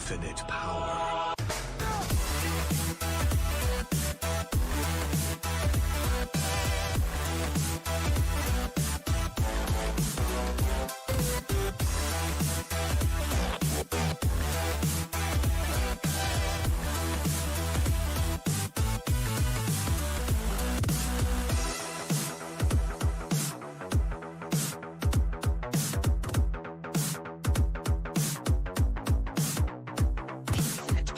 infinite power. Infinite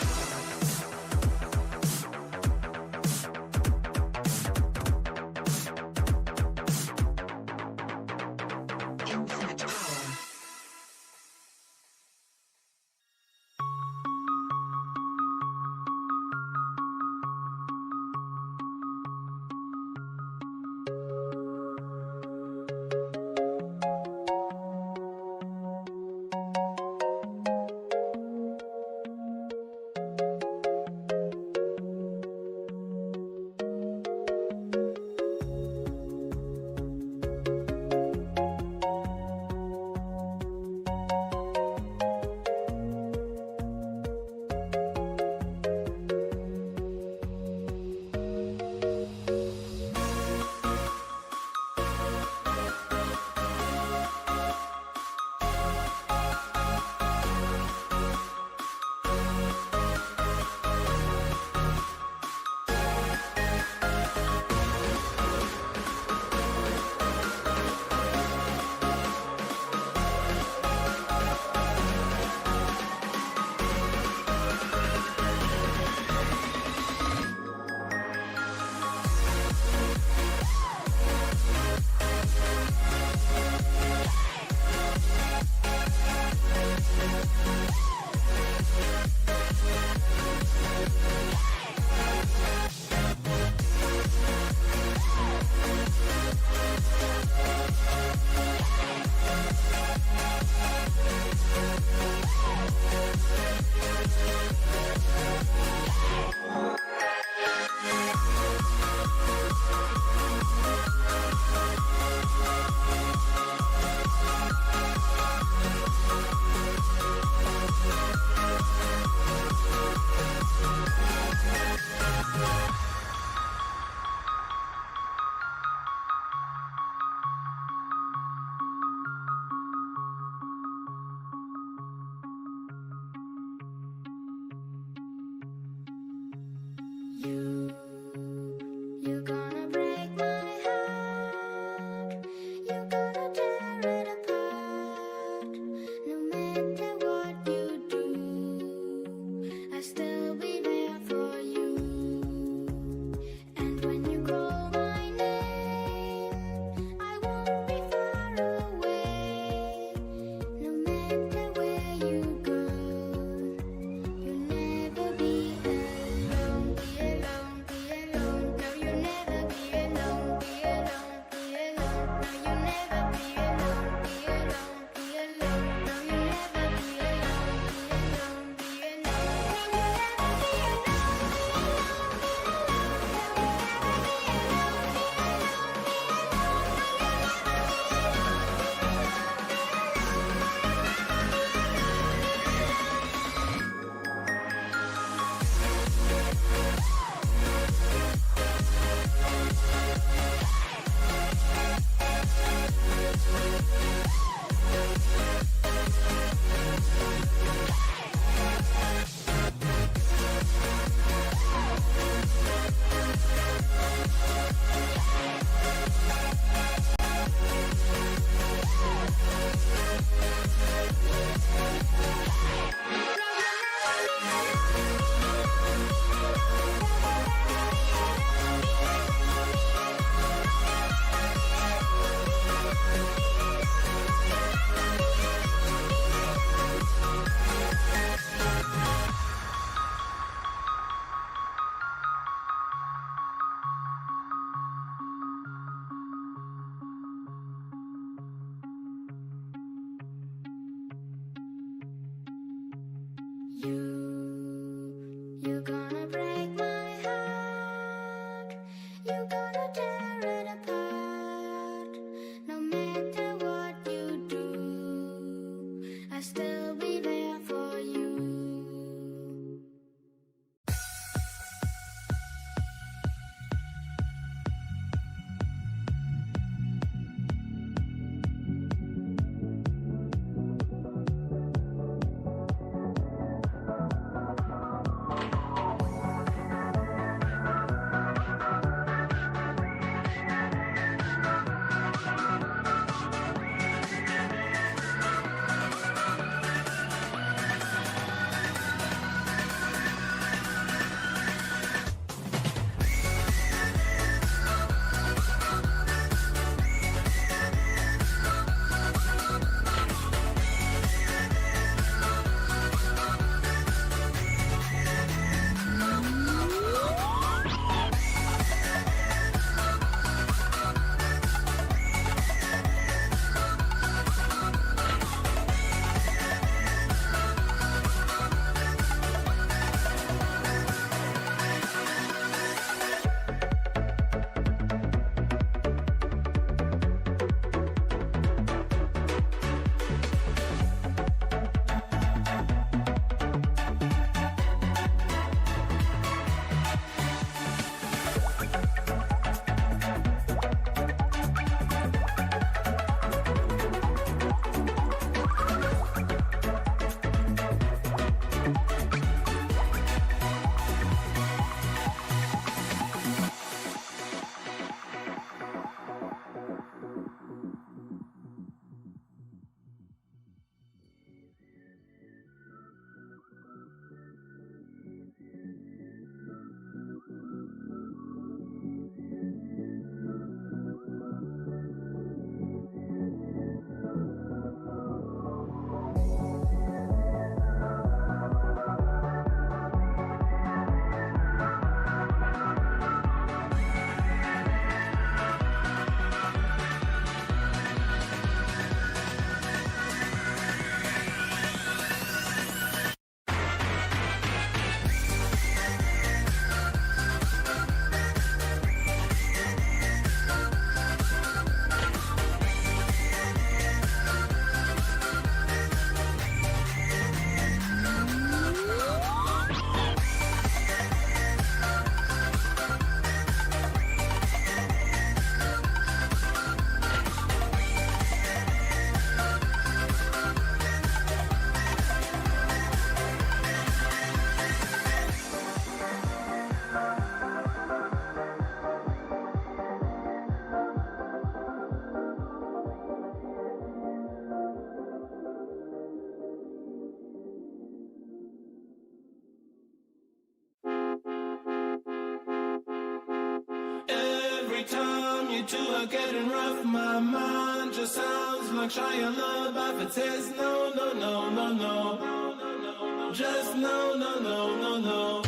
two are getting rough. My mind just sounds like Shia LaBeouf. It says no, no, no, no, no. Just no, no, no, no, no.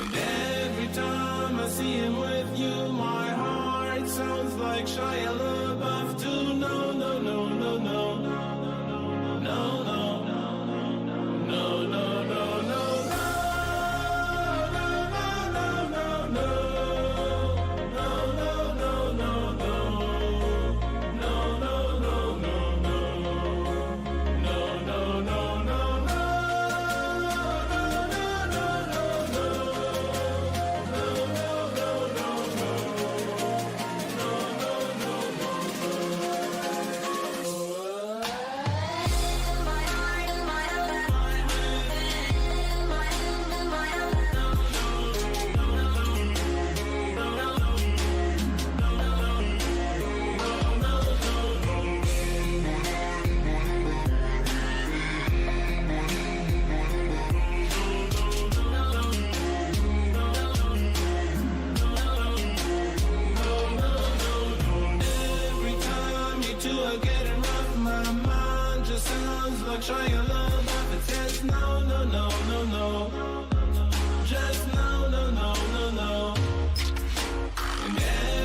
And every time I see him with you, my heart sounds like Shia LaBeouf too. No, no, no, no, no. No, no, no, no, no, no, no. Shia LaBeouf, it says no, no, no, no, no. Just no, no, no, no, no. And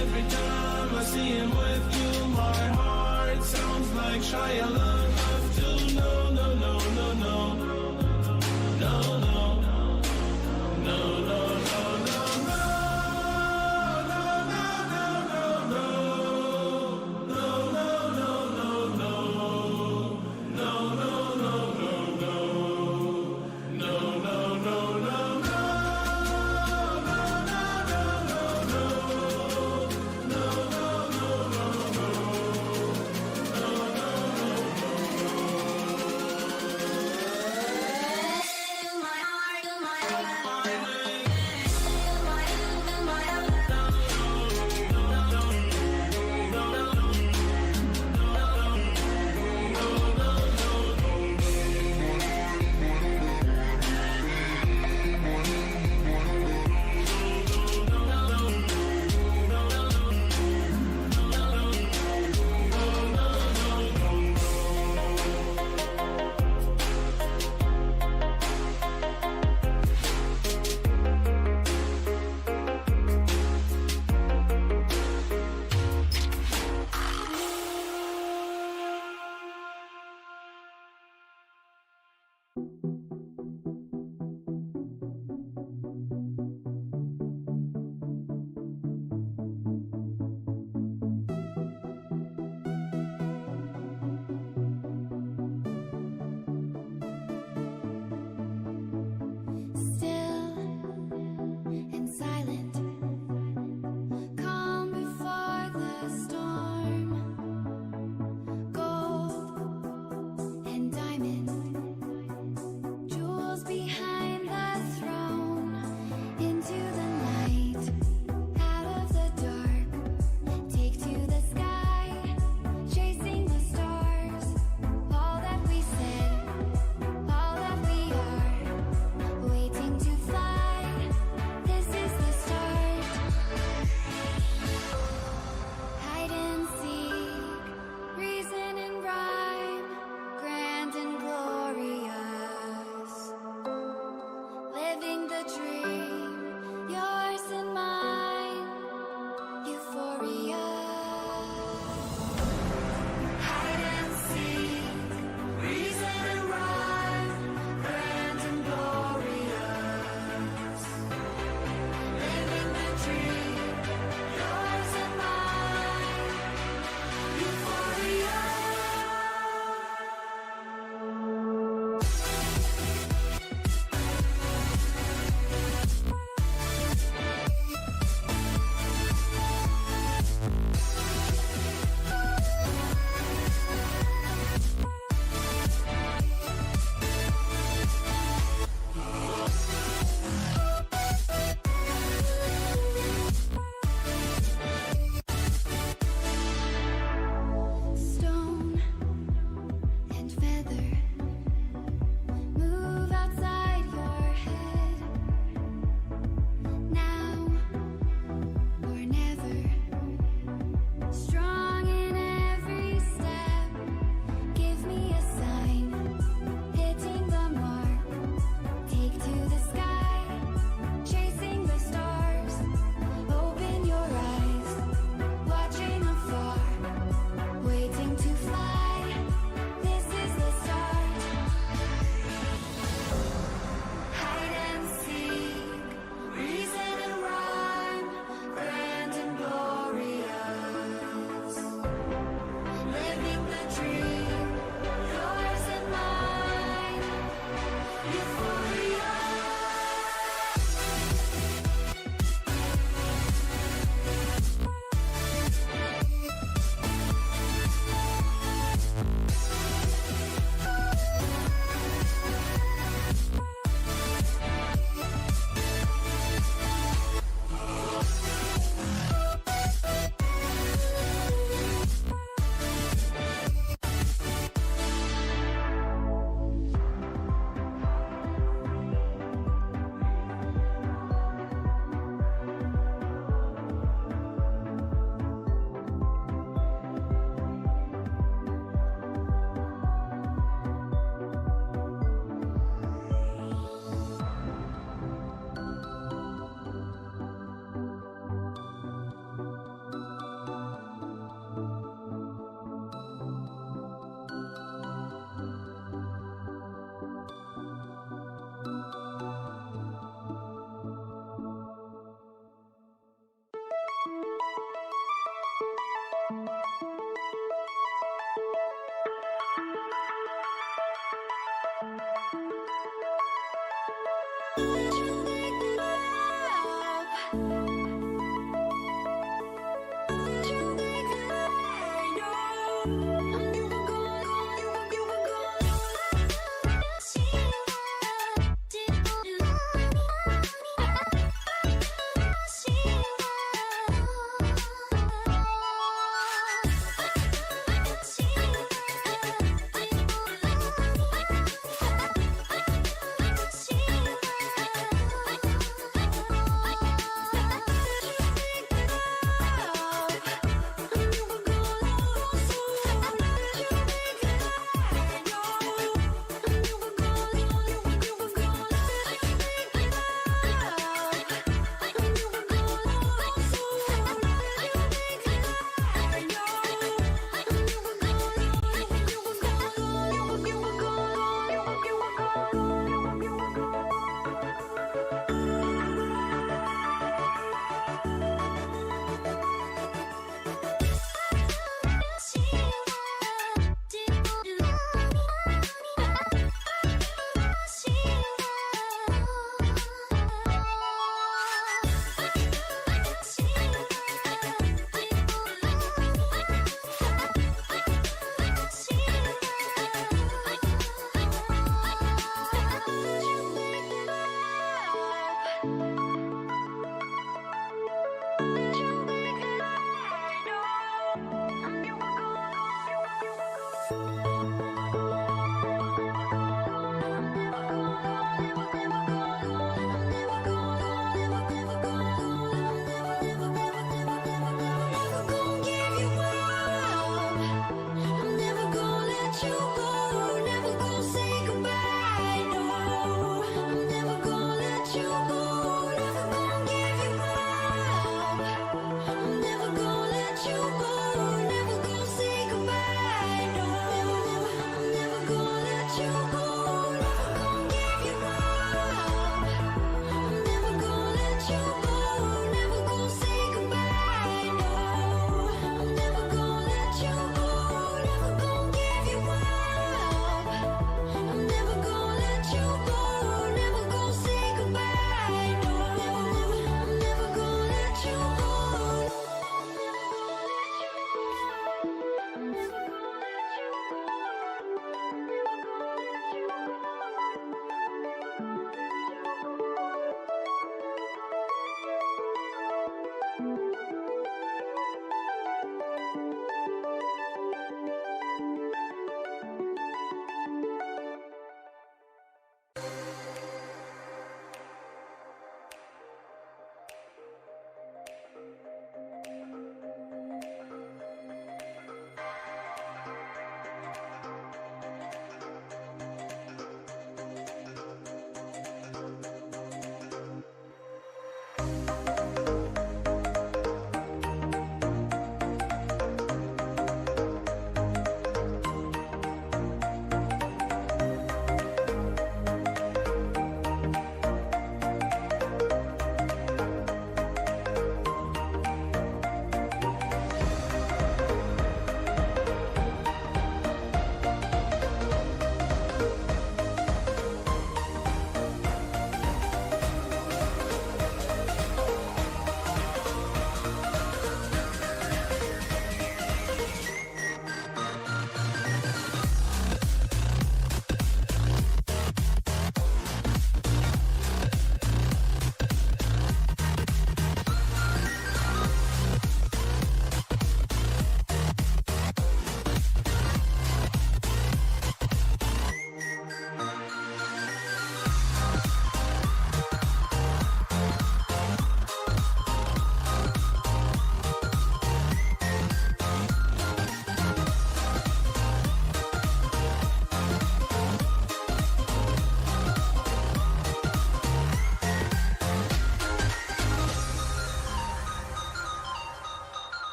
every time I see him with you, my heart sounds like Shia LaBeouf too. No, no, no, no, no. No, no, no, no, no, no.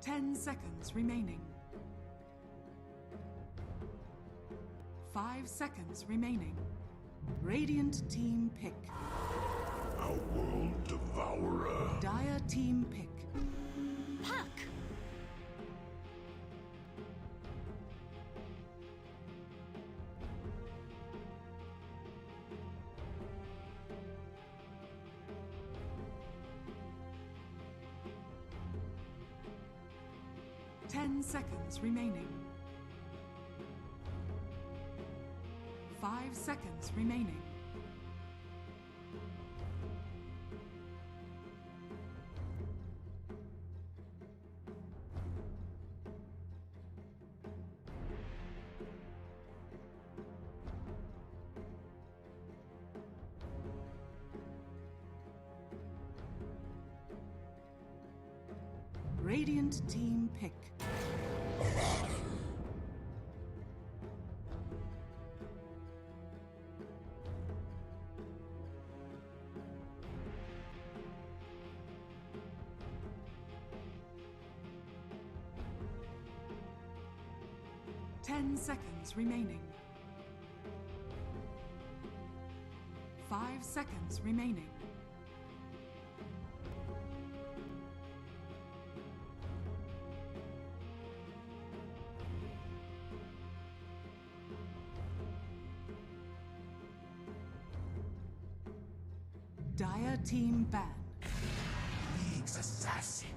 10 seconds remaining. 5 seconds remaining. Radiant team pick. Our world devourer. Dire team pick. Puck! 10 seconds remaining. 5 seconds remaining. Radiant team pick. 10 seconds remaining. 5 seconds remaining. Dire team ban. League's assassin.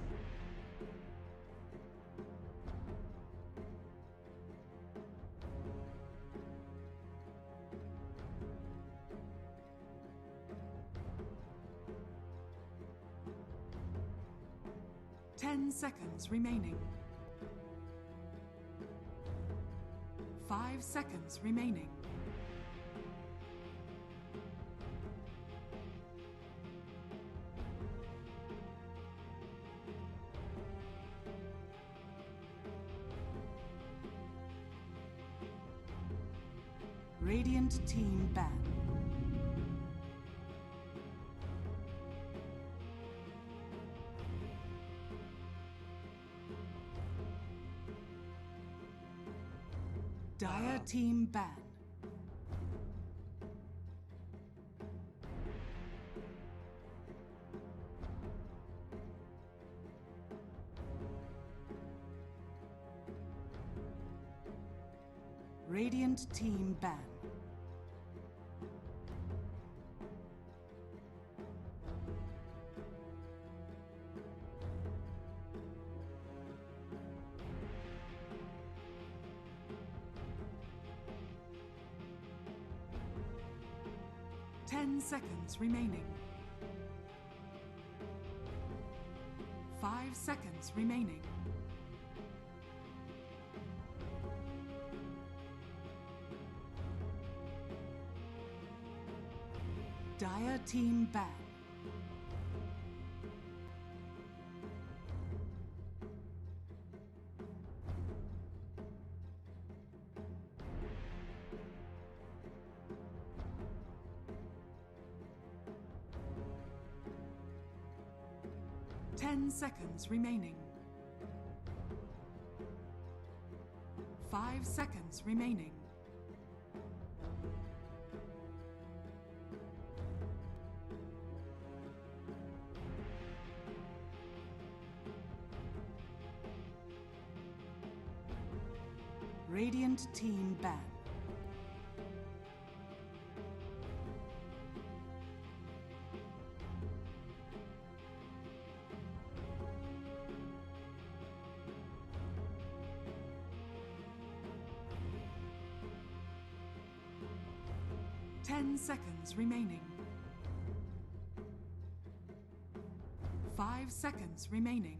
Ten seconds remaining. 5 seconds remaining. Radiant team ban. Dire team ban. Radiant team ban. Ten seconds remaining. 5 seconds remaining. Dire team ban. Ten seconds remaining. 5 seconds remaining. Radiant team ban. Ten seconds remaining. 5 seconds remaining.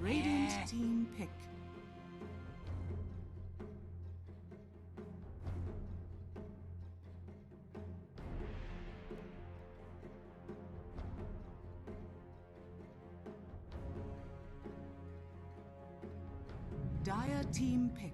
Radiant team pick. Dire team pick.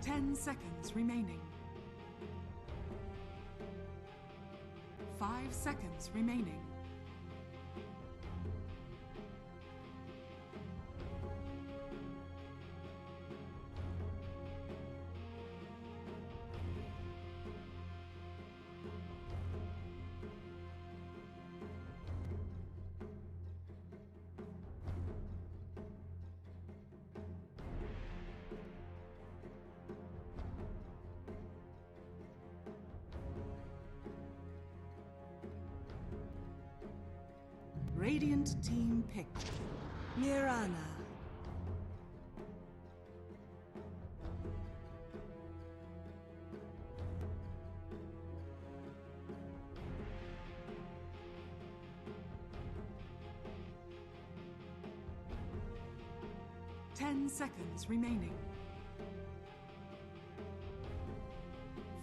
Ten seconds remaining. 5 seconds remaining. Radiant team pick. Mirana. Ten seconds remaining.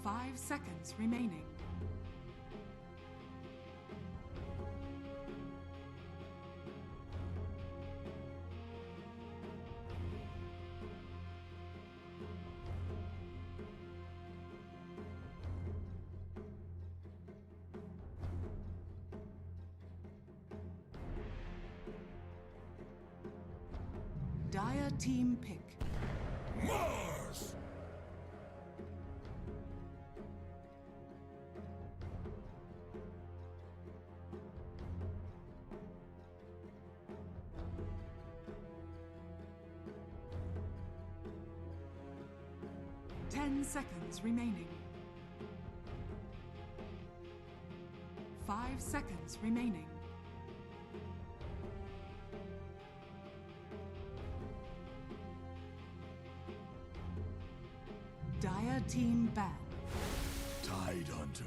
5 seconds remaining. Dire team pick. Mars! 10 seconds remaining. 5 seconds remaining. Dire team ban. Tide Hunter.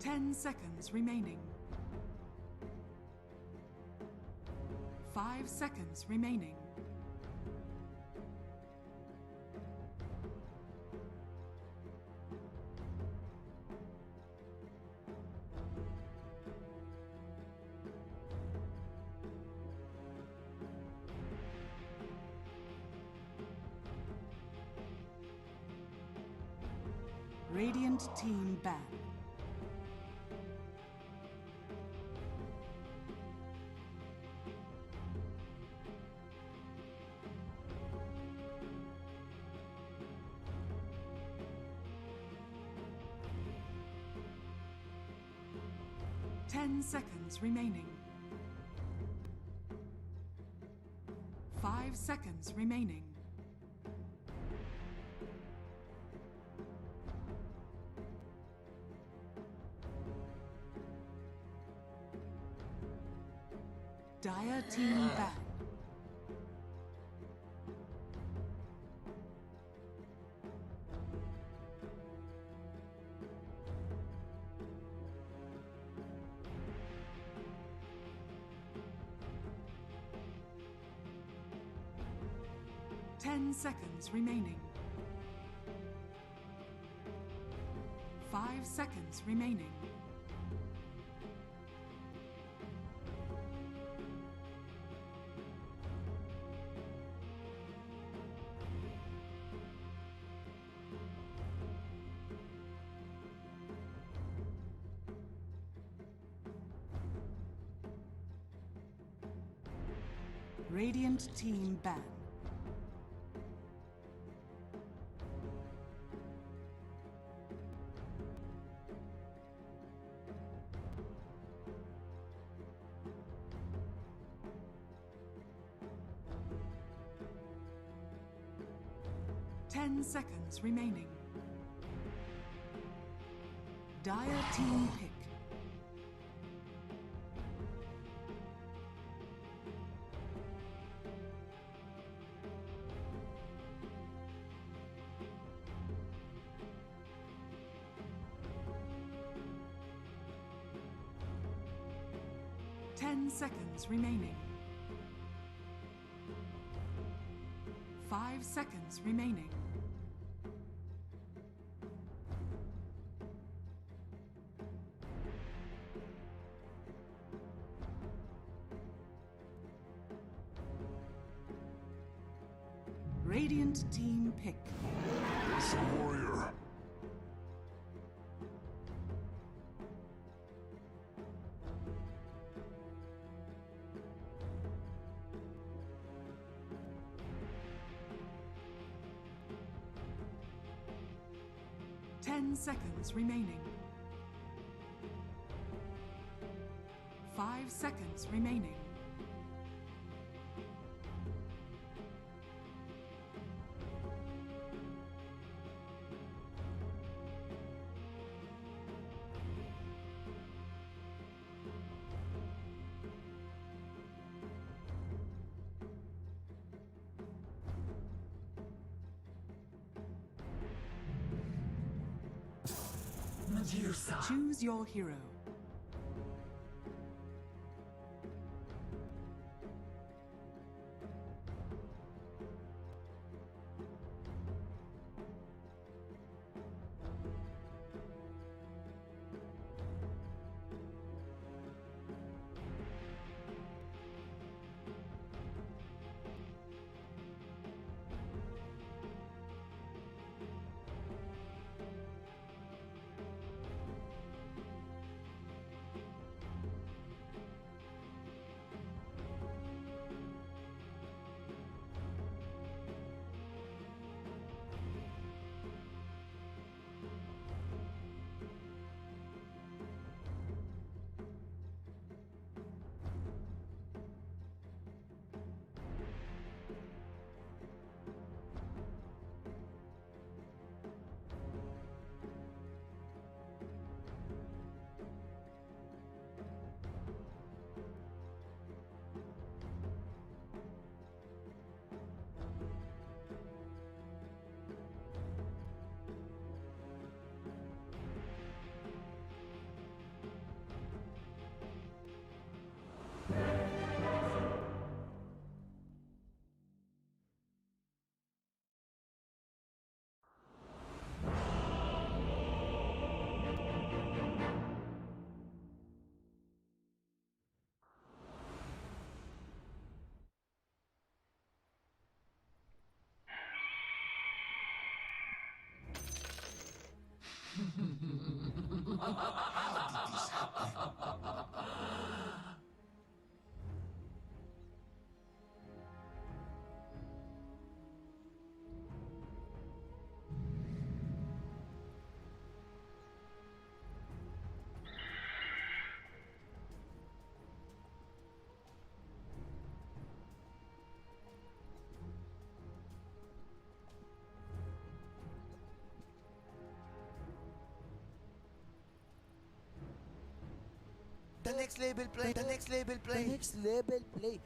Ten seconds remaining. 5 seconds remaining. Radiant team ban. Ten seconds remaining. 5 seconds remaining. Dire team back. Ten seconds remaining. 5 seconds remaining. Radiant team ban. 10 seconds remaining. Dire team pick. Seconds remaining. 5 seconds remaining. Radiant team pick. It's a warrior. Seconds remaining. 5 seconds remaining. Choose your hero. The next label play. The next label play. The next label play.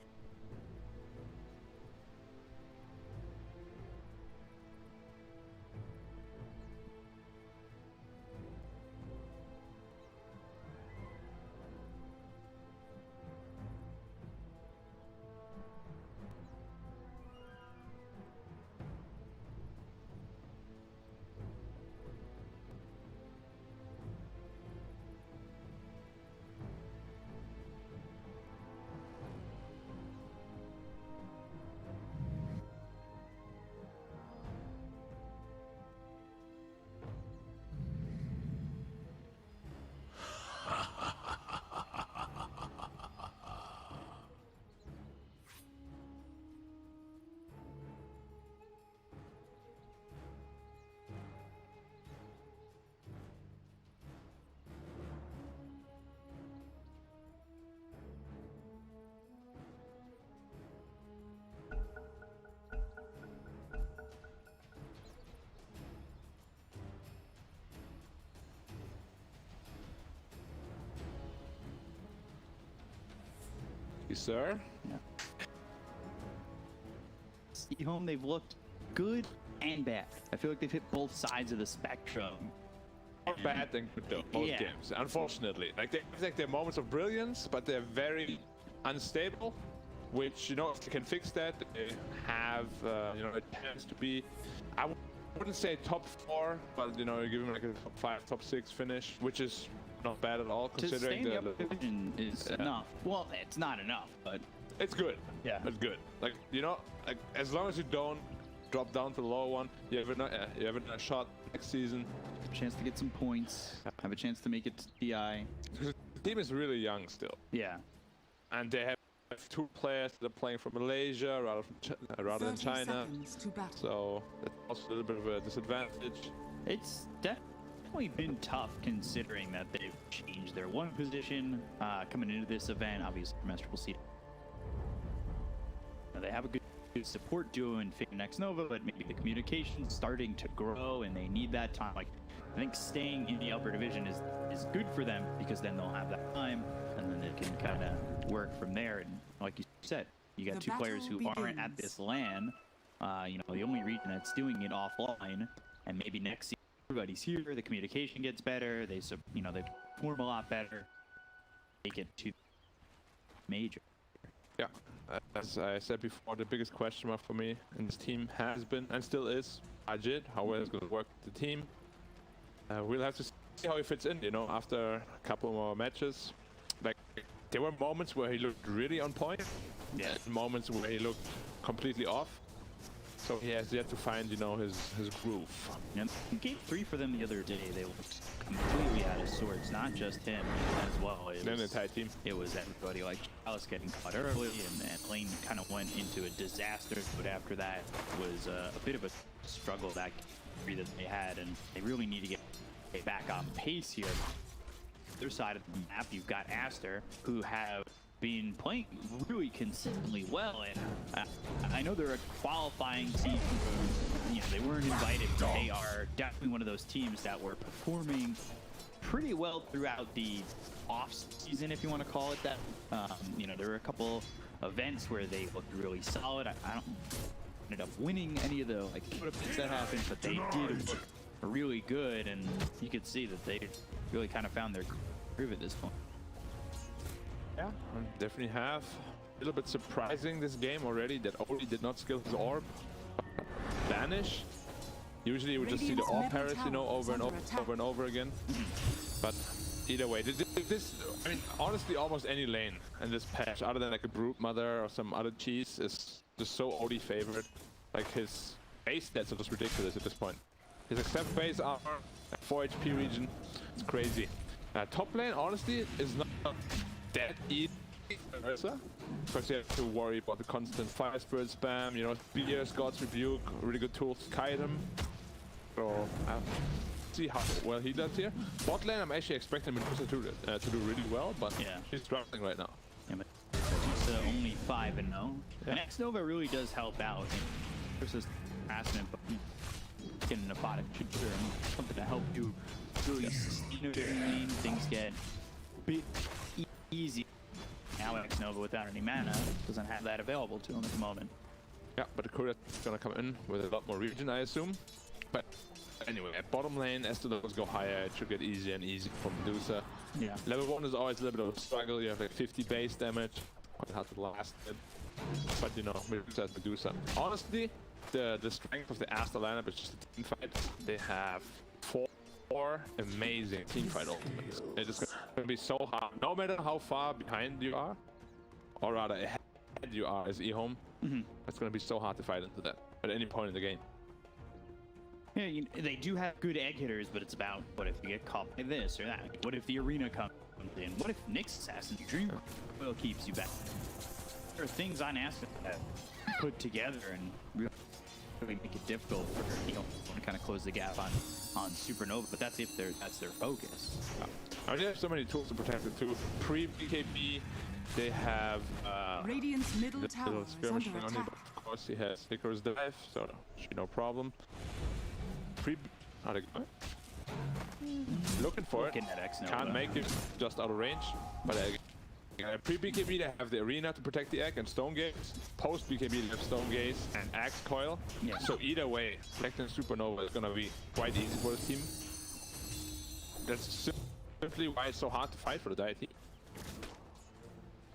you, sir. EHOME, they've looked good and bad. I feel like they've hit both sides of the spectrum. More bad than good though, both Yeah. games, unfortunately. Like they have like their moments of brilliance, but they're very unstable. Which, you know, if they can fix that, they have you know, a chance to be. I wouldn't say top 4, but you know, you give them like a top 5, top 6 finish, which is not bad at all To stay considering in the upper division is enough. Well, it's not enough, but it's good. Yeah. It's good. Like, you know, like as long as you don't drop down to the lower one, you have a shot next season. a chance to get some points, have a chance to make it to DI. Because the team is really young still, Yeah. and they have 2 players that are playing from Malaysia rather than 30 China. seconds to battle. So that's also a little bit of a disadvantage. It's definitely been tough considering that they've changed their one position coming into this event. Obviously, Master will see. They have a good support duo in Fake Next Nova, but maybe the communication's starting to grow and they need that time. Like, I think staying in the upper division is good for them because then they'll have that time and then they can kind of work from there. And like you said, you got The 2 players who battle aren't at begins. this LAN. You know, the only region that's doing it offline, and maybe next season everybody's here, the communication gets better, they perform a lot better, make it to major. Yeah, as I said before, the biggest question mark for me in this team has been and still is Ajit, how well it's going to work with the team. We'll have to see how he fits in, you know, after a couple more matches. Like, there were moments where he looked really on point, and moments where he looked completely off. So he has yet to find, you know, his groove. And game 3 for them the other day, they looked completely out of sorts. Not just him as well. It Then the was, entire team. it was everybody. Like Alice getting caught early, and Lane kind of went into a disaster. But after that was a bit of a struggle that game 3 that they had, and they really need to get back on pace here. Other side of the map, you've got ASTER, who have been playing really consistently well, and I know they're a qualifying team. You know, they weren't invited, but they are definitely one of those teams that were performing pretty well throughout the off season, if you want to call it that. You know, there were a couple events where they looked really solid. I don't ended up winning any of the like events that happened, but they did look really good, and you could see that they really kind of found their groove at this point. Yeah, I definitely have. A little bit surprising this game already that Oli did not skill his orb. Vanish. Usually you would just see the orb parries, you know, over and over again. But either way, this, I mean, honestly, almost any lane in this patch, other than like a Brood Mother or some other cheese, is just so Oli favored. Like his base stats are just ridiculous at this point. His accept base armor, 4 HP region, it's crazy. Top lane, honestly, is not that easy because you have to worry about the constant Fire Spirit spam, you know, Spears, God's Rebuke, really good tools to kite him. So, see how well he does here. Bot lane, I'm actually expecting Medusa to do really well, but she's struggling right now. Yeah, but she's only 5-0. Yeah. Next Nova really does help out versus harassment, but getting a bot shooter and something to help you really sustain a lane. Things get a bit easy. Now Next Nova, without any mana, doesn't have that available to him at the moment. Yeah, but the Curcuit is gonna come in with a lot more region, I assume. But anyway, at bottom lane, as the levels go higher, it should get easier and easier for Medusa. Yeah. Level 1 is always a little bit of a struggle. You have like 50 base damage, quite hard to last it. But you know, Medusa is Medusa. Honestly, the strength of the Aster lineup is just a team fight. They have 4 amazing team fight ultimates. It is gonna be so hard, no matter how far behind you are, or rather ahead you are as EHOME. It's gonna be so hard to fight into that at any point in the game. Yeah, they do have good egg hitters, but it's about what if you get caught by this or that? What if the arena comes in? What if Nyx Assassin's Dream Coil keeps you back? There are things on Aster that put together and really make it difficult for to kind of close the gap on Supernova, but that's if that's their focus. I mean, they have so many tools to protect it too. Pre-BKB, they have Radiant's middle the tower little is skirmishing under on him, attack. but of course he has Icarus Dive, so no problem. Looking for Looking it. at X Nova. Can't make it just out of range, but Pre-BKB they have the arena to protect the egg and stone gaze. Post-BKB they have stone gaze and axe coil. Yeah. So either way, protecting supernova is gonna be quite easy for this team. That's simply why it's so hard to fight for the Deity.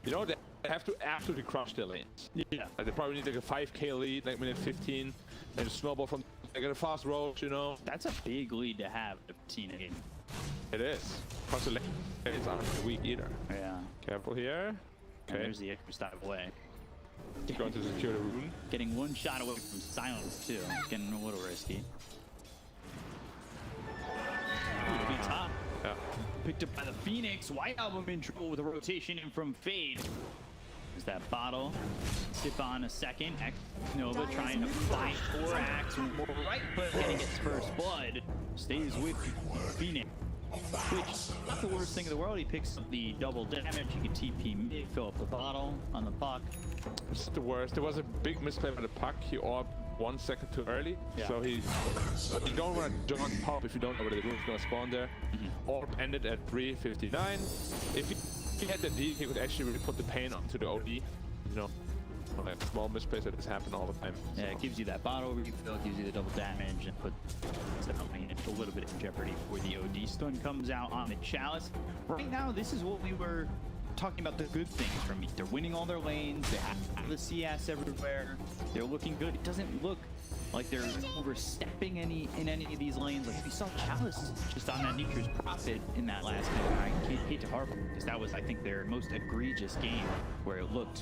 You know, they have to absolutely crush their lanes. Yeah. Like, they probably need like a 5k lead, like minute 15, and snowball from. They get a fast roach, you know. That's a big lead to have at 15 game. It is. Plus the lanes aren't weak either. Yeah. Careful here. And Okay. there's the Icarus dive away. Going to secure the rune. Getting one shot away from silence too. Getting a little risky. Ooh, to be top. Yeah. Picked up by the Phoenix. White Album in trouble with a rotation in from Fade. There's that bottle. Sip on a second. Nova trying to fight for Axe. More right, but getting its first blood. Stays with Phoenix. Which, not the worst thing in the world. He picks up the double damage. You can TP mid, fill up the bottle on the puck. It's the worst. There was a big misplay by the puck. He orbed 1 second too early. Yeah. So you don't want to jump pop if you don't know where the room's going to spawn there. Orb ended at 3:59. If he had the D, he could actually really put the pain onto the OD. You know, like small misplays that just happen all the time. Yeah, it gives you that bottle refill, gives you the double damage, and puts a little bit in jeopardy before the OD stun comes out on the Chalice. Right now, this is what we were talking about, the good things from me. They're winning all their lanes, they have the CS everywhere, they're looking good. It doesn't look like they're overstepping in any of these lanes. Like we saw Chalice just on that Nature's Prophet in that last game. I hate to harp on it, because that was, I think, their most egregious game where it looked,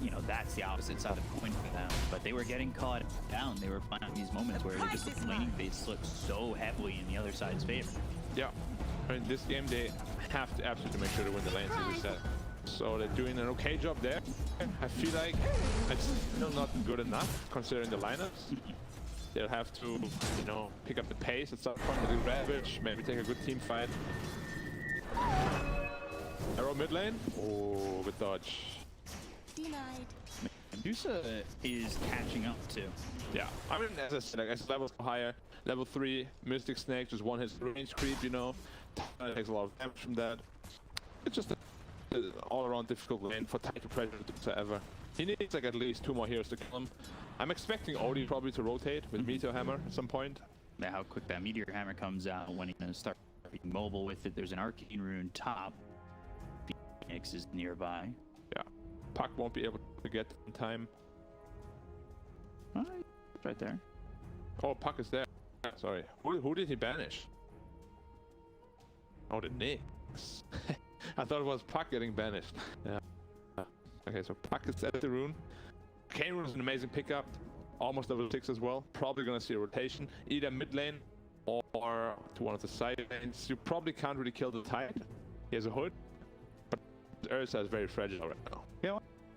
you know, that's the opposite side of the coin for them. But they were getting caught down. They were finding these moments where they just laning phase slipped so heavily in the other side's favor. Yeah. I mean, this game they have to absolutely make sure to win the lanes as we said. So they're doing an okay job there. I feel like it's still not good enough considering the lineups. They'll have to, you know, pick up the pace at some point with the Ravage, maybe take a good team fight. Arrow mid lane. Oh, good dodge. Denied. Medusa is catching up too. Yeah, I mean, as I said, like, as levels go higher, level 3, Mystic Snake just one his range creep, you know. Takes a lot of damage from that. It's just an all-around difficult lane for title pressure to ever. He needs like at least 2 more heroes to kill him. I'm expecting Odie probably to rotate with Meteor Hammer at some point. Now, how quick that Meteor Hammer comes out when he's going to start being mobile with it. There's an Arcane Rune top. Phoenix is nearby. Yeah, Puck won't be able to get in time. Oh, right there. Oh, Puck is there. Sorry. Who did he banish? Oh, the Knicks. I thought it was Puck getting banished. Yeah. Okay, so Puck is at the rune. Arcane Rune is an amazing pickup. Almost level 6 as well. Probably gonna see a rotation. Either mid lane or to one of the side lanes. You probably can't really kill the Tide. He has a hood. But Ursa is very fragile right now. Yeah,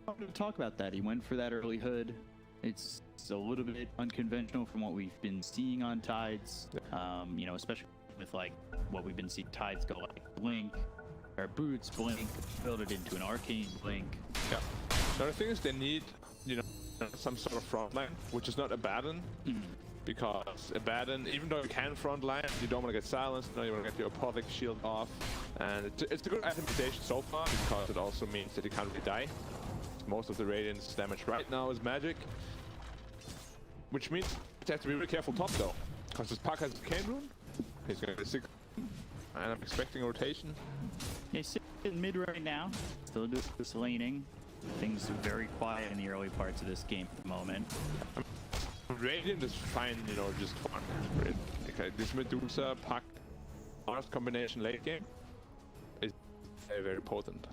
I wanted to talk about that. He went for that early hood. It's a little bit unconventional from what we've been seeing on Tides. You know, especially with like what we've been seeing Tides go like Blink, or Boots, Blink, build it into an Arcane Blink. Yeah. So the thing is they need, you know, some sort of front line, which is not Abaddon. Because Abaddon, even though you can front line, you don't want to get silenced, you want to get your Apothic shield off. And it's a good itemization so far, because it also means that you can't really die. Most of the Radiant's damage right now is magic. Which means you have to be really careful top though. Because this Puck has a Arcane Rune. He's going to get 6. And I'm expecting a rotation. He's sitting mid right now. Still doing this laning. Things are very quiet in the early parts of this game at the moment. Radiant is fine, you know, just fun. Okay, this Medusa, Puck, Mars combination late game is very, very potent.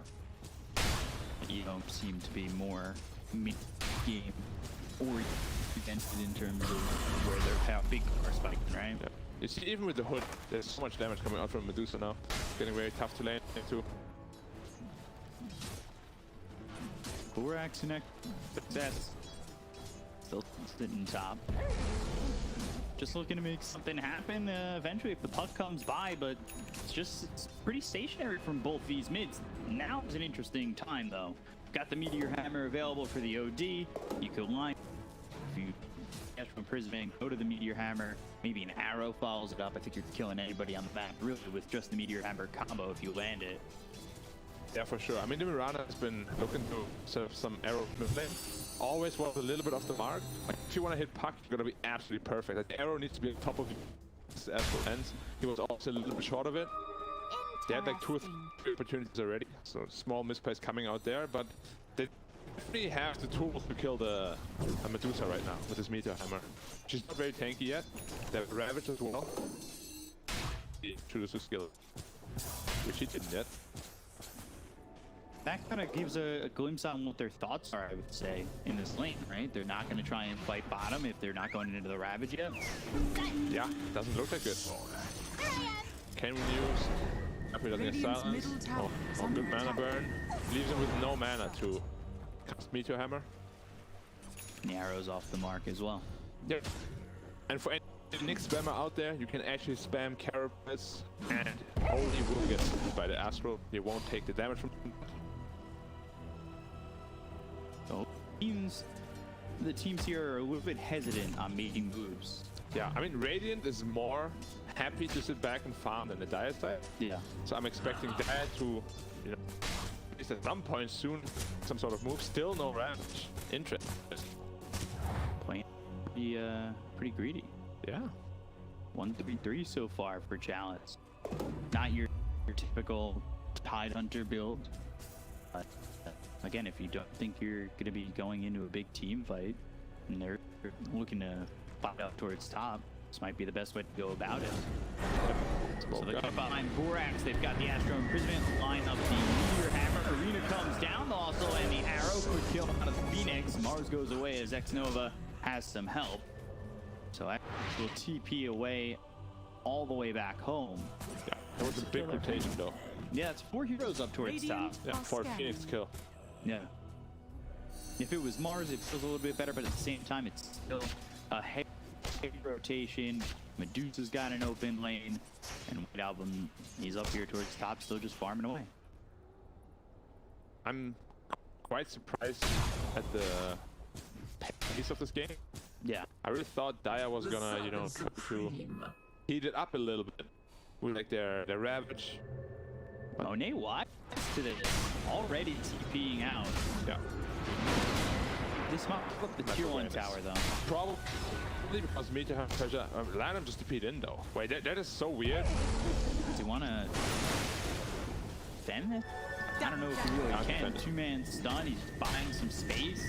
EHOME seem to be more mid-game oriented in terms of where they're how big are spiking, right? Yeah. You see, even with the hood, there's so much damage coming out from Medusa now. It's getting very tough to lane too. Borax and success. Still sitting top. Just looking to make something happen eventually if the puck comes by, but it's pretty stationary from both these mids. Now is an interesting time though. Got the Meteor Hammer available for the OD. You could line if you catch from Prisming, go to the Meteor Hammer. Maybe an arrow follows it up. I think you're killing anybody on the map really with just the Meteor Hammer combo if you land it. Yeah, for sure. I mean, the Mirana has been looking to set up some arrow mid lane. Always was a little bit off the mark. Like, if you want to hit puck, you're gonna be absolutely perfect. Like, the arrow needs to be on top of you as it ends. He was also a little bit short of it. They had like 2 or 3 opportunities already, so small misplays coming out there, but they definitely have the tools to kill a Medusa right now with this Meteor Hammer. She's not very tanky yet. They have Ravage as well. He chooses to skill, which he didn't yet. That kind of gives a glimpse on what their thoughts are, I would say, in this lane, right? They're not going to try and fight bottom if they're not going into the Ravage yet. Yeah, doesn't look like it. Can we use? He doesn't get silence. Oh, good mana burn. Leaves him with no mana to cast Meteor Hammer. And the arrow's off the mark as well. Yeah. And for any Nick spammer out there, you can actually spam Carapace and only will get hit by the Astral. You won't take the damage from him. So the teams here are a little bit hesitant on making moves. Yeah, I mean, Radiant is more happy to sit back and farm than the Dire side. Yeah. So I'm expecting Dire to, you know, at least at some point soon, some sort of move. Still no Ravage. Interest. Playing pretty greedy. Yeah. 1-3-3 so far for Chalice. Not your typical Tide Hunter build. But again, if you don't think you're going to be going into a big team fight, and they're looking to fight up towards top, this might be the best way to go about it. So they come behind Borax. They've got the Astro Imprisonment, line up the Meteor Hammer. Arena comes down also, and the arrow could kill out of the Phoenix. Mars goes away as X-Nova has some help. So X will TP away all the way back home. Yeah, that was a big rotation though. Yeah, it's 4 heroes up towards top. Yeah, for a Phoenix kill. Yeah. If it was Mars, it feels a little bit better, but at the same time, it's still a heavy rotation. Medusa's got an open lane, and White Album, he's up here towards top, still just farming away. I'm quite surprised at the pace of this game. Yeah. I really thought Dire was gonna, you know, try to heat it up a little bit with like their Ravage. Oh, Nate Watt to the already TPing out. Yeah. This might flip the tier 1 tower though. Probably because Meteor Hammer pressure. Lanham just TP'd in though. Wait, that is so weird. Do you want to defend it? I don't know if he really can. 2-man stun. He's buying some space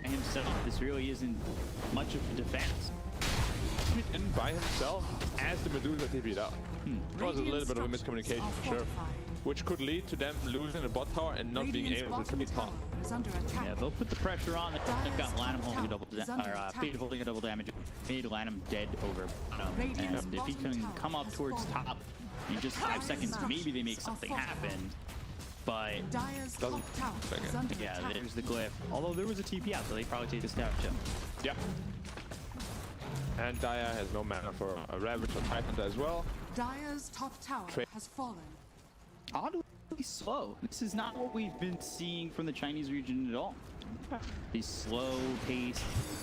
by himself. This really isn't much of a defense. He didn't by himself as the Medusa TP'd out. It was a little bit of a miscommunication, for sure. Which could lead to them losing the bot tower and not being able to take top. Yeah, they'll put the pressure on. They've got Lanham holding a double Fade holding a double damage. Made Lanham dead over bottom. And if he can come up towards top in just 5 seconds, maybe they make something happen. But doesn't. Yeah, there's the glyph. Although there was a TP out, so they probably take this down too. Yeah. And Dire has no mana for a Ravage or Titan as well. Dire's top tower has fallen. Oddly slow. This is not what we've been seeing from the Chinese region at all. These slow paced,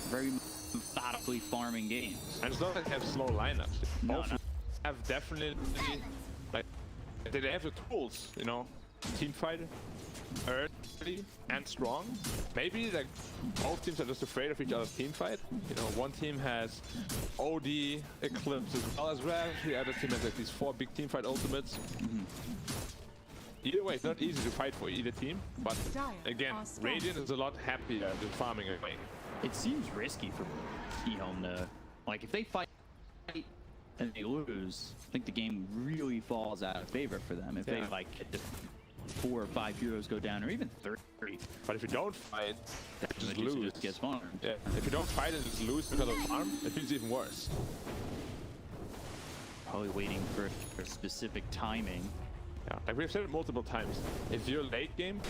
very methodically farming games. And it's not like they have slow lineups. No, Both have definitely, like, they have the tools, you know, team fight, early and strong. Maybe like both teams are just afraid of each other's team fight. You know, one team has OD Eclipse as well as Ravage. The other team has like these 4 big team fight ultimates. Either way, it's not easy to fight for either team, but again, Radiant is a lot happier than farming away. It seems risky for EHOME to, like, if they fight and they lose, I think the game really falls out of favor for them. If they, like, get to 4 or 5 heroes go down, or even 30. But if you don't fight, just lose. Just gets farmed. Yeah, if you don't fight and just lose because of farm, it feels even worse. Probably waiting for specific timing. Yeah, like we've said it multiple times. If you're late game,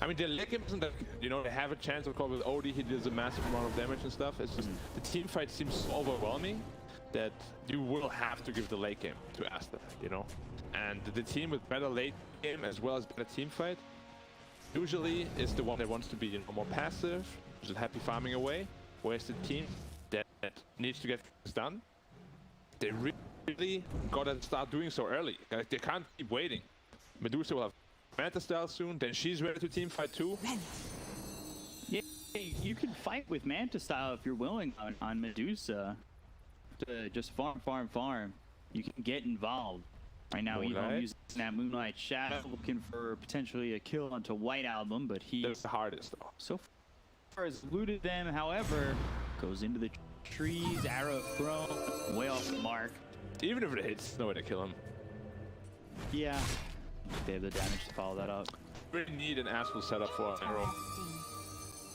I mean, the late game isn't that, you know, they have a chance of course with OD, he does a massive amount of damage and stuff. It's just the team fight seems so overwhelming that you will have to give the late game to ASTER, you know? And the team with better late game as well as better team fight usually is the one that wants to be, you know, more passive, just happy farming away, whereas the team that needs to get things done, they really gotta start doing so early. Like, they can't keep waiting. Medusa will have Manta style soon, then she's ready to team fight too. Yeah, you can fight with Manta style if you're willing on Medusa. To just farm. You can get involved. Right now, EHOME using that Moonlight Shadow, looking for potentially a kill onto White Album, but That's the hardest though. so far has looted them. However, goes into the trees, arrow thrown, way off the mark. Even if it hits, no way to kill him. Yeah, they have the damage to follow that up. Really need an Astral setup for an arrow.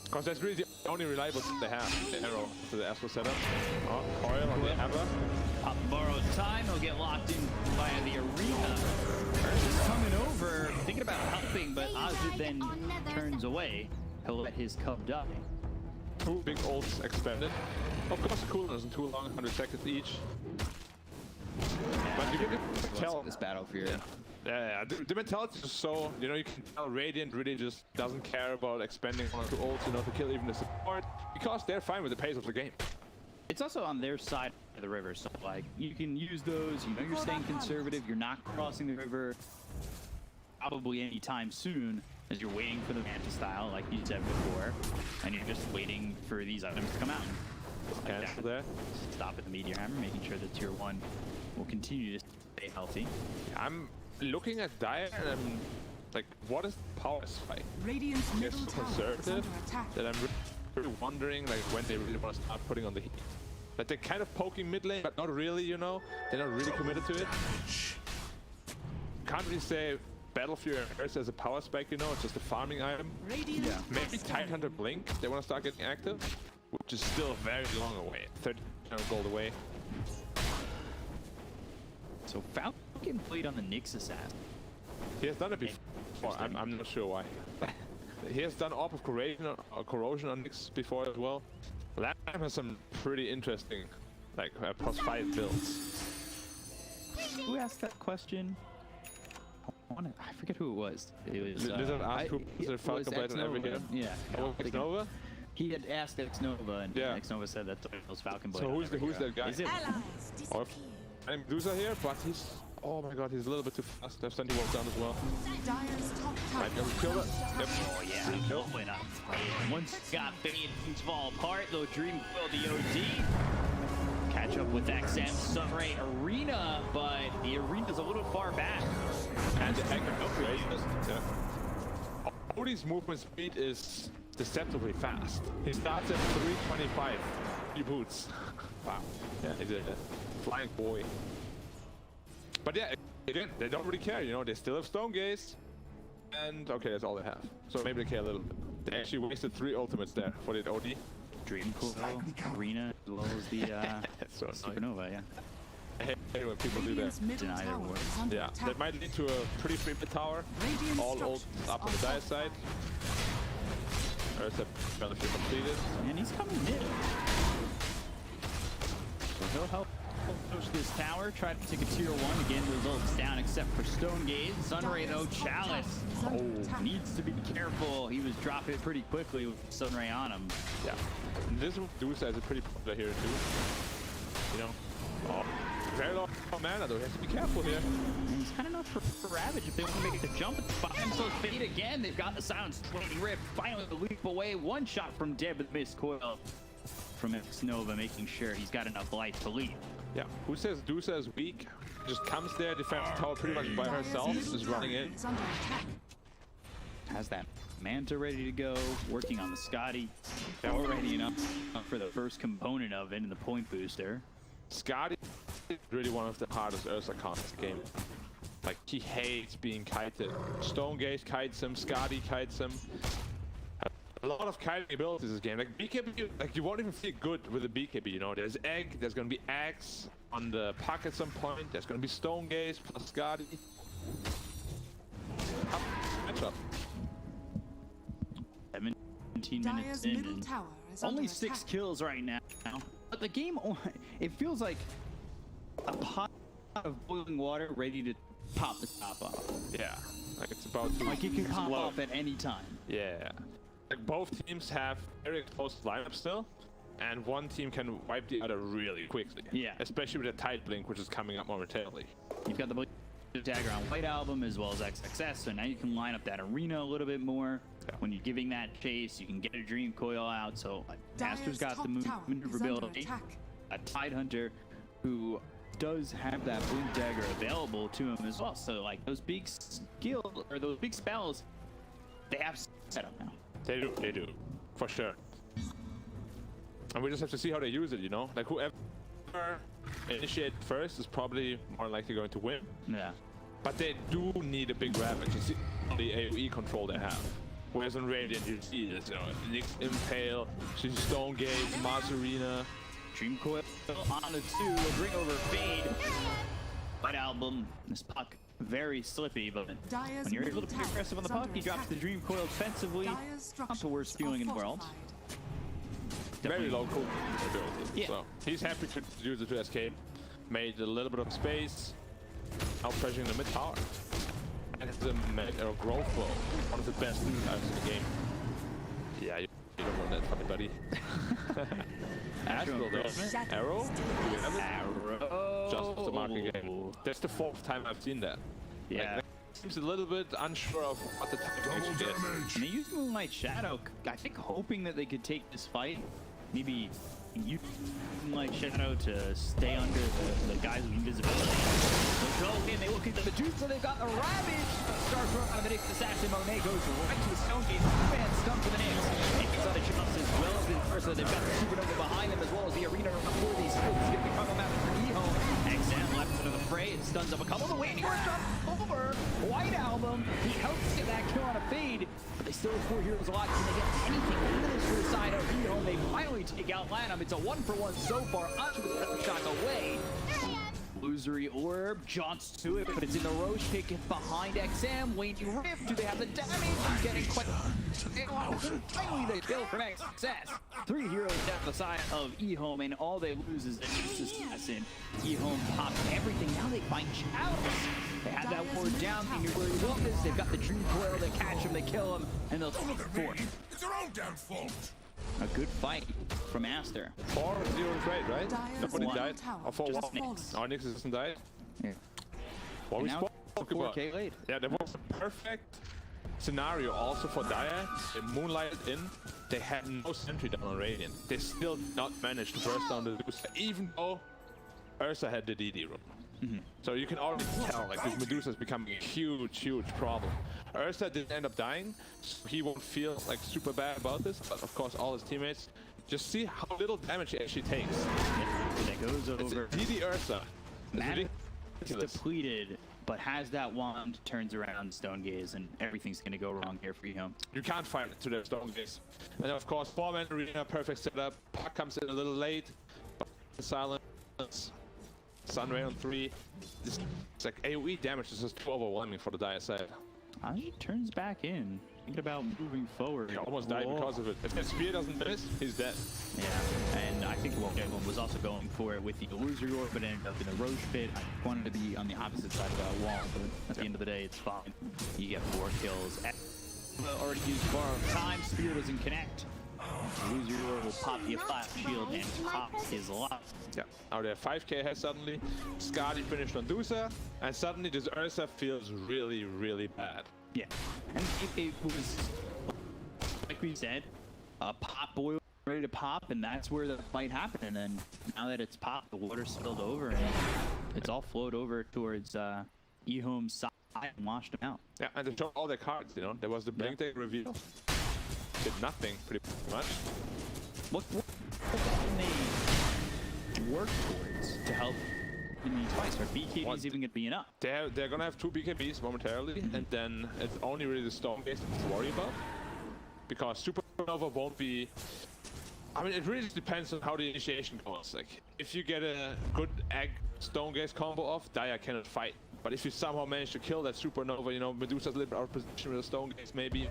Because that's really the only reliable thing they have, the arrow for the Astral setup. Oh, coil on the Hammer. Pop borrowed time, he'll get locked in via the arena. Ursa is coming over, thinking about helping, but Ozzy then turns away. He'll let his cub die. 2 big ults expended. Of course, the cooldown isn't too long, 100 seconds each. But you can tell this battlefield. Yeah, the mentality is so, you know, you can tell Radiant really just doesn't care about expending 1 or 2 ults, you know, to kill even the support, because they're fine with the pace of the game. It's also on their side of the river, so like you can use those. You know, you're staying conservative. You're not crossing the river probably anytime soon, as you're waiting for the Manta style, like you said before, and you're just waiting for these items to come out. Like Cancel there. Stop at the Meteor Hammer, making sure that tier 1 will continue to stay healthy. I'm looking at Dire and I'm like, what is the power spike? Radiant's It's middle so tower is conservative under attack. that I'm really wondering like when they really want to start putting on the heat. Like they're kind of poking mid lane, but not really, you know? They're not really committed to it. Can't really say Battle Fury as a power spike, you know? It's just a farming item. Radiant Maybe Tidehunter Blink, they want to start getting active, which is still very long away. 30 gold away. So Falcon played on the Nyx assassin. He has done it before. I'm not sure why. He has done Orb of Corrosion on Nyx before as well. Lamb has some pretty interesting, like, +5 builds. Who asked that question? I forget who it was. It was Lizard asked who was the Falcon Blade on every hero. Yeah. Oh, Xnova? He had asked Xnova, and Yeah. Xnova said that it was Falcon Blade. So on who's every hero. that guy? Is it? Or I'm Medusa here, but he's, oh my god, he's a little bit too fast. There's plenty walk down as well. Dire's top tower. Might be able to kill it. Yep. Oh yeah, Kill. went up. Once got Fade, things fall apart, though Dream will the OD. Catch up with XM Sunray Arena, but the arena's a little far back. And the egg upgrade. Yeah. Odie's movement speed is deceptively fast. He starts at 325. He boots. Wow. Yeah, he's a flying boy. But yeah, again, they don't really care, you know, they still have Stone Gaze. And okay, that's all they have. So maybe they care a little bit. They actually wasted 3 ultimates there for the OD. Dream cool Arena as well as the That's so annoying. Supernova, yeah. I hate when people do that. Radiant's middle Deny their tower words. is under Yeah, attack. that might lead to a pretty free mid tower. Radiant All ult structures up on are the Dire fortified. side. Ursa benefit completed. And he's coming mid. So he'll help push this tower, try to take a tier 1. Again, results down except for Stone Gaze. Sunray though, Chalice. Oh, needs to be careful. He was dropping pretty quickly with Sunray on him. Yeah. And this Medusa is a pretty popular hero too. You know? Oh, very low mana though. He has to be careful here. And he's kind of not for Ravage if they want to make the jump and find themselves Fade again. They've got the Silence Flaming Rift. Finally the leap away. One shot from Dead with missed coil from Xnova, making sure he's got enough life to lead. Yeah. Who says Medusa is weak? Just comes there, defends the tower pretty much by herself, just running in. Is under attack. Has that Manta ready to go, working on the Scotty. Already enough for the first component of it in the point booster. Scotty is really one of the hardest Ursa cards in the game. Like, he hates being kited. Stone Gaze kites him, Scotty kites him. A lot of kiting abilities in this game. Like, BKB, like, you won't even feel good with a BKB, you know? There's Egg, there's gonna be Axe on the puck at some point, there's gonna be Stone Gaze plus Scotty. Matchup. 17 minutes Dire's in. middle And tower is only under 6 attack. kills right now. But the game, it feels like a pot of boiling water ready to pop the top off. Yeah, like it's about to Like it can pop explode. off at any time. Yeah. Like both teams have very close lineup still, and one team can wipe the other really quickly. Yeah. Especially with a tight blink, which is coming up momentarily. You've got the dagger on White Album as well as XXS, so now you can line up that arena a little bit more. When you're giving that chase, you can get a Dream Coil out, so Aster's got the maneuverability. A Tidehunter who does have that Blink Dagger available to him as well, so like those big skill or those big spells, they have set up now. They do, for sure. And we just have to see how they use it, you know? Like whoever initiate first is probably more likely going to win. Yeah. But they do need a big ravage. It's the only AoE control they have. Whereas on Radiant you see this, you know, Nyx Impale, she's Stone Gate, Mars Arena. Dream Coil on a 2, will bring over Fade. White Album, this puck, very slippy, but when you're able to be aggressive on the puck, he drops the Dream Coil defensively. Not the worst feeling in the world. Very low cooldown ability. Yeah. So he's happy to use it to escape. Made a little bit of space. Out pressuring the mid tower. And it's a growth flow. One of the best loot types in the game. Yeah, you don't want that funny buddy. Astral though. Arrow? Arrow. Just the marking game. That's the 4th time I've seen that. Yeah. Like, seems a little bit unsure of what the type actually is. And they used Moonlight Shadow, I think hoping that they could take this fight. Maybe use Moonlight Shadow to stay under the guys with invisibility. They go in, they look at the Medusa, they've got the Ravage! Starts running on the Nyx assassin, Monet goes right to the Stone Gate, man stunned for the Nyx. And gets out of jumps as well as the Ursa, they've got the Supernova behind them as well as the arena before these skills. It's gonna be problematic for EHOME. XM left into the fray, it stuns up a couple of the waiting work over. White Album, he helps get that kill on a Fade. But they still have 4 heroes alive. Can they get anything into this for the side of EHOME? They finally take out Lanham. It's a 1-for-1 so far. Onto the shots away. Illusory Orb jaunts to it, but it's in the Roche pick behind XM. Waning Rift, do they have the damage? He's getting quite... Finally the kill from XS. 3 heroes down the side of EHOME, and all they lose is the Nyx assassin. EHOME pops everything. Now they find Chalice. They had that ward down, they knew where he was. They've got the Dream Coil, they catch him, they kill him, and they'll take the fort. It's their own damn fault. A good fight from Aster. 4-0 trade, right? Nobody died. Or 4-1. Just Nyx. Our Nyx isn't died. Yeah. What we And spoke now about. 4K late. Yeah, that was a perfect scenario also for Dire. They moonlighted in. They had no sentry down on Radiant. They still did not manage to burst down the Medusa, even though Ursa had the DD room. So you can already tell, like, this Medusa is becoming a huge problem. Ursa didn't end up dying, so he won't feel like super bad about this, but of course all his teammates just see how little damage he actually takes. That goes over. DD Ursa. Mana is Ridiculous. depleted, but has that wand, turns around Stone Gaze, and everything's gonna go wrong here for EHOME. You can't fight it to their Stone Gaze. And of course, 4-man arena, perfect setup. Puck comes in a little late, but silence. Sunray on 3. It's like AoE damage is just too overwhelming for the Dire side. He turns back in. Thinking about moving forward. He almost died because of it. If the spear doesn't miss, he's dead. Yeah, and I think everyone was also going for it with the Illusory Orb, but ended up in the Roche pit. I wanted to be on the opposite side of that wall, but at the end of the day, it's fine. You get 4 kills. Already used Bar of Time, spear doesn't connect. Illusory Orb will pop the flat shield and pop his lot. Yeah, now they're 5k ahead suddenly. Skadi finished on Dusa, and suddenly this Ursa feels really bad. Yeah, and it was, like we said, a pop boil ready to pop, and that's where the fight happened. And then now that it's popped, the water spilled over, and it's all flowed over towards EHOME's side and washed them out. Yeah, and they showed all their cards, you know. There was the Blink Deck reveal. Did nothing, pretty much. What can they work towards to help in these fights? Are BKBs even going to be enough? They're gonna have 2 BKBs momentarily, and then it's only really the Stone Gaze to worry about. Because Supernova won't be... I mean, it really depends on how the initiation goes. Like, if you get a good Egg Stone Gaze combo off, Dire cannot fight. But if you somehow manage to kill that Supernova, you know, Medusa's a little bit out of position with the Stone Gaze, maybe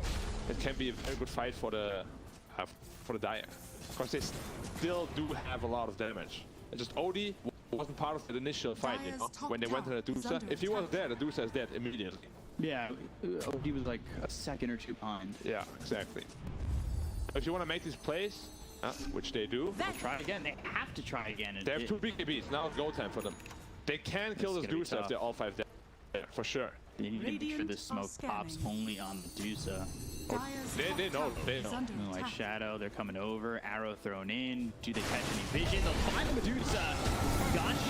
it can be a very good fight for the Dire. Because they still do have a lot of damage. And just Odie wasn't part of the initial fight, you know, when they went to the Dusa. If he wasn't there, the Dusa is dead immediately. Yeah, he was like a second or 2 behind. Yeah, exactly. If you want to make these plays, which they do, They'll try again. They have to try again. they have 2 BKBs. Now it's go time for them. They can kill this gonna be Dusa if tough. they're all 5 dead. Yeah, for sure. They need to make sure Radiant the smoke are pops scanning. only on Medusa. Dire's They top know, tower they is know. under Moonlight attack. Shadow, they're coming over. Arrow thrown in. Do they catch any vision? They'll find the Medusa. Gush,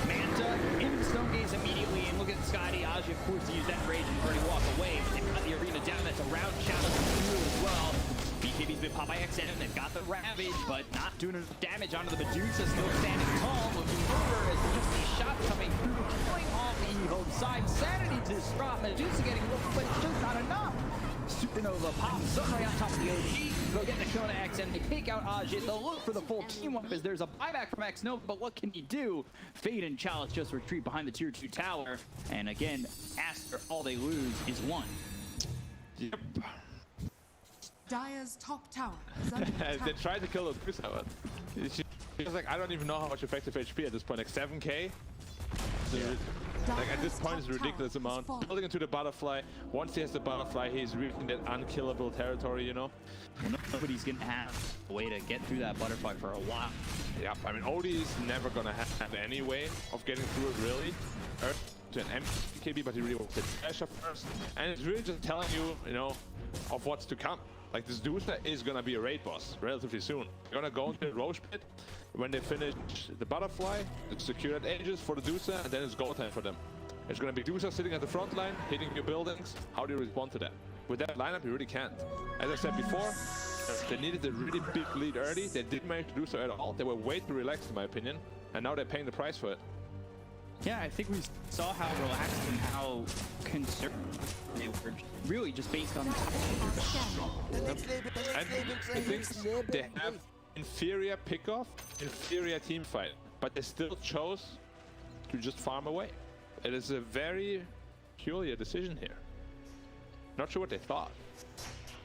Manta, into the Stone Gaze immediately. And look at Scotty. Aji, of course, to use that rage and already walk away. But they've got the arena down. That's a round challenge through as well. BKB's been popped by XN. They've got the Ravage, but not doing enough damage onto the Medusa. Still standing tall, moving over as just these shots coming through, killing off the EHOME side. Sanity to distraught. Medusa getting looked, but it's just not enough. Supernova pops suddenly on top of the OG. They'll get the kill on XN. They take out Ajit. They'll look for the full team up as there's a buyback from Xnova, but what can he do? Fade and Chalice just retreat behind the tier 2 tower. And again, Aster, all they lose is 1. Yep. Dire's top tower is under They attack. tried to kill the Medusa, but she's like, I don't even know how much effective HP at this point. Like 7k? Like at this point, it's a ridiculous amount. Building into the butterfly. Once he has the butterfly, he's reaching that unkillable territory, you know? Well, nobody's going to have a way to get through that butterfly for a while. Yeah, I mean, Odie is never gonna have any way of getting through it, really. Earth to an MKB, but he really wants to dash up first. And it's really just telling you, you know, of what's to come. Like, this Dusa is gonna be a raid boss relatively soon. They're gonna go into the Roche pit when they finish the butterfly, it's secured Aegis for the Dusa, and then it's go time for them. It's gonna be Dusa sitting at the front line, hitting your buildings. How do you respond to that? With that lineup, you really can't. As I said before, they needed a really big lead early. They didn't manage to do so at all. They were way too relaxed, in my opinion. And now they're paying the price for it. Yeah, I think we saw how relaxed and how conservative they were, really just based on The next label, the And next I label, think next label. they have inferior pickoff, inferior team fight, but they still chose to just farm away. It is a very peculiar decision here. Not sure what they thought.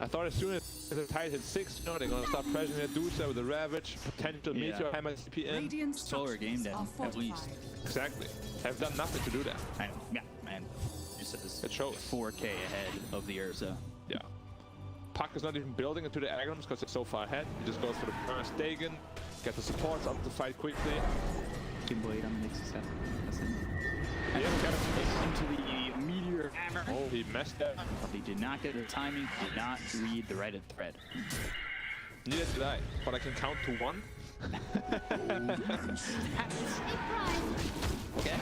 I thought as soon as the tide hit 6, you know, they're gonna start pressuring their Dusa with the Ravage, potential Yeah. Meteor Hammer CP in. Radiant Solar game structures then, are at least. fortified. Exactly. Have done nothing to do that. Yeah, man. This is It shows. 4K ahead of the Ursa. Yeah. Puck is not even building into the Agrams because it's so far ahead. He just goes for the burst Dagon, get the supports up to fight quickly. Blade on the next step. Yeah, Into the Meteor Hammer. oh, he messed that. They did not get the timing, did not read the right thread. Neither did I, but I can count to 1. Okay.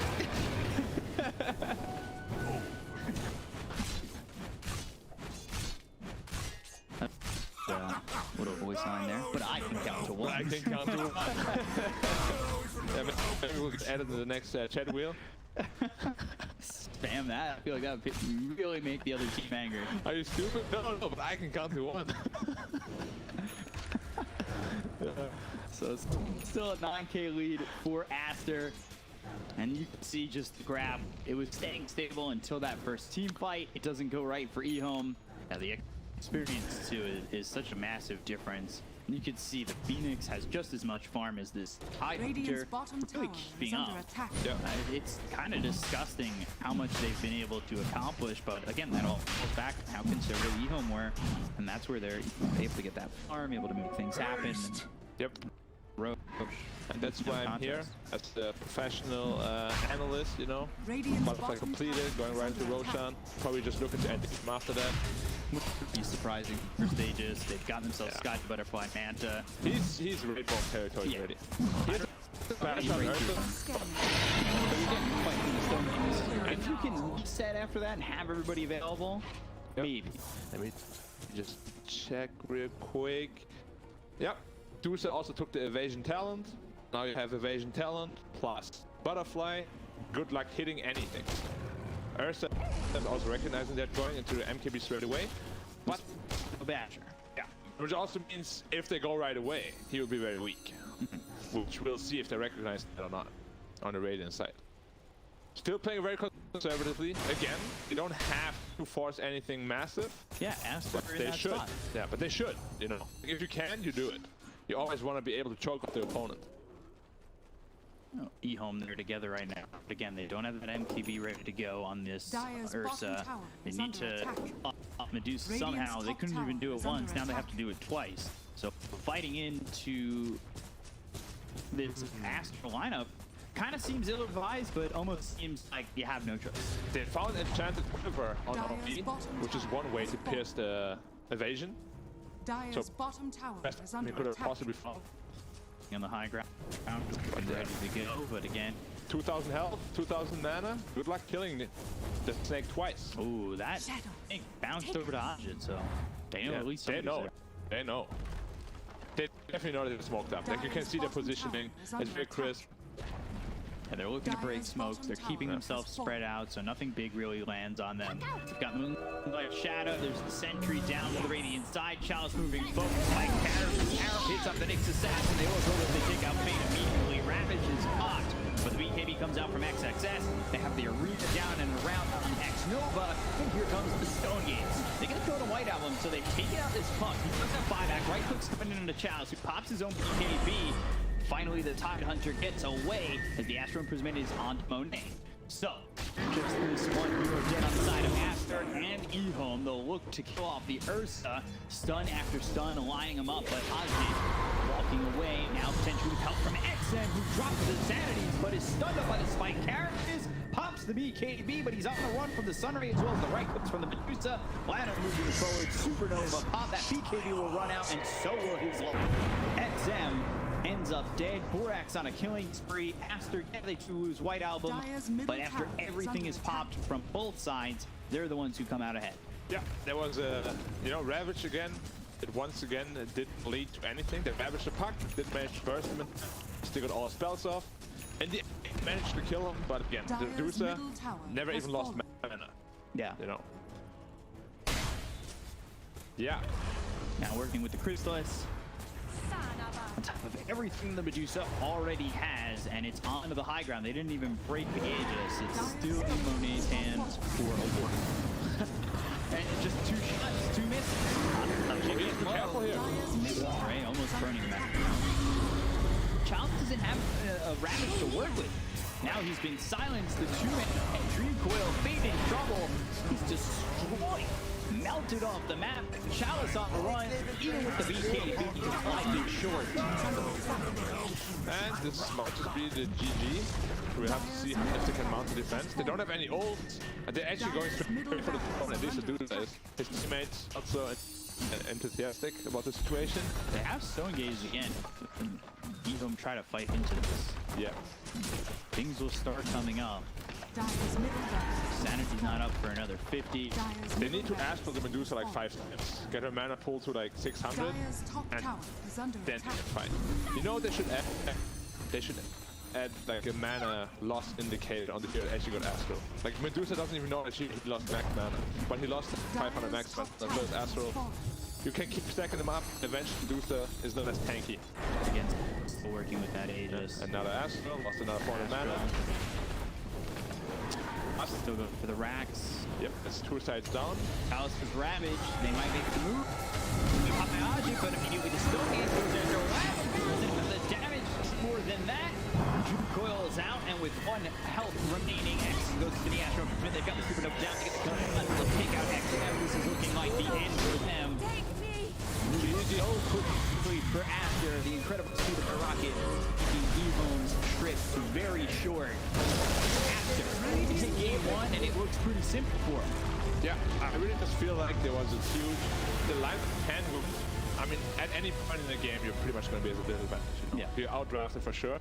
Little voice line there, but I can count to 1. I can count to 1. Yeah, maybe we'll get added to the next chat wheel. Spam that. I feel like that would really make the other team angry. Are you stupid? No, but I can count to 1. So it's still a 9K lead for Aster. And you can see just the grab. It was staying stable until that first team fight. It doesn't go right for EHOME. Now the experience to it is such a massive difference. And you can see the Phoenix has just as much farm as this Tide Radiant's Hunter. bottom Really tower is keeping under up. attack. Yeah. It's kind of disgusting how much they've been able to accomplish, but again, that all goes back to how conservative EHOME were, and that's where they're able to get that farm, able to make things happen. Yep. And that's why I'm here as a professional analyst, you know. Radiant's Butterfly bottom completed, tower going is right into under attack. Roshan. Probably just looking to end the game after that. Would be surprising for stages. They've got themselves Yeah. Sky Butterfly, Manta. He's raid bomb territory Yeah. already. He's Right on through Earth. them. But you're getting quite through the Stone Gaze. If you can reset after that and have everybody available, Yep. maybe. Let me just check real quick. Yep. Dusa also took the evasion talent. Now you have evasion talent plus butterfly. Good luck hitting anything. Ursa is also recognizing that going into the MKB straight away. But A Basher. yeah, which also means if they go right away, he will be very weak. Which we'll see if they recognize that or not on the Radiant side. Still playing very conservatively. Again, you don't have to force anything massive. Yeah, Aster in They that should. spot. Yeah, but they should, you know. If you can, you do it. You always want to be able to choke off the opponent. Oh, EHOME, they're together right now. But again, they don't have that MTB ready to go on this Dire's Ursa. bottom tower They is need under to attack. up Medusa Radiant's somehow. They top couldn't even do tower it is under once. Now they have attack. to do it twice. So fighting into this Aster lineup kind of seems ill-advised, but almost seems like you have no choice. They found Enchanted Quiver on Dire's RP, bottom which is tower one way has to pierce the evasion. Dyer's So, bottom tower Best is we under could have attack. possibly found. On the high ground, ready to go, but again, 2,000 health, 2,000 mana. Good luck killing the snake twice. oh, that Shadows. thing bounced over to Ajit, so they know Yeah, at least they somebody's know. there. They know. They definitely know that they're smoked up. Like you can Dire's see their bottom positioning. tower is It's under very attack. crisp. And they're looking to break Dire's smokes. bottom They're keeping tower themselves has fallen. spread out, so nothing big really lands on them. They've got Moonlight Shadow. There's the Sentry down to the Radiant side. Chalice moving forward. Spike Arrow hits up the Nyx Assassin. They also they take out Fate immediately. Ravage is popped, but the BKB comes out from XXS. They have the arena down and around on X Nova. And here comes the Stone Gates. They get a go to White Album, so they've taken out this punk. He does have buyback. Right click's coming into Chalice, who pops his own BKB. Finally, the Tide Hunter gets away as the Astro Imprisonment is on Monet. So, just this one hero dead on the side of Aster and EHOME. They'll look to kill off the Ursa. Stun after stun, lining him up, but Ajit walking away. Now potentially with help from XM, who drops the Sanities, but is stunned up by the Spike characters. Pops the BKB, but he's on the run from the Sunray as well as the right hooks from the Medusa. Ladder moving forward, Supernova pop. That BKB will run out, and so will his life. XM ends up dead. Borax on a killing spree. Aster, yeah, they do lose White Album, Dire's middle but after tower is everything under is attack. popped from both sides, they're the ones who come out ahead. Yeah, there was a, Ravage again. It once again didn't lead to anything. They ravaged the puck, didn't manage to burst him, still got all spells off. And they managed to kill him, but again, the Dire's Medusa middle tower never has even lost fallen. mana, Yeah. you know. Yeah, Now working with the Chrysalis. On top of everything the Medusa already has, and it's onto the high ground. They didn't even break the Aegis. It's still in Monet's hands for a war. And just 2 shots, 2 misses. be careful here. Dyer's middle tower Ray almost is under burning him attack. out. Chalice doesn't have a Ravage to work with. Now he's been silenced. The 2-man and Dream Coil, Fate in trouble. He's destroyed. Melted off the map. Chalice on the run. Even with the BKB, he's slightly short. And this might just be the GG. We have to see if they can mount the defense. They don't have any ults, and they're actually going straight for the throne. At least the dude is. His teammates also enthusiastic about the situation. They have Stone Gaze again. EHOME try to fight into this. Yeah. Things will start coming up. Dyer's middle tower. Sanity's not up for another 50. Dyer's They middle need to tower ask for the has Medusa like fallen. 5 times. Get her mana pull to like 600, Dyer's top and tower is under then attack. fight. You know what they should add? They should add like a mana loss indicator on the hero that actually got Astral. Like Medusa doesn't even know that he lost max mana, but he lost 500 max mana. Dyer's So it's top tower Astral. has fallen. You can keep stacking them up. Eventually Medusa is not as tanky. Again, still working with that Aegis. Another Astral, lost another 400 mana. Still go for the racks. Yep, it's 2 sides down. Chalice is ravaged. They might make the move. We pop my Ajit, but immediately the Stone Gaze goes after left. The damage more than that. Dream Coil is out, and with 1 health remaining, X goes to the Astro. They've got the Supernova down to get the gun. They'll take out XM. This is looking like the end for them. So quickly for Aster, the incredible speed of the rocket, making EHOME's trip very short. Aster, in game 1, and it looks pretty simple for him. Yeah, I really just feel like there was a huge... The line can move. I mean, at any point in the game, you're pretty much going to be at a disadvantage. You know? Yeah. You're outdrafted for sure.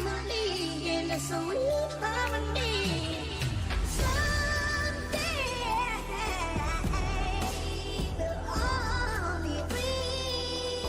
family in a sweet harmony. Someday they'll all be free.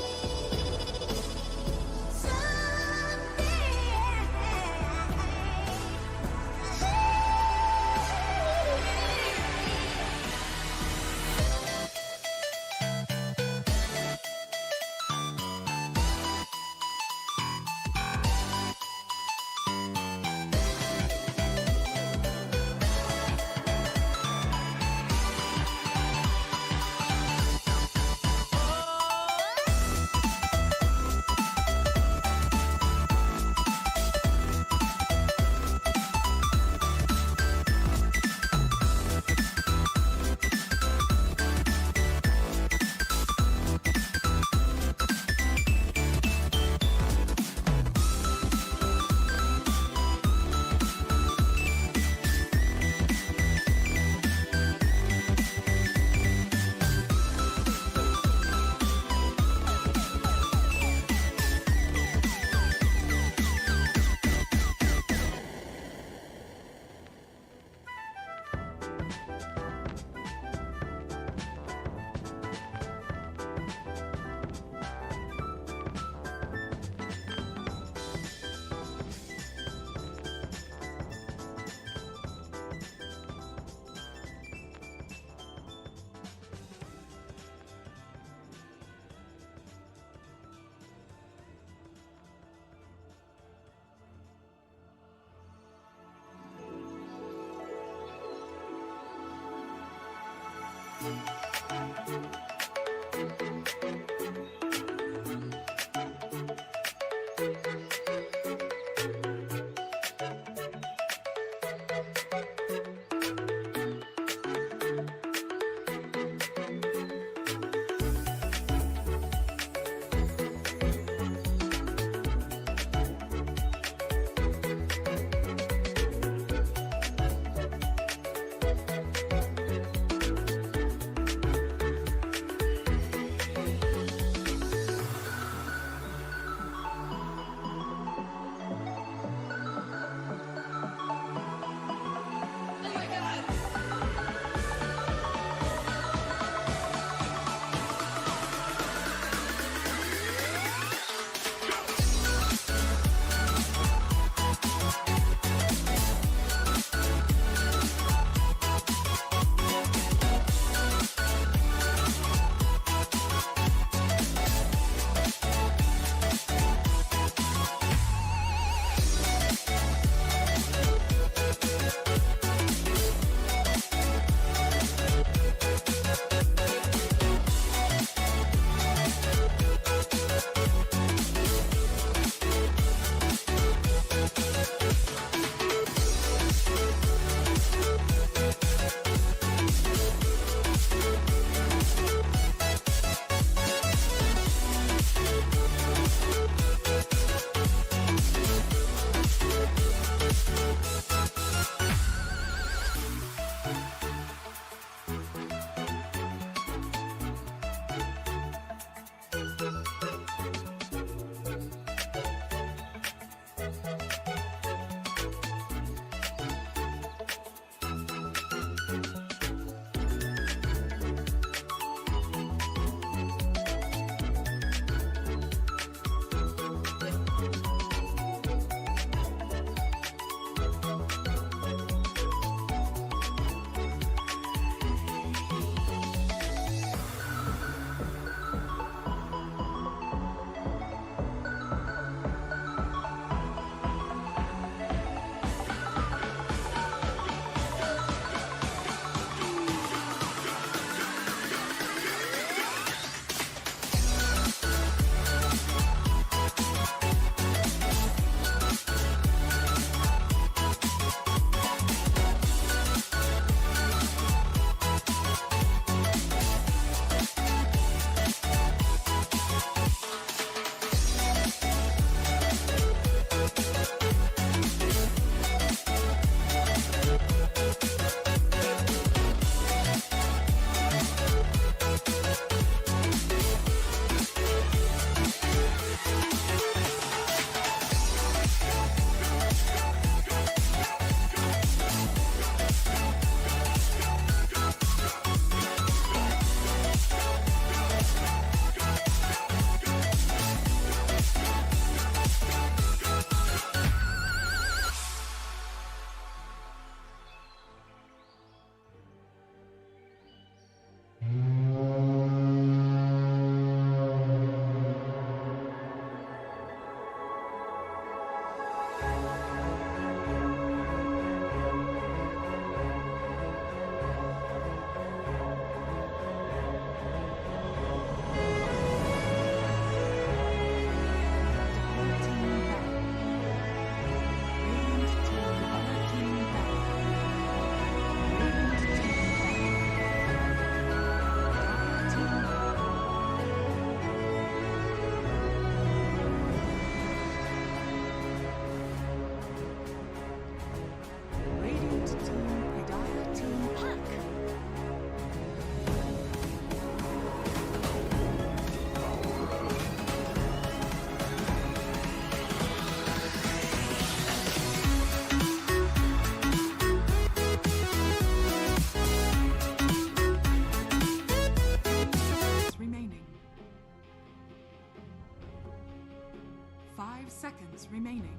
5 seconds remaining.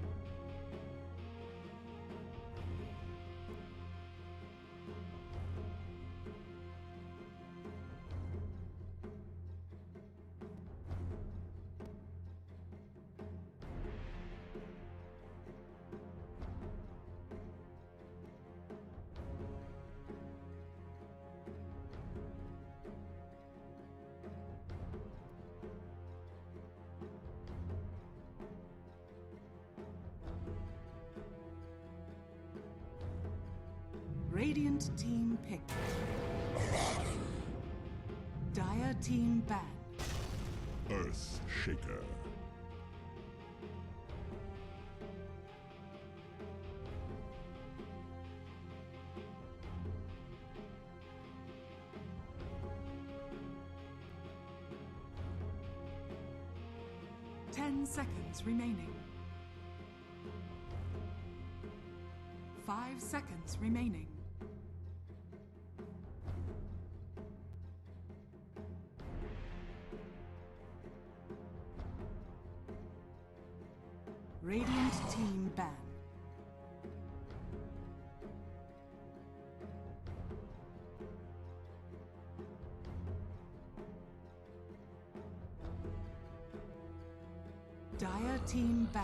Radiant team picked. Dire team ban. Earth Shaker. Ten seconds remaining. 5 seconds remaining. Radiant team ban. Dire team ban.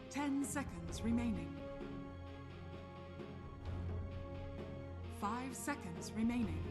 Ten seconds remaining. 5 seconds remaining.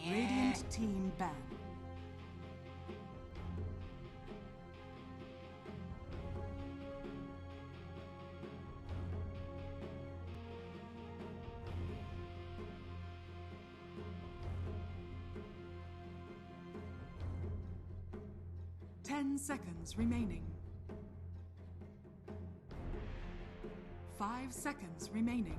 Radiant team ban. Ten seconds remaining. 5 seconds remaining.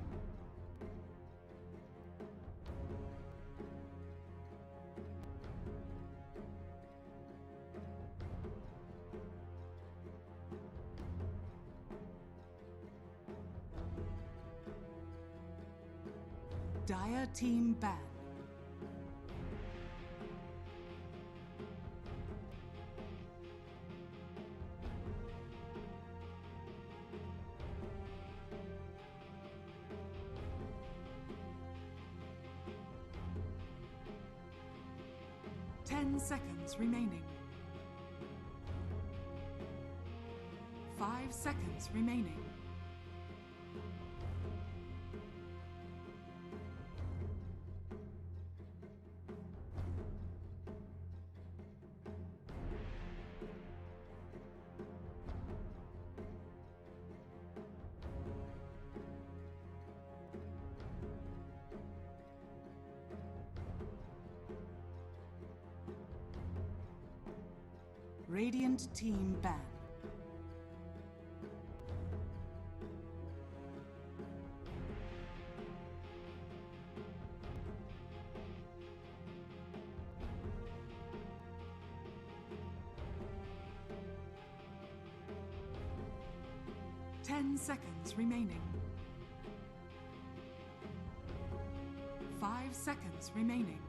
Dire team ban. Ten seconds remaining. 5 seconds remaining. Radiant team ban. Ten seconds remaining. 5 seconds remaining.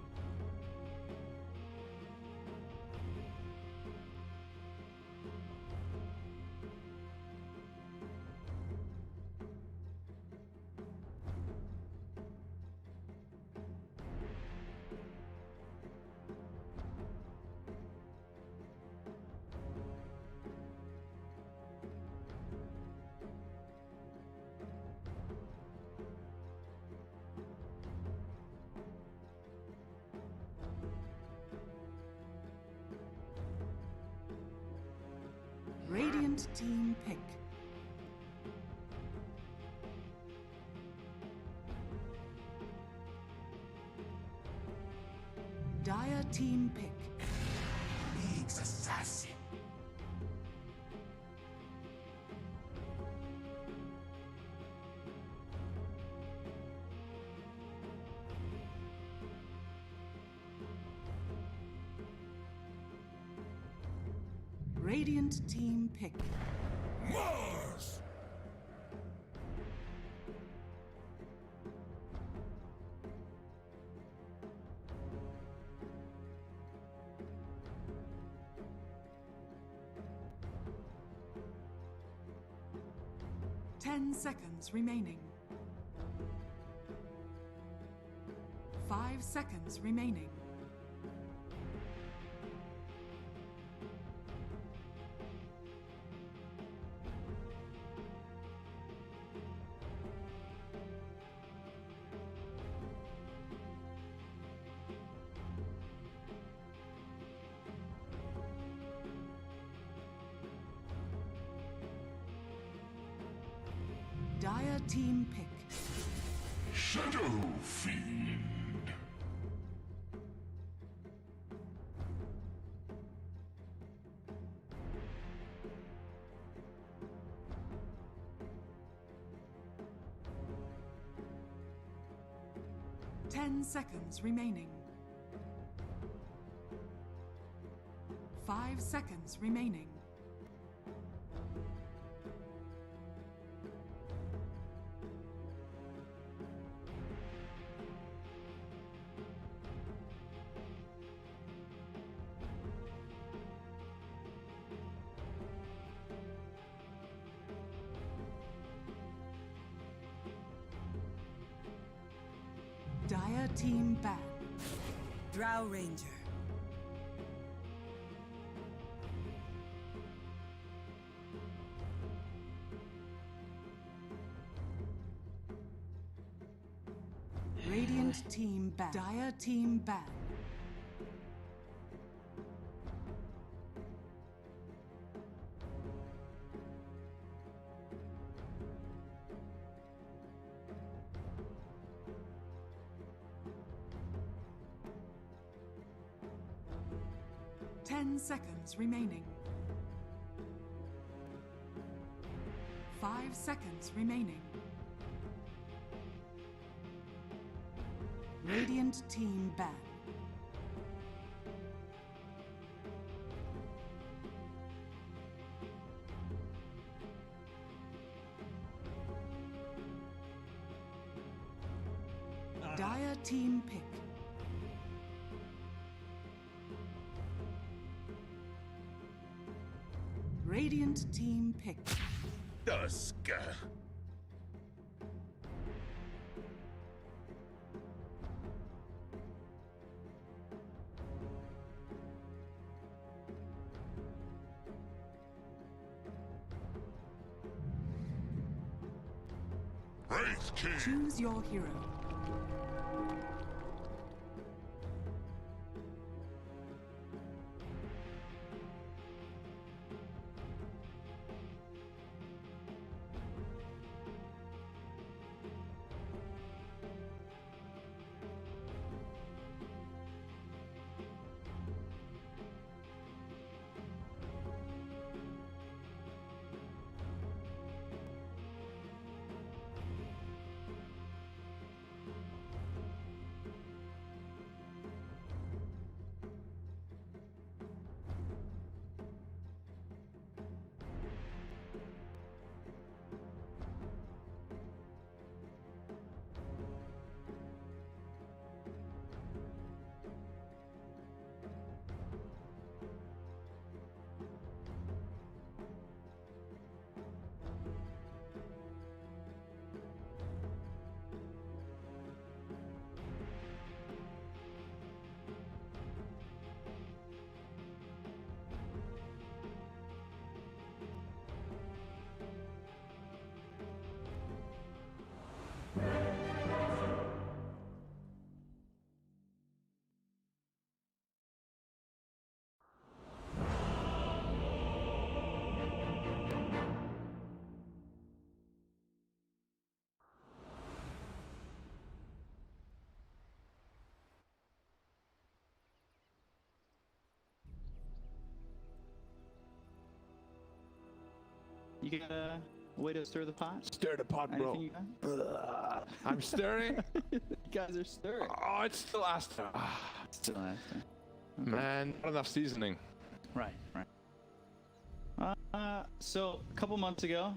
Radiant team pick. Dire team pick. League's assassin. Radiant team pick. Mars! 10 seconds remaining. 5 seconds remaining. Dire team pick. Shadow Fiend. Ten seconds remaining. 5 seconds remaining. Dire team ban. Drow Ranger. Radiant team ban. Dire team ban. Ten seconds remaining. 5 seconds remaining. Radiant team ban. Dire team pick. Radiant team pick. Dusk. Wraith King. Choose your hero. You got a way to stir the pot? Stir the pot, bro. Anything you got? I'm stirring. You guys are stirring. Oh, it's still Aster. Still Aster. Man, not enough seasoning. Right. So a couple months ago,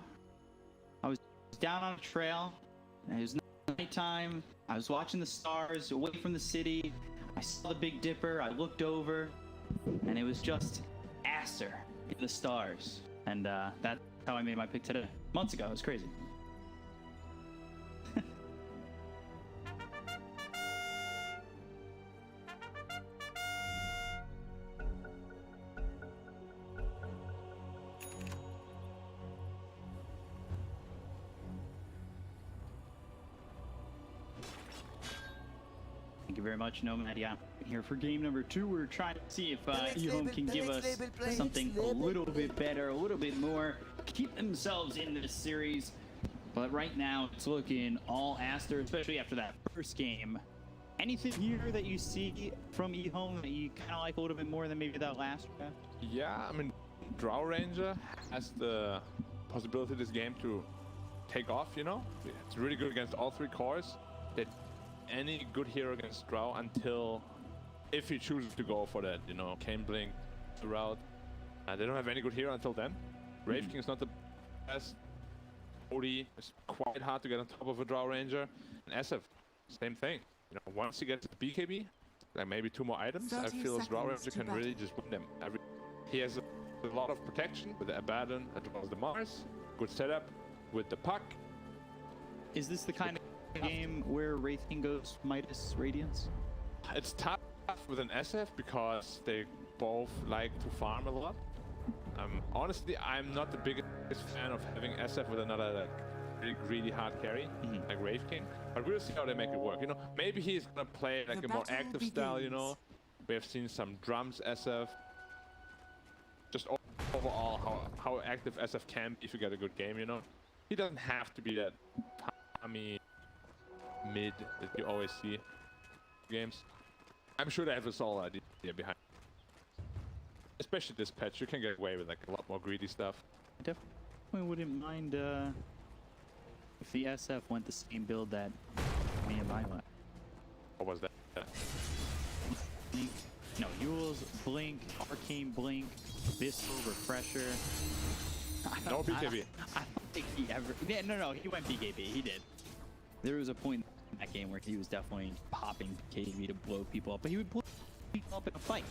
I was down on a trail. And it was nighttime. I was watching the stars away from the city. I saw the Big Dipper. I looked over, and it was just Aster in the stars. And that's how I made my pick today. Months ago. It was crazy. Thank you very much, Nomad. Yeah, here for game number 2. We're trying to see if EHOME can give us something a little bit better, a little bit more, keep themselves in this series. But right now, it's looking all Aster, especially after that first game. Anything here that you see from EHOME that you kind of like a little bit more than maybe that last draft? Yeah, I mean, Drow Ranger has the possibility this game to take off, you know? It's really good against all 3 cores. That any good hero against Drow until, if he chooses to go for that, you know, Cane Blink route. They don't have any good hero until then. Wraith King is not the best. OD is quite hard to get on top of a Drow Ranger. And SF, same thing. You know, once he gets the BKB, like maybe 2 more items, I feel as Drow Ranger can really just win them. He has a lot of protection with the Abaddon as well as the Mars. Good setup with the Puck. Is this the kind of game where Wraith King goes Midas Radiance? It's tough with an SF because they both like to farm a lot. Honestly, I'm not the biggest fan of having SF with another like really greedy hard carry like Wraith King, but we'll see how they make it work. You know, maybe he's gonna play like a more active style. You know, we have seen some drums SF. Just overall, how active SF can be if you get a good game. You know, he doesn't have to be that tummy mid that you always see in games. I'm sure they have a solid idea behind. Especially this patch, you can get away with like a lot more greedy stuff. I definitely wouldn't mind if the SF went the same build that me and mine went. What was that? Blink. No, Yule's Blink, Arcane Blink, Abyssal, Refresher. No BKB. I don't think he ever... Yeah, no, he went BKB, he did. There was a point in that game where he was definitely popping BKB to blow people up, but he would blow people up in a fight.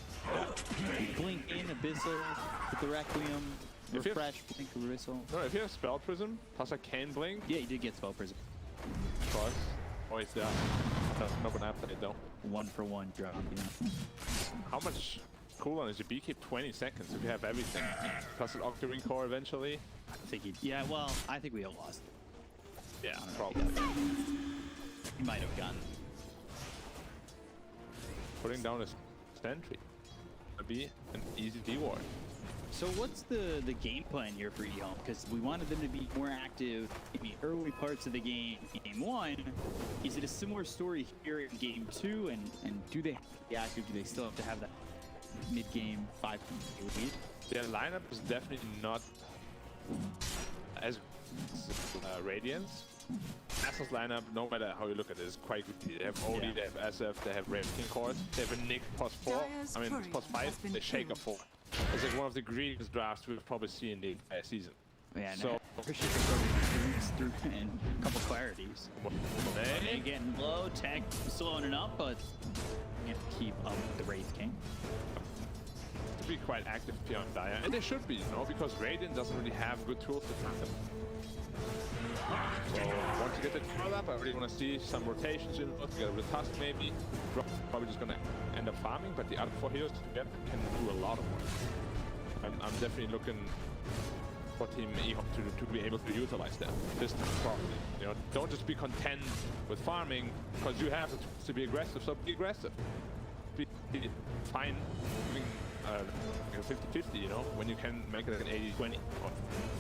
He'd blink in, Abyssal, with the Requiem, Refresh, Blink, Abyssal. No, if you have Spell Prism, plus a Cane Blink. Yeah, you did get Spell Prism. Plus, oh, it's there. That's not gonna happen though. 1-for-1 drop, yeah. How much cooldown is your BK? 20 seconds if you have everything. Plus an Octarine Core eventually. I think he... Yeah, well, I think we all lost. Yeah, probably. He might have gotten. Putting down his sentry. That'd be an easy D-ward. So what's the game plan here for EHOME? Because we wanted them to be more active in the early parts of the game in Game 1. Is it a similar story here in Game 2? And do they have to be active? Do they still have to have that mid-game 5 lead? Their lineup is definitely not as Radiance. Aster's lineup, no matter how you look at it, is quite good. They have OD, they have SF, they have Wraith King cores, they have a Nick plus 4. I mean, plus 5, they shake a 4. It's like one of the greatest drafts we'll probably see in the entire season. Yeah, so I appreciate the probably through and a couple clarities. They getting low, tech slowing it up, but can't keep up with the Wraith King. To be quite active here on Dire, and they should be, you know, because Radiant doesn't really have good tools to find them. So once you get the turret up, I really want to see some rotations in together with Tusk maybe. Probably just going to end up farming, but the other 4 heroes together can do a lot of work. I'm definitely looking for Team EHOME to be able to utilize that this time properly. You know, don't just be content with farming because you have to be aggressive. So be aggressive. Be fine doing 50-50. You know, when you can make it an 80-20.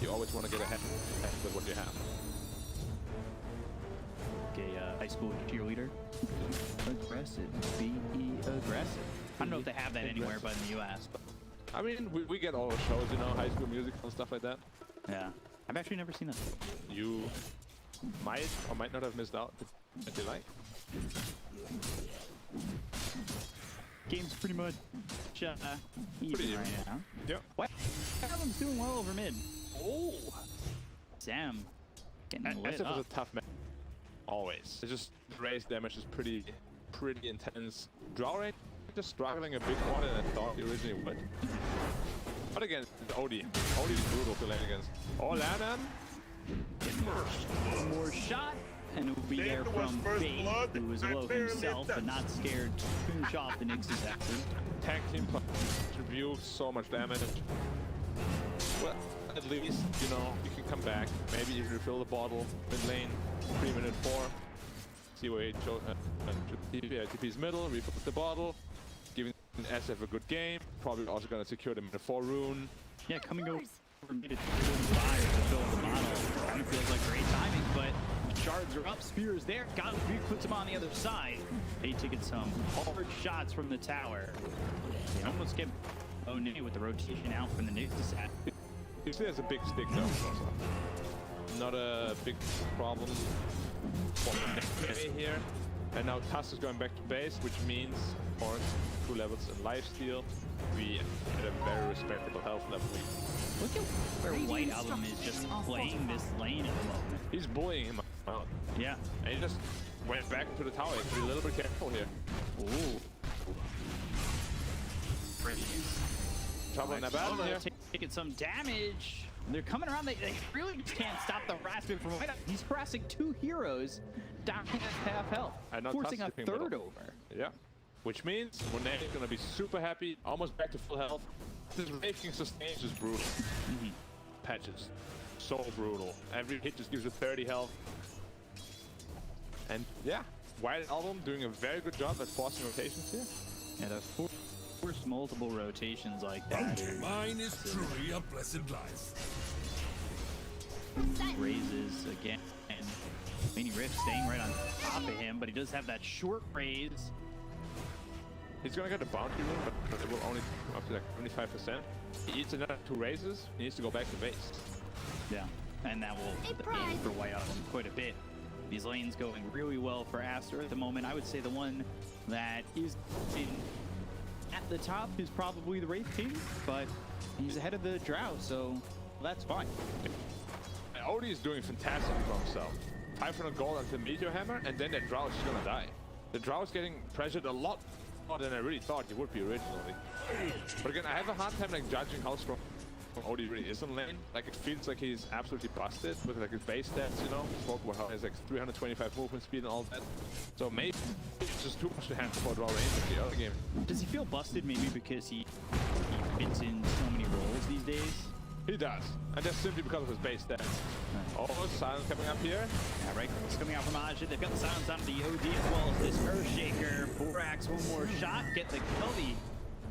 You always want to get ahead with what you have. High school cheerleader. Aggressive. Be aggressive. I don't know if they have that anywhere but in the US. But I mean, we get all the shows, you know, High School Musical and stuff like that. Yeah. I've actually never seen that. You might or might not have missed out, if you like. Game's pretty much easy Pretty right even. now. Yep. What? Adam's doing well over mid. Oh! Sam getting lit SF up. is a tough match. Always. It's just raise damage is pretty intense. Draw rate just struggling a bit more than I thought he originally would. But again, the OD. OD is brutal to lane against. Oh, Lannan! One more shot, and it will be there from Bait, who was low himself, but not scared to finish off the Nyx assassin. Tag team contributes so much damage. Well, at least, you know, you can come back. Maybe you refill the bottle mid lane, 3 minute 4. See where he chose. TP's middle, refill the bottle, giving SF a good game. Probably also going to secure the minute 4 rune. Yeah, coming over mid at 45 to fill the bottle. Kind of feels like great timing, but shards are up, spear is there. Godfrey puts him on the other side. Bait taking some hard shots from the tower. They almost get O'Neill with the rotation out from the Nyx assassin. You see there's a big stick though. Not a big problem for the here. And now Tuss is going back to base, which means, of course, 2 levels in lifesteal. We at a very respectable health level. Look at where White Album is just playing this lane at the moment. He's bullying him out. Yeah. And he just went back to the tower. He has to be a little bit careful here. Ooh. Trouble in that battle here. Taking some damage. They're coming around. They really just can't stop the harassment from White Album. He's harassing 2 heroes down at half health, forcing a third over. Yeah. Which means Monet is going to be super happy, almost back to full health. This Wraith King sustain is just brutal. Patches. So brutal. Every hit just gives you 30 health. And yeah, White Album doing a very good job at forcing rotations here. Yeah, that's force multiple rotations like that. Mine is truly a blessed life. Raises again. And Mini Rift staying right on top of him, but he does have that short raise. He's gonna get the bounty room, but it will only up to like 75%. He eats another 2 raises, he needs to go back to base. Yeah, and that will aim for White Album quite a bit. These lanes going really well for Aster at the moment. I would say the one that is at the top is probably the Wraith King, but he's ahead of the Drow, so that's fine. Odie is doing fantastic for himself. 500 gold onto the Meteor Hammer, and then that Drow is gonna die. The Drow is getting pressured a lot more than I really thought he would be originally. But again, I have a hard time like judging how strong Odie really is in lane. Like it feels like he's absolutely busted with like his base stats, you know. Spoke about how he has like 325 movement speed and all that. So maybe it's just too much to handle for Draw range in the other game. Does he feel busted maybe because he fits in so many roles these days? He does, and that's simply because of his base stats. Oh, silence coming up here. Yeah, right. It's coming out from Ajit. They've got the silence on the OD as well as this Earthshaker. Borax, one more shot. Get the kill. The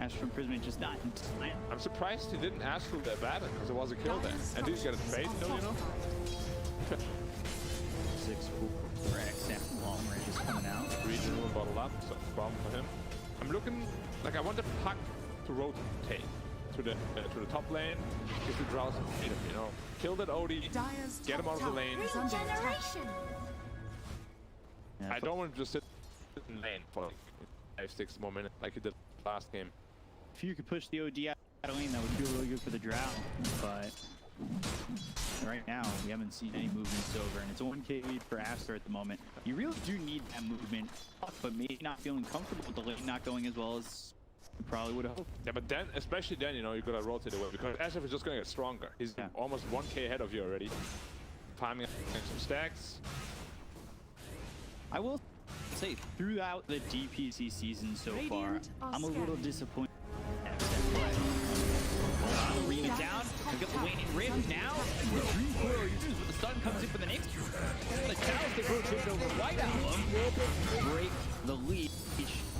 Ash from Prism just not in time. I'm surprised he didn't ask for the Abaddon because it was a kill there. And did he get a trade kill, you know? 6 Borax and long range is coming out. Regional bottle up, so no problem for him. I'm looking like I want the puck to rotate to the top lane, give the Drow some freedom, you know. Kill that OD, get him out of the lane. Yeah, I don't want to just sit in lane for like 5-6 more minutes like he did last game. if you could push the OD out of lane, that would feel really good for the Drow. But right now, we haven't seen any movements over, and it's a 1k lead for Aster at the moment. You really do need that movement, but maybe not feeling comfortable with the lane not going as well as you probably would have hoped. Yeah, but then, especially then, you know, you gotta rotate away because SF is just gonna get stronger. He's almost 1k ahead of you already. Farming some stacks. I will say, throughout the DPC season so far, I'm a little disappointed. Arena down, we got the waning rift now. The Dream Coil used, but the stun comes in for the next. The Towers that go tripped over White Album. Break the lead.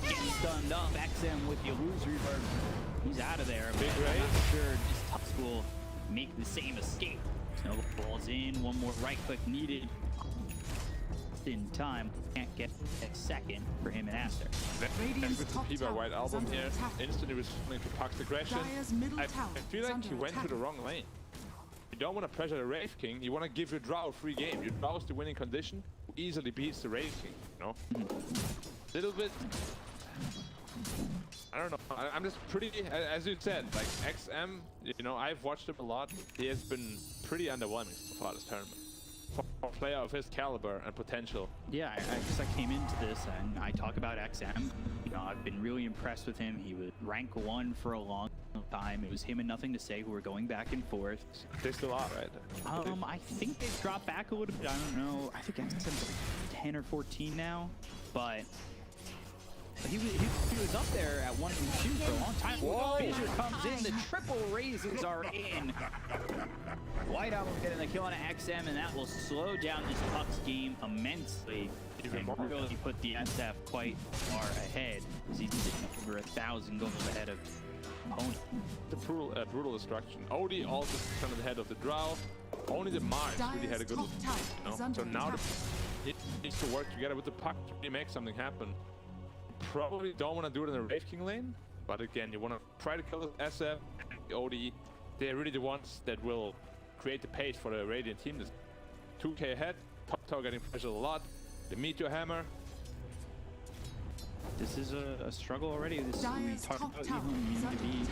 Getting stunned up. XM with the illusory bird. He's out of there. Big raise. Sure, this Tusk will make the same escape. Snowball's in. One more right click needed. In time, can't get a second for him and Aster. With the P by White Album here, instantly responding to Puck's aggression. I feel like he went to the wrong lane. You don't want to pressure the Wraith King. You want to give your Drow a free game. Your Drow is the winning condition. Who easily beats the Wraith King. You know, little bit. I don't know. I'm just pretty, as you said, like XM. You know, I've watched him a lot. He has been pretty underwhelming so far this tournament. For a player of his caliber and potential. Yeah, I guess I came into this and I talk about XM. You know, I've been really impressed with him. He was rank 1 for a long time. It was him and Nothing to Say who were going back and forth. They still are, right? I think they've dropped back a little bit. I don't know. I think XM's like 10 or 14 now, but he was up there at 1 and 2 for a long time. Whoa! Fissure comes in. The triple raises are in. White Album getting the kill on XM, and that will slow down this Puck's game immensely. And really put the SF quite far ahead. He's over 1,000 goals ahead of opponent. The brutal destruction. Odie also kind of the head of the Drow. Only the Mars really had a good look, you know? So now he needs to work together with the Puck to really make something happen. Probably don't want to do it in the Wraith King lane, but again, you want to try to kill the SF, the OD. They're really the ones that will create the pace for the Radiant team. There's 2k ahead, top tower getting pressured a lot. The Meteor Hammer. This is a struggle already. This we talked about EHOME needing to be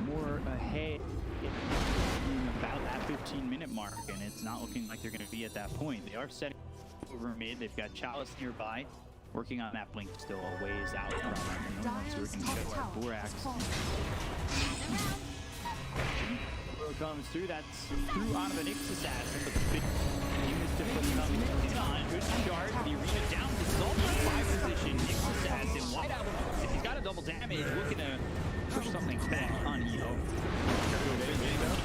more ahead in about that 15-minute mark, and it's not looking like they're going to be at that point. They are setting over mid. They've got Chalice nearby. Working on that blink still a ways out from them, so we can show our Borax. Comes through, that's through onto the Nyx assassin, but the big units to put coming in on. Good charge, the arena down to Salt in 5 position. Nyx assassin, White Album, if he's got a double damage, looking to push something back on EHO.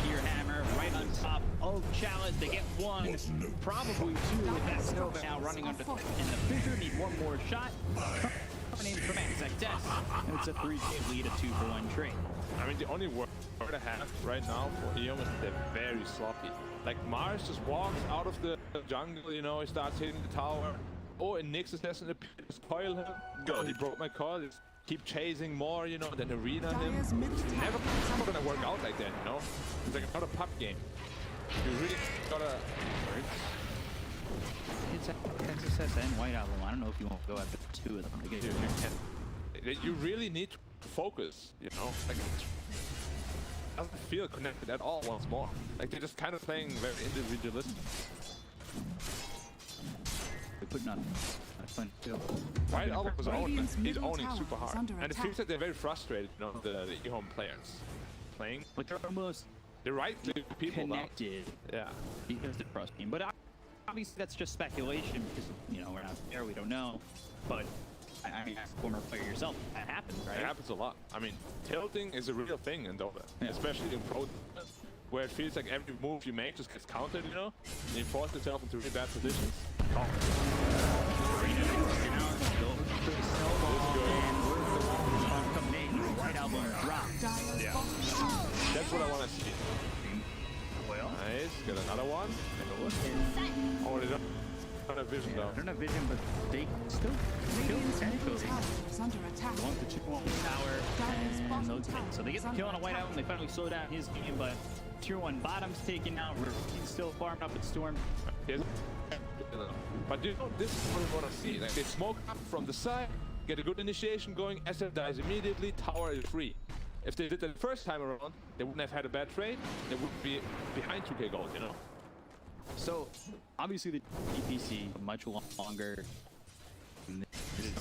Here Hammer right on top of Chalice. They get 1, probably 2 with that Nova now running under, and the Fissure need 1 more shot. Coming in from XXS, and it's a 3K lead, a 2-for-1 trade. I mean, the only word I have right now for EHOME is they're very sloppy. Like, Mars just walks out of the jungle, you know, he starts hitting the tower. Oh, and Nyx is in the pit, just coil him. God, he broke my coil. Just keep chasing more, you know, then arena him. Never gonna work out like that, you know? It's like another pub game. You really gotta... It's XSS and White Album. I don't know if you want to go after 2 of them to get you really need to focus, you know? Like, it doesn't feel connected at all once more. Like, they're just kind of playing very individualistic. They're putting on a fun field. White Album was he's owning super hard. And it feels like they're very frustrated, you know, the EHOME players playing. Like, they're almost the right people connected. Now. Yeah. Because they're frustrating. But obviously that's just speculation because, you know, we're not there, we don't know. But I mean, as a former player yourself, that happens, right? It happens a lot. I mean, tilting is a real thing in Dota, especially in Pro, where it feels like every move you make just gets countered, you know? And you force yourself into really bad positions. Yeah. That's what I want to see. Nice. Got another one. Oh, they don't have vision though. They don't have vision, but they still kill technically. They want the 2-1 tower and those hits. So they get the kill on a White Album. They finally slow down his game, but Tier 1 bottom's taken out. He's still farmed up at Storm. But you know, this is what I want to see. Like, they smoke up from the side, get a good initiation going, SF dies immediately, tower is free. If they did that the first time around, they wouldn't have had a bad trade. They would be behind 2k gold, you know. So, obviously the DPC much longer than the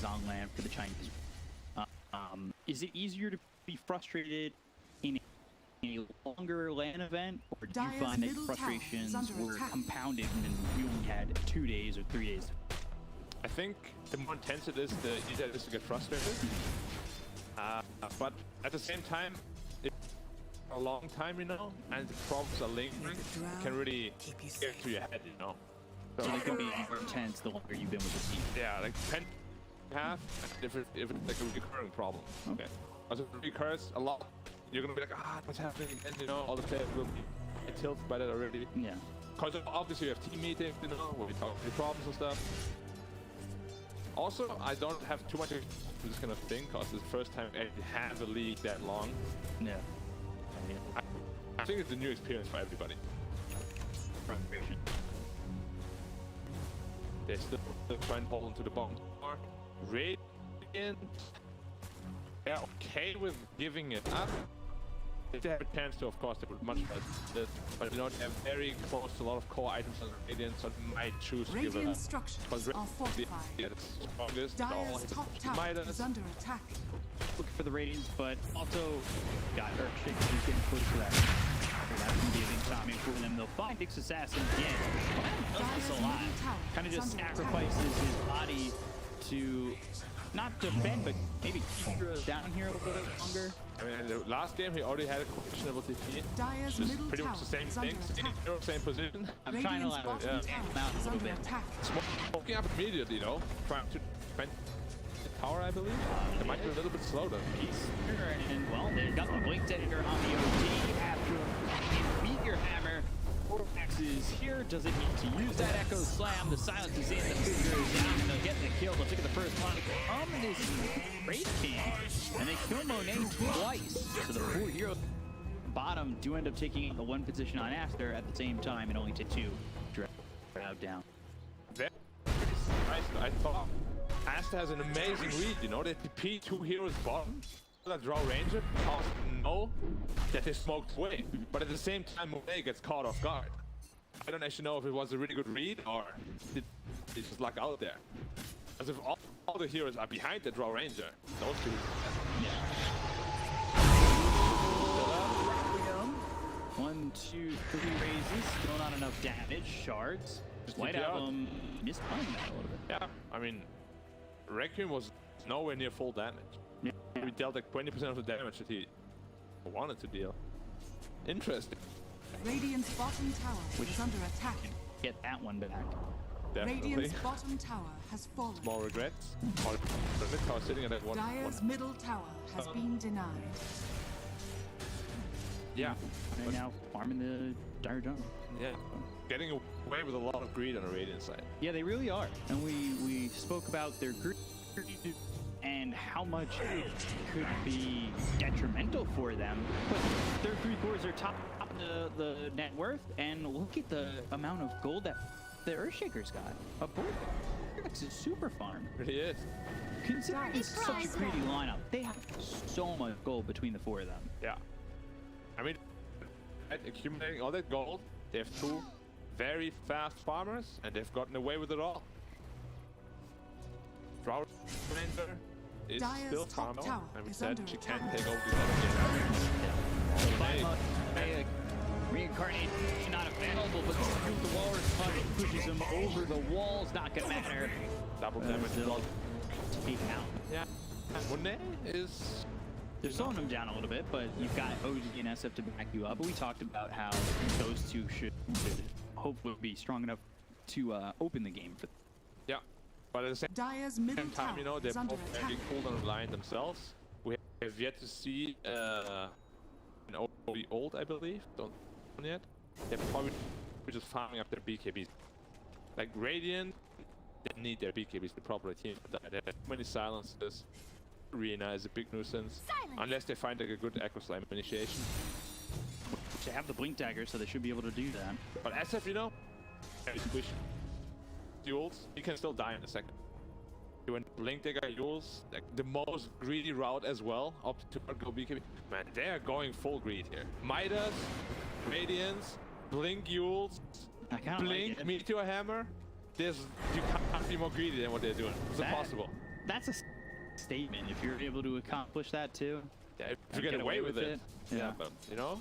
Zongland for the Chinese. Is it easier to be frustrated in a longer LAN event, or do you find that frustrations were compounded when you only had 2 days or 3 days? I think the more intense it is, the easier it is to get frustrated. But at the same time, it's a long time, you know, and the problems are lingering, it can really get to your head, you know. So they can be more intense the longer you've been with the team. Yeah, like 10 half if it's like a recurring problem. Okay. As it recurs a lot, you're gonna be like, what's happening? And you know, all the players will be tilted by that already. Yeah. Because obviously you have team meetings, you know, where we talk through problems and stuff. Also, I don't have too much this kind of thing, because it's the first time I have a league that long. Yeah. I think it's a new experience for everybody. frustration. They still trying to hold onto the bomb. Radiant, they're okay with giving it up. If they have a chance to, of course, they would much better. But you know, they're very close to a lot of core items on Radiant, so they might choose to give it Radiant up. structures But are fortified. yeah, the strongest. all Dire's his top tower Midas. is under attack. Looking for the Radiance, but also got Earthshake who's getting close to that. That's going to be a big timing for them. They'll find Ix Assassin again. Does this a lot. Kind of just sacrifices his body to not defend, but maybe keep Heroes down here a little bit longer. I mean, in the last game he already had a questionable defeat. Dire's Just middle pretty tower much the same is thing, under attack. same position. I'm trying to Radiant's like bottom amp tower him out a is little under bit. attack. Smoking up immediately though, trying to defend the tower, I believe. It might be a little bit slow though. He's and well, they've got the blink dagger on the OT after a meteor hammer. Ormax is here, doesn't need to use that echo slam. The silence is in, the figure is down, and they'll get the kill. They'll take the first one. Ominous Wraith King, and they kill Monet twice. So the 4 heroes bottom do end up taking the 1 position on Aster at the same time, and only take 2 out down. Very nice. I thought Asta has an amazing read, you know, they TP 2 heroes bottom. That draw ranger because they know that they smoked away, but at the same time Monet gets caught off guard. I don't actually know if it was a really good read or did he just luck out there. As if all the heroes are behind the draw ranger. Those two. Yeah. 1, 2, 3 raises, still not enough damage. Shards. White Album misplaying that a little bit. Yeah, I mean, Requiem was nowhere near full damage. Yeah. We dealt like 20% of the damage that he wanted to deal. Interesting. Radiant's bottom tower is under attack. Get that one back. Definitely. Radiant's bottom tower has fallen. Small regrets. Or the mid tower sitting at that one. Dire's middle tower has been denied. Yeah. Right now, farming the Dire Jungle. Yeah. Getting away with a lot of greed on the Radiant side. Yeah, they really are. And we spoke about their greed and how much it could be detrimental for them. But their 3/4 are top the net worth, and look at the amount of gold that the Earthshaker's got. A board is super farm. It really is. Considering it's such a greedy lineup, they have so much gold between the 4 of them. Yeah. I mean, accumulating all that gold, they have 2 very fast farmers, and they've gotten away with it all. Drought Ranger is Dire's still top farming, tower and we is said under she attack. can't take over the Monet reincarnate not available, but the Walrus Punch pushes him over the walls. Not gonna matter. double damage. They'll take him out. Yeah. Monet is... They're slowing him down a little bit, but you've got OG and SF to back you up. But we talked about how those two should hopefully be strong enough to open the game for them. Yeah. But at the same Dire's middle time, tower you know, they're is under both attack. very cool and reliant themselves. We have yet to see an OB ult, I believe. Don't yet. They're probably just farming up their BKBs. Like Radiant, they need their BKBs to properly team. They have too many silences. Arena is a big nuisance. Unless they find like a good Echo Slam initiation. They have the Blink Dagger, so they should be able to do that. But SF, you know, very squishy. Duels, he can still die in a second. When Blink Dagger Yules, like the most greedy route as well, up to go BKB. Man, they are going full greed here. Midas, Radiance, Blink Yules, I kind of Blink like it. Meteor Hammer. You can't be more greedy than what they're doing. It's impossible. That's a statement. If you're able to accomplish that too. Yeah, if you get away with it. Yeah. But you know,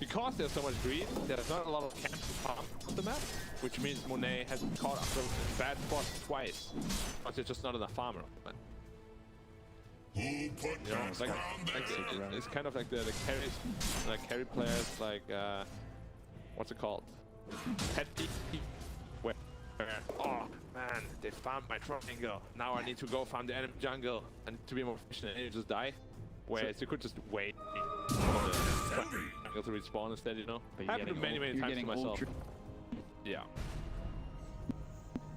because there's so much greed, there's not a lot of camps to farm the map, which means Monet has caught up in bad spots twice, but there's just not enough farmer. But, you know, it's kind of like the carries, like carry players, like what's it called? Petty. Where, oh man, they farmed my triangle. Now I need to go farm the enemy jungle. I need to be more efficient, and you just die. Whereas you could just wait for the triangle to respawn instead, you know? But you're Happened getting many times to myself. ultra. Yeah.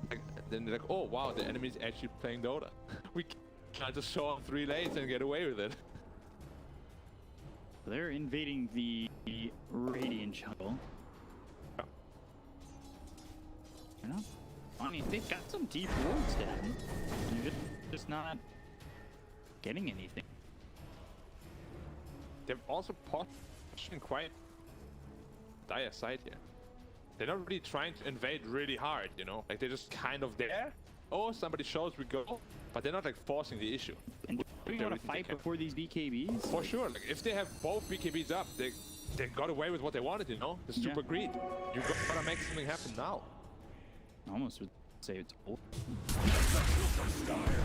Like, then they're like, oh wow, the enemy's actually playing Dota. We can't just show up 3 lanes and get away with it. They're invading the Radiant jungle. You know? I mean, they've got some deep wards down. You're just not getting anything. They've also pushing quite dire side here. They're not really trying to invade really hard, you know? Like, they're just kind of there. Oh, somebody shows we go. But they're not, like, forcing the issue. And do you want to fight before these BKBs? For sure. Like, if they have both BKBs up, they got away with what they wanted, you know? The super greed. You gotta make something happen now. I almost would say it's old.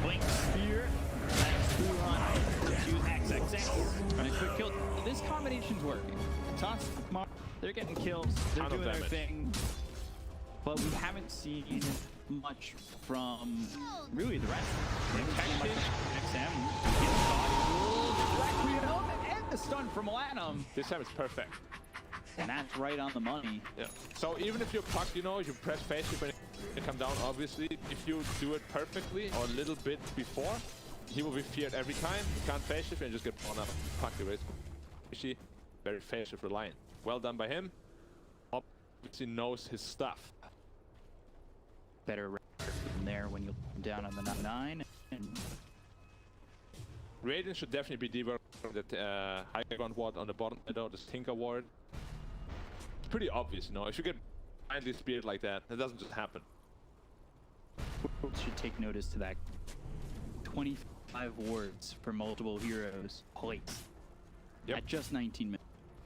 Blink Spear. That's 200 to XXX. And a quick kill. This combination's working. Toss, Mark, they're getting kills. They're doing their thing. But we haven't seen much from really the rest. XM. And the stun from Lanham. This time it's perfect. And that's right on the money. Yeah. So even if you're pucked, you know, you press face shift when it comes down, obviously. If you do it perfectly or a little bit before, he will be feared every time. You can't face shift and just get blown up. Puck erase. She very face shift reliant. Well done by him. Obviously knows his stuff. Better from there when you down on the 9. And Radiant should definitely be debuffed that high ground ward on the bottom middle, this Tinker ward. It's pretty obvious, you know. If you get blindly speared like that, it doesn't just happen. Should take notice to that. 25 wards for multiple heroes placed at just 19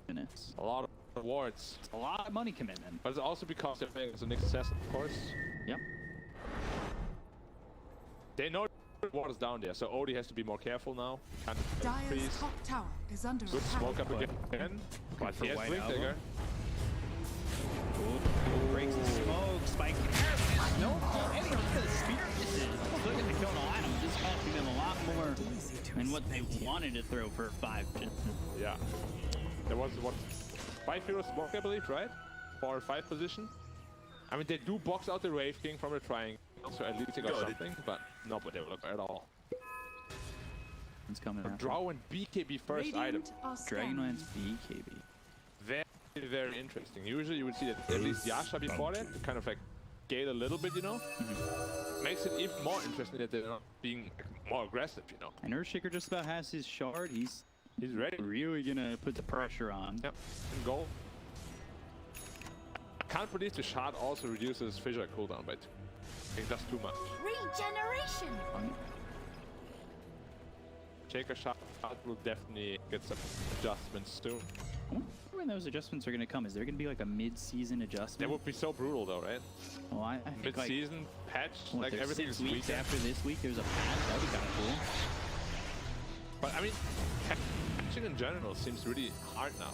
minutes. A lot of wards. It's a lot of money commitment. But it's also because they're playing as a Nexus, of course. Yep. They know the ward is down there, so Odie has to be more careful now. Can't Dire's top tower is under good attack. smoke up again. But he has Blink Dagger. Breaks the smoke, spike. No, any of the spear misses. Look at the kill on Adam, just costing them a lot more than what they wanted to throw for 5. Yeah. There was, what, 5 heroes smoke, I believe, right? 4 or 5 position. I mean, they do box out the Wraith King from the triangle, so at least they got something, but not what they look at all. It's coming out. Drow and BKB first item. Dragonlance BKB. Very, very interesting. Usually you would see that at least Yasha before that, to kind of like scale a little bit, you know? Makes it even more interesting that they're not being more aggressive, you know? And Earthshaker just about has his shard. He's ready. Really gonna put the pressure on. Yep, and go. I can't believe the shard also reduces fissure cooldown by 2. I think that's too much. Regeneration. Shaker shard will definitely get some adjustments soon. I wonder when those adjustments are gonna come. Is there gonna be like a mid-season adjustment? That would be so brutal though, right? Well, I think mid-season like, patch, what, like everything is weeks weaker. after this week, there's a patch. That'd be kind of cool. But I mean, patching in general seems really hard now.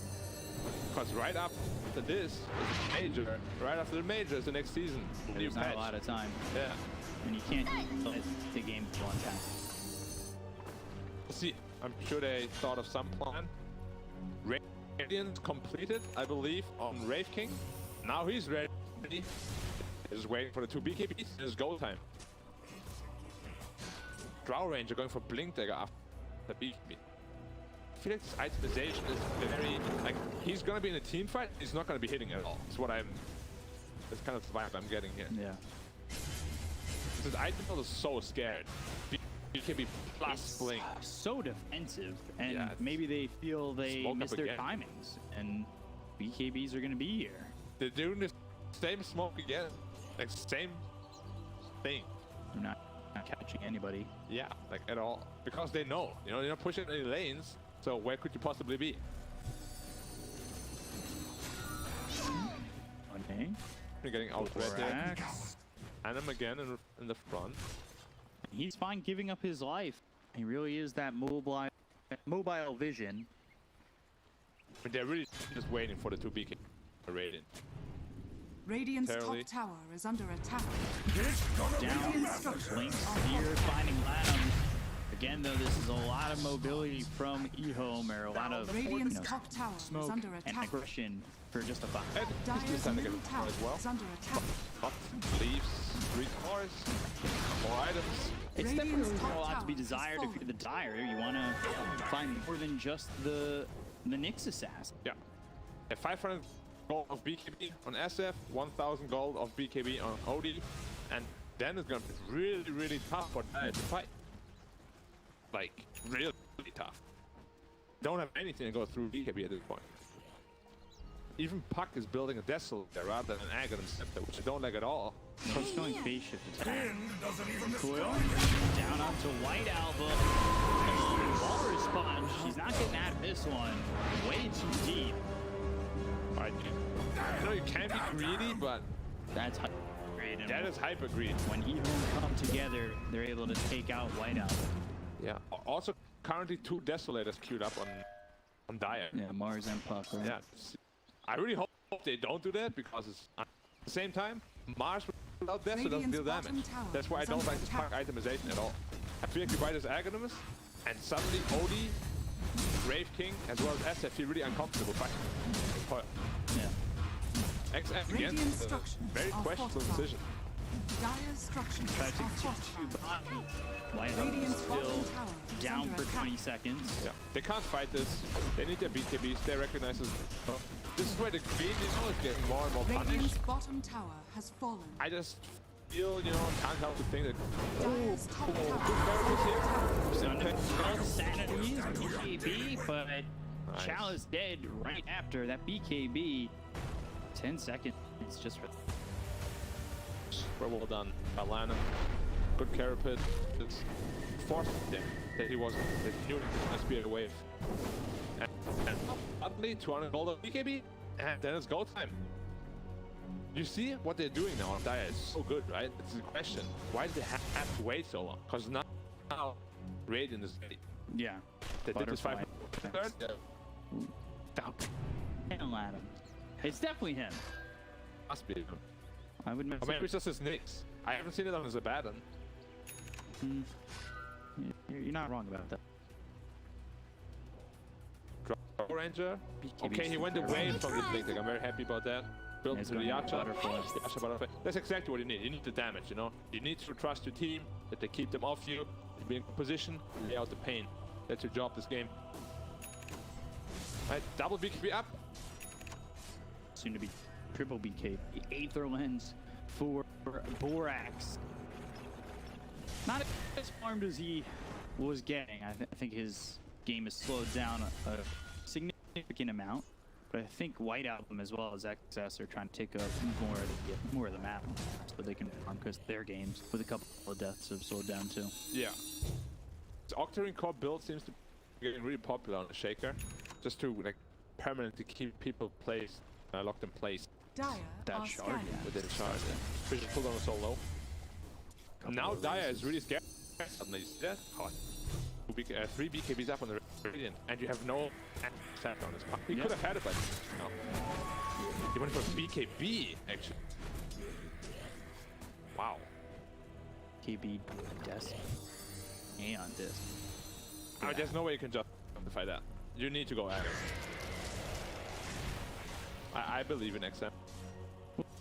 Because right after this is a major. Right after the major is the next season. There's not a lot of time. Yeah. And you can't let the game go on time. We'll see. I'm sure they thought of some plan. Radiant completed, I believe, on Wraith King. Now he's ready. Just waiting for the 2 BKBs. It's go time. Drow Ranger going for Blink Dagger after the BKB. I feel like this itemization is very, like, he's gonna be in a team fight, he's not gonna be hitting at all. That's what that's kind of the vibe I'm getting here. Yeah. This item build is so scared. BKB plus Blink. So defensive, and Yeah, maybe they feel they smoke missed up their again. timings, and BKBs are gonna be here. They're doing the same smoke again. Like, same thing. They're not catching anybody. Yeah, like at all. Because they know, you know, they're not pushing any lanes, so where could you possibly be? Okay. You're getting out right there. Borax. And him again in the front. He's fine giving up his life. He really is that mobile vision. But they're really just waiting for the 2 BK Radiant. Radiant's Terribly. top tower is under attack. Down. Radiant structures Blink are Spear fortified. finding Lanham. Again, though, this is a lot of mobility from EHOME, or a lot of Radiant's top tower is smoke under and attack. aggression for just a 5. And Dire's he's trying to get middle it tower as well. is under attack. But leaves 3 cores, more items. It's Radiant's definitely top a lot to tower be is desired if fallen. you're the Dire. You want to find more than just the Nyx assassin. Yeah. At 500 gold of BKB on SF, 1,000 gold of BKB on OD, and then it's gonna be really, really tough for Dynasty to fight. Like, really, really tough. Don't have anything to go through BKB at this point. Even Puck is building a Desolator rather than an Aghanim Scepter, which I don't like at all. He's going phase shift attack. Doesn't even Coil down onto White Album. Ball response. She's not getting out of this one. Way too deep. Alright, I know you can be greedy, but That's hyper greed. that is hyper greed. When EHOME come together, they're able to take out White Album. Yeah. Also, currently 2 Desolators queued up on Dire. Yeah, Mars and Puck, right? Yeah. I really hope they don't do that because it's at the same time Mars without Deso doesn't deal damage. That's why I don't like this Puck itemization at all. I feel like you buy this Aghanimus and suddenly OD, Grave King, as well as SF feel really uncomfortable fighting. Yeah. XF again, Radiant a very questionable decision. Dire's structures Try to are get fortified. to bottom. White Album Radiant's still bottom tower is down under for attack. 20 seconds. Yeah, they can't fight this. They need their BKBs. They recognize this. This is where the greed is getting more and more Radiant's punished. bottom tower has fallen. I just feel, can't help to think that. Dire's top Good tower. characters here. Sanity, BKB, but Chalice dead right after that BKB. 10 seconds just for. Very well done, Atlanta. Good Curcuit. It's forced him that he wasn't the unit to spear wave. And suddenly 200 gold of BKB, and then it's go time. You see what they're doing now on Dire is so good, right? It's the question. Why did they have to wait so long? Because now Radiant is ready. Yeah. They did this 5 Butterfly. Falcon. Hell at him. It's definitely him. Must be him. I would Or maybe it's just his Nyx. I haven't seen it on his Abaddon. You're not wrong about that. Draw Ranger. BKB Okay, he went away from the Blink. I'm very happy about that. Built He's into the going Yacha. Butterfly. Yacha Butterfly. That's exactly what you need. You need the damage, You need to trust your team, that they keep them off you, be in position, lay out the pain. That's your job this game. Alright, double BKB up. Soon to be triple BK. Aether Lens for Borax. Not as farmed as he was getting. I think his game has slowed down a significant amount. But I think White Album as well as XS are trying to take up more of the map so they can farm because their games with a couple of deaths have slowed down too. Yeah. The Octarine core build seems to be getting really popular on the Shaker. Just to permanently keep people placed, locked in place. Dire That are shard, scanning. Within charge. Vision cooldown is so low. Now Dire is really scared. Suddenly, you see that? Oh, 3 BKBs up on the Radiant, and you have no attack on this. He could have had it, but no. He went for BKB, actually. Wow. KB Death. And this. There's no way you can justify that. You need to go at it. I believe in XM.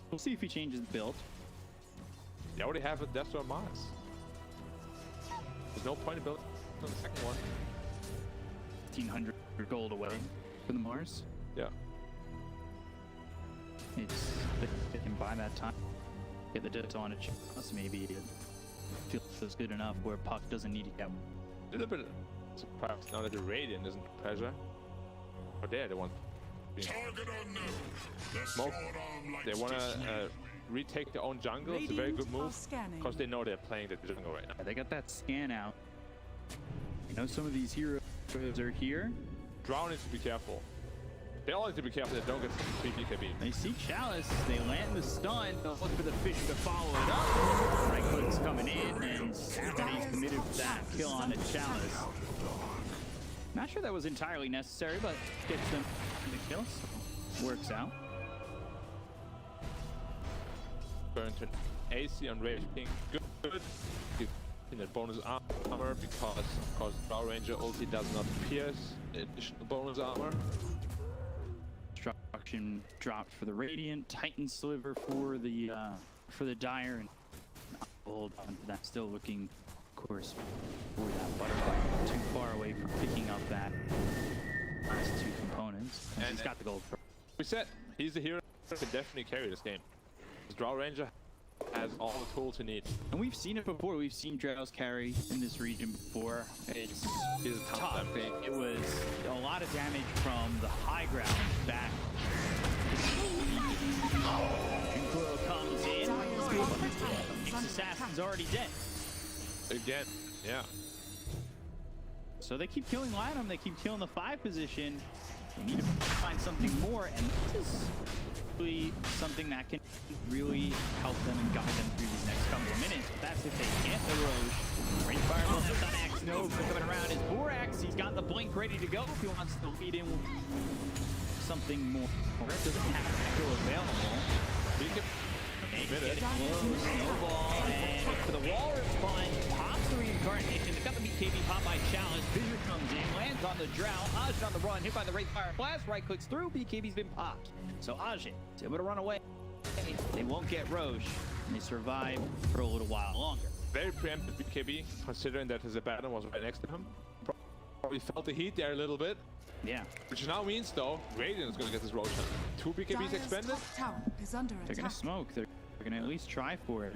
We'll see if he changes the build. They already have a Death on Mars. There's no point in building on the second one. 1,500 gold away for the Mars. Yeah. It's they can buy that time. Get the Dota on a chance, maybe it feels good enough where Puck doesn't need to get. A little bit surprised now that the Radiant isn't pressure. Or they're the one being smoked. They want to retake their own jungle. It's a very good move because they know they're playing the jungle right now. They got that scan out. You know, some of these heroes are here. Drow needs to be careful. They all need to be careful that they don't get 3 BKB. They see Chalice, they land the stun, they'll look for the fish to follow it up. Right click's coming in, and Sanity's committed for that kill on the Chalice. Not sure that was entirely necessary, but gets them the kill, so works out. Burn to AC on Rage King. Good. In that bonus armor because Drow Ranger ulti does not pierce additional bonus armor. Destruction dropped for the Radiant, Titan Sliver for the Dire, and hold on to that. Still looking, of course, for that Butterfly. Too far away from picking up that last 2 components. And he's got the gold. We said He's the hero that can definitely carry this game. This Drow Ranger has all the tools he needs. And we've seen it before. We've seen Drows carry in this region before. It's tough. It was a lot of damage from the high ground back. Curcuit comes in. Nick's assassin's already dead. Again, yeah. So they keep killing Lanham. They keep killing the 5 position. They need to find something more, and this is really something that can really help them and guide them through these next couple of minutes. But that's if they get the Roche. Great fireball just on Axe. No, coming around is Borax. He's got the blink ready to go if he wants to lead in something more. Doesn't have Echo available. He can Get it close. Snowball, and for the Walrus punch, pops the reincarnation. They've got the BKB pop by Chalice. Fissure comes in, lands on the Drow. Ajit on the run, hit by the Wraithfire Blast. Right clicks through. BKB's been popped. So Ajit is able to run away. They won't get Roche, and they survive for a little while longer. very preemptive BKB, considering that his Abaddon was right next to him. Probably felt the heat there a little bit. Yeah. Which now means, though, Radiant is going to get this Roche. 2 BKBs expended. They're going to smoke. They're going to at least try for it.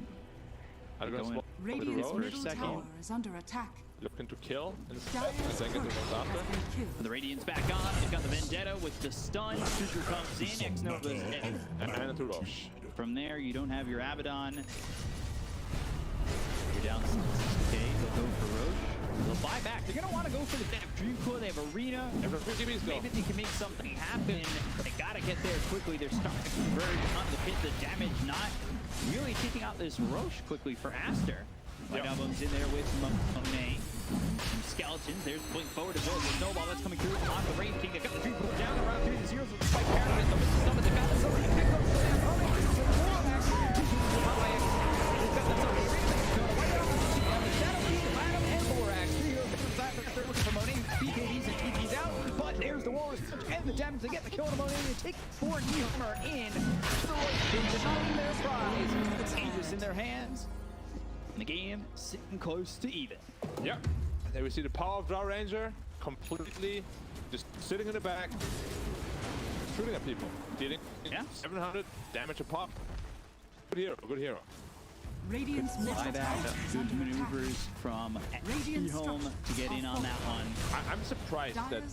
Are they going to smoke with the Radiant's Roche? middle tower is under attack. Looking to kill instead, and then get the Roche after. The Radiant's back on. They've got the Vendetta with the stun. Fissure comes in. X-Nova's dead. And to Roche. From there, you don't have your Abaddon. You're down 6K. They'll go for Roche. They'll buy back. They're going to want to go for the Dream Core. They have Arena. Maybe they can make something happen. They got to get there quickly. They're starting to converge on the pit. The damage not really taking out this Roche quickly for Aster. White Album's in there with Monet. Some skeletons. There's Blink forward as well as the Snowball that's coming through on the Rain King. They got the Dream Core down around 3 to 0 with the Spike Paradise. The Missile Summon. They got the Silver. They've got BKBs and TPs out, but there's the Walrus and the damage they get the kill on Monet. They take 4 EHOME in. The Roche denying their prize. The Aegis in their hands. And the game sitting close to even. Yep. There we see the power of Drow Ranger completely just sitting in the back, shooting at people, dealing 700 damage a pop. Good hero, good hero. Radiant's middle tower is Good under maneuvers attack. from Radiant EHOME to get in on that one. I'm surprised that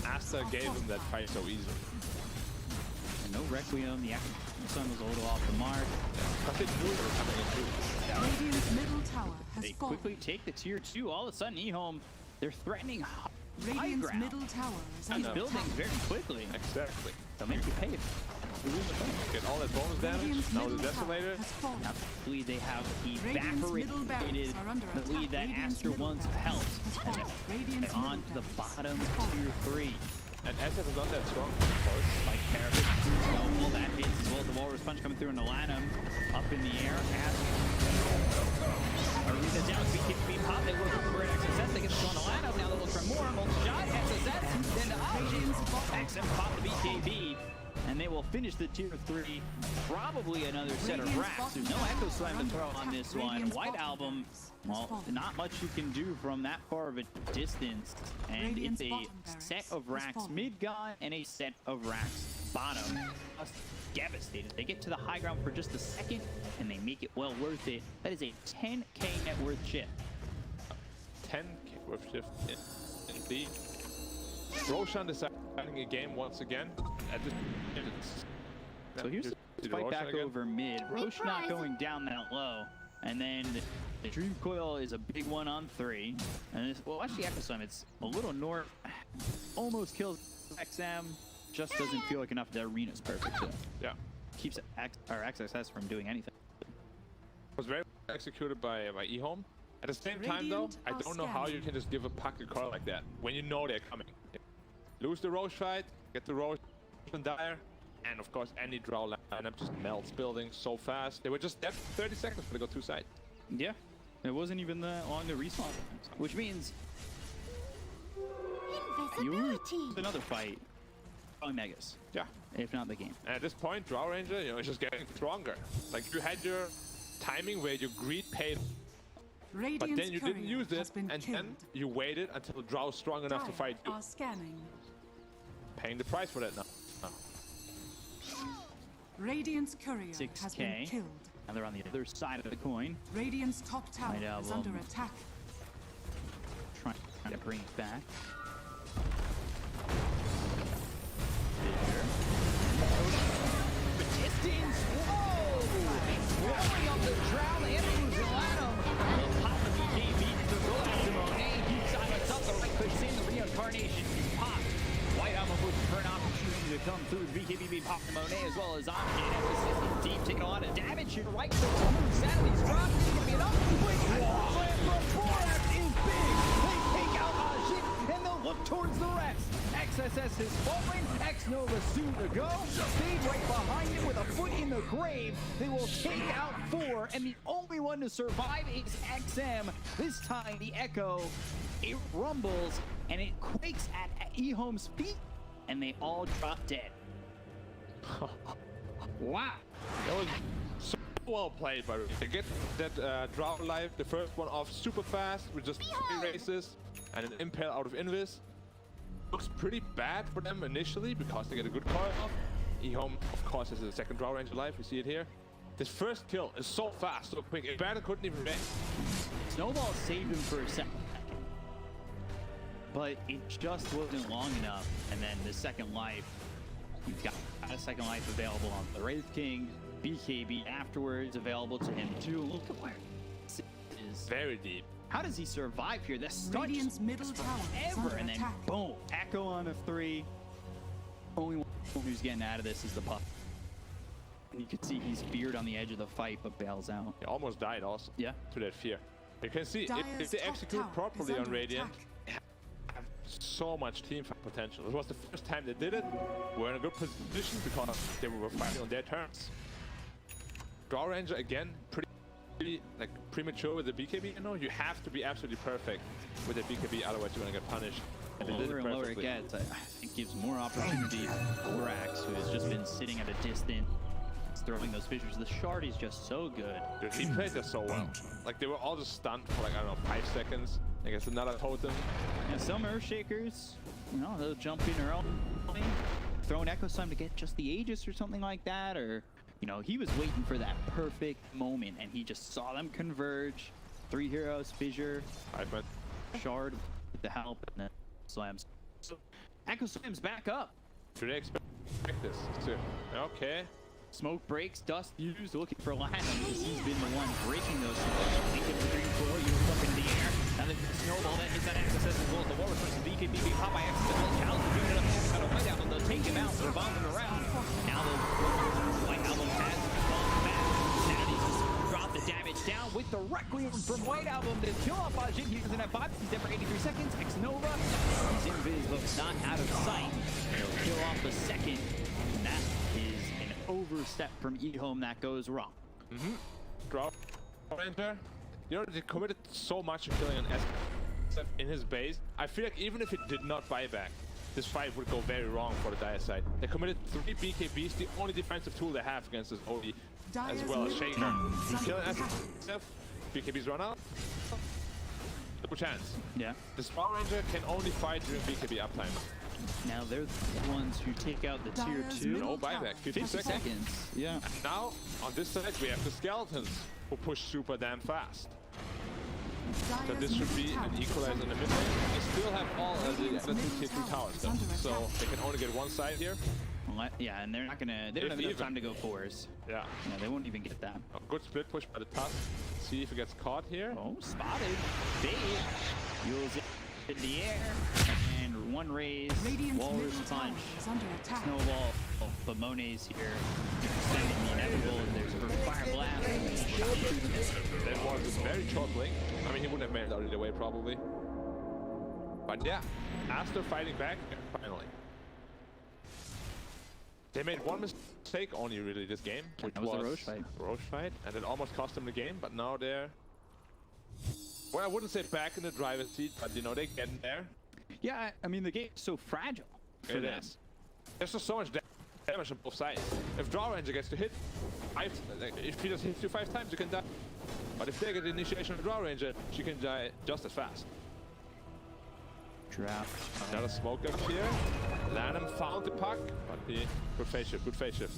ASTER gave him that fight so easily. And no Requiem, the action sun was a little off the mark. But they knew they were coming in too. Radiant's middle tower has They fallen. quickly take the tier 2. All of a sudden, EHOME, they're threatening high Radiant's ground. middle tower is He's under building attack. very quickly. Exactly. They'll make you pay it. Get all that bonus damage. Radiant's Now the middle tower Desolator. has fallen. Now, the lead they have Radiant's middle barracks evaporated are under the lead that attack. Radiant's Aster middle once barracks held. has And fallen. Radiant's they're on middle to the barracks bottom has fallen. tier 3. And SF is not that strong, of course. Like Parapet, all that hits as well as the Walrus Punch coming through into Lanham. Up in the air. Arena down, BKB pop. They work for an XSS. They get the on to Lanham. Now they look for more. Multi-shot, XSS. Then to Ajit. XM pop the BKB. And they will finish the tier 3. Probably another set of racks. There's no Echo Slam to throw on this one. White Album, well, not much you can do from that far of a distance. And it's a set of racks mid-gun and a set of racks bottom. Just devastated. They get to the high ground for just a second, and they make it well worth it. That is a 10K net worth shift. 10K worth shift indeed. Roshan deciding a game once again. At this, So here's the fight back over mid. Roche not going down that low. And then the Dream Coil is a big one on 3. And this, well, actually, Echo Slam, it's a little north. Almost kills XM. Just doesn't feel like enough. The arena's perfect. So yeah. Keeps XSS from doing anything. It was very well executed by EHOME. At the same time, though, I don't know how you can just give a puck a call like that when you know they're coming. Lose the Roche fight, get the Roche and Dire, and of course any Drow lineup just melts buildings so fast. They were just dead for 30 seconds before they got 2 sides. Yeah, it wasn't even that long to respawn, which means you lose another fight. Probably Megas. Yeah. If not the game. And at this point, Drow Ranger, is just getting stronger. Like you had your timing where your greed paid, but then you didn't use it, and then you waited until the Drow was strong enough to fight you. Are scanning. Paying the price for that now. Radiant's courier has been 6K. killed. And they're on the other side of the coin. Radiant's top tower Might is have, under attack. Trying to bring it back. The distance. Whoa! Blowing up the drown and Mulatto. Will pop the BKB to go after Monet. He silenced up the right click in the reincarnation. Popped. White Album looking for an opportunity to come through. The BKB being popped to Monet as well as Omni. Emphasis is deep, taking a lot of damage here. Right click to move. Sanity's dropped. It's going to be enough. Quick slam from Borax is big. They take out Ajit and they'll look towards the rest. XSS is falling. X-Nova soon to go. Stayed right behind it with a foot in the grave. They will take out 4, and the only one to survive is XM. This time, the Echo, it rumbles, and it quakes at EHOME's feet, and they all drop dead. Wow. That was so well played by Rick. They get that draw life, the first one off super fast with just 3 races and an impale out of Invis. Looks pretty bad for them initially because they get a good card off. EHOME, of course, has a second draw range alive. We see it here. This first kill is so fast, so quick. Baron couldn't even make. Snowball saved him for a second, but it just wasn't long enough. And then the second life, you've got a second life available on the Wraith King. BKB afterwards available to him too. Look at where this is. Very deep. How does he survive here? This start Radiant's middle tower is ever, under and then attack. boom, Echo on a 3. Only one who's getting out of this is the Puff. And you can see he's feared on the edge of the fight, but bails out. He almost died also. Yeah. To that fear. You can see if they Dire's top execute tower properly is on under Radiant, attack. they have so much team fight potential. It was the first time they did it. We're in a good position because they were fighting on their terms. Draw Ranger again, pretty like premature with the BKB. You know, you have to be absolutely perfect with the BKB, otherwise you're gonna get punished. And they did Lower it and lower it perfectly. gets, I think gives more opportunity for Borax, who has just been sitting at a distance, throwing those fissures. The shard is just so good. Dude, he played that so well. Like they were all just stunned for like, I don't know, 5 seconds. I guess another totem. And some Earthshakers, you know, they'll jump in their own lane, throw an Echo Slam to get just the Aegis or something like that, or, you know, he was waiting for that perfect moment, and he just saw them converge. 3 heroes, fissure, shard with the help, and then slams. So, Echo Slam's back up. Should they expect this too? Okay. Smoke breaks, dust used, looking for Latin because he's been the one breaking those situations. He gets the green floor, you look up in the air, and then the snowball that hits that access as well as the Warwick versus BKB being popped by accidental challenge, doing it up out of way down, and they'll take him out, they're bombing around. Now the White Album has gone back. Now they just drop the damage down with the Requiem from White Album to kill off Ajit. He doesn't have 5, he's dead for 83 seconds. X-Nova, he's invis, but not out of sight. He'll kill off the second, and that is an overstep from EHOME that goes wrong. Draw Ranger. You know, they committed so much to killing an SF in his base. I feel like even if it did not buy back, this fight would go very wrong for the Dire side. They committed 3 BKBs, the only defensive tool they have against this OD, as well as Shaker. You kill an SF, BKBs run out, no chance. Yeah. The Spawn Ranger can only fight during BKB uptime. Now they're the ones who take out the tier 2. No buyback, 50 seconds. Yeah. Now, on this side, we have the Skeletons, who push super damn fast. So this should be an equalizer in the mid lane. They still have all of the other 2 tier 2 towers though, so they can only get one side here. Well, yeah, and they're not gonna. They don't have enough time to go 4s. Yeah. Yeah, they won't even get that. A good split push by the Tusk. See if it gets caught here. Oh, spotted. Bait. Yules it in the air. And one raise. Radiant's Walrus middle tower punch. is under attack. Snowball. But Monet's here. Extending the inevitable. And there's a fire blast. That was a very short blink. I mean, he wouldn't have made it out either way, probably. But yeah, ASTER fighting back, finally. They made one mistake only, really, this game, which was the Roche fight. Roche fight, and it almost cost them the game, but now they're... Well, I wouldn't say back in the driver's seat, but, you know, they're getting there. Yeah, I mean, the game's so fragile for them. Is. There's just so much damage on both sides. If Draw Ranger gets to hit, if he just hits you 5 times, you can die. But if they get the initiation of Draw Ranger, she can die just as fast. Draft. Another smoke up here. Lanham found the puck, but he good phase shift, good phase shift.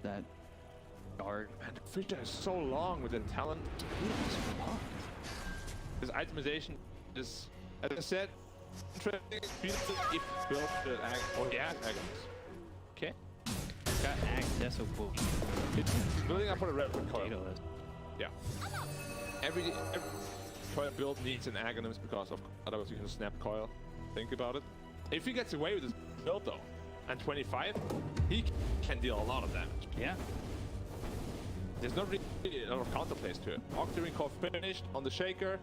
that guard. And Fisher is so long with the talent. His itemization is, as I said, interesting. If built the agons. Okay. Got access so cool. It's building up for the red coil. Yeah. Every coil build needs an agonist because of otherwise you can snap coil. Think about it. If he gets away with this build though, and 25, he can deal a lot of damage. Yeah. There's not really a lot of counterplays to it. Octarine core finished on the shaker.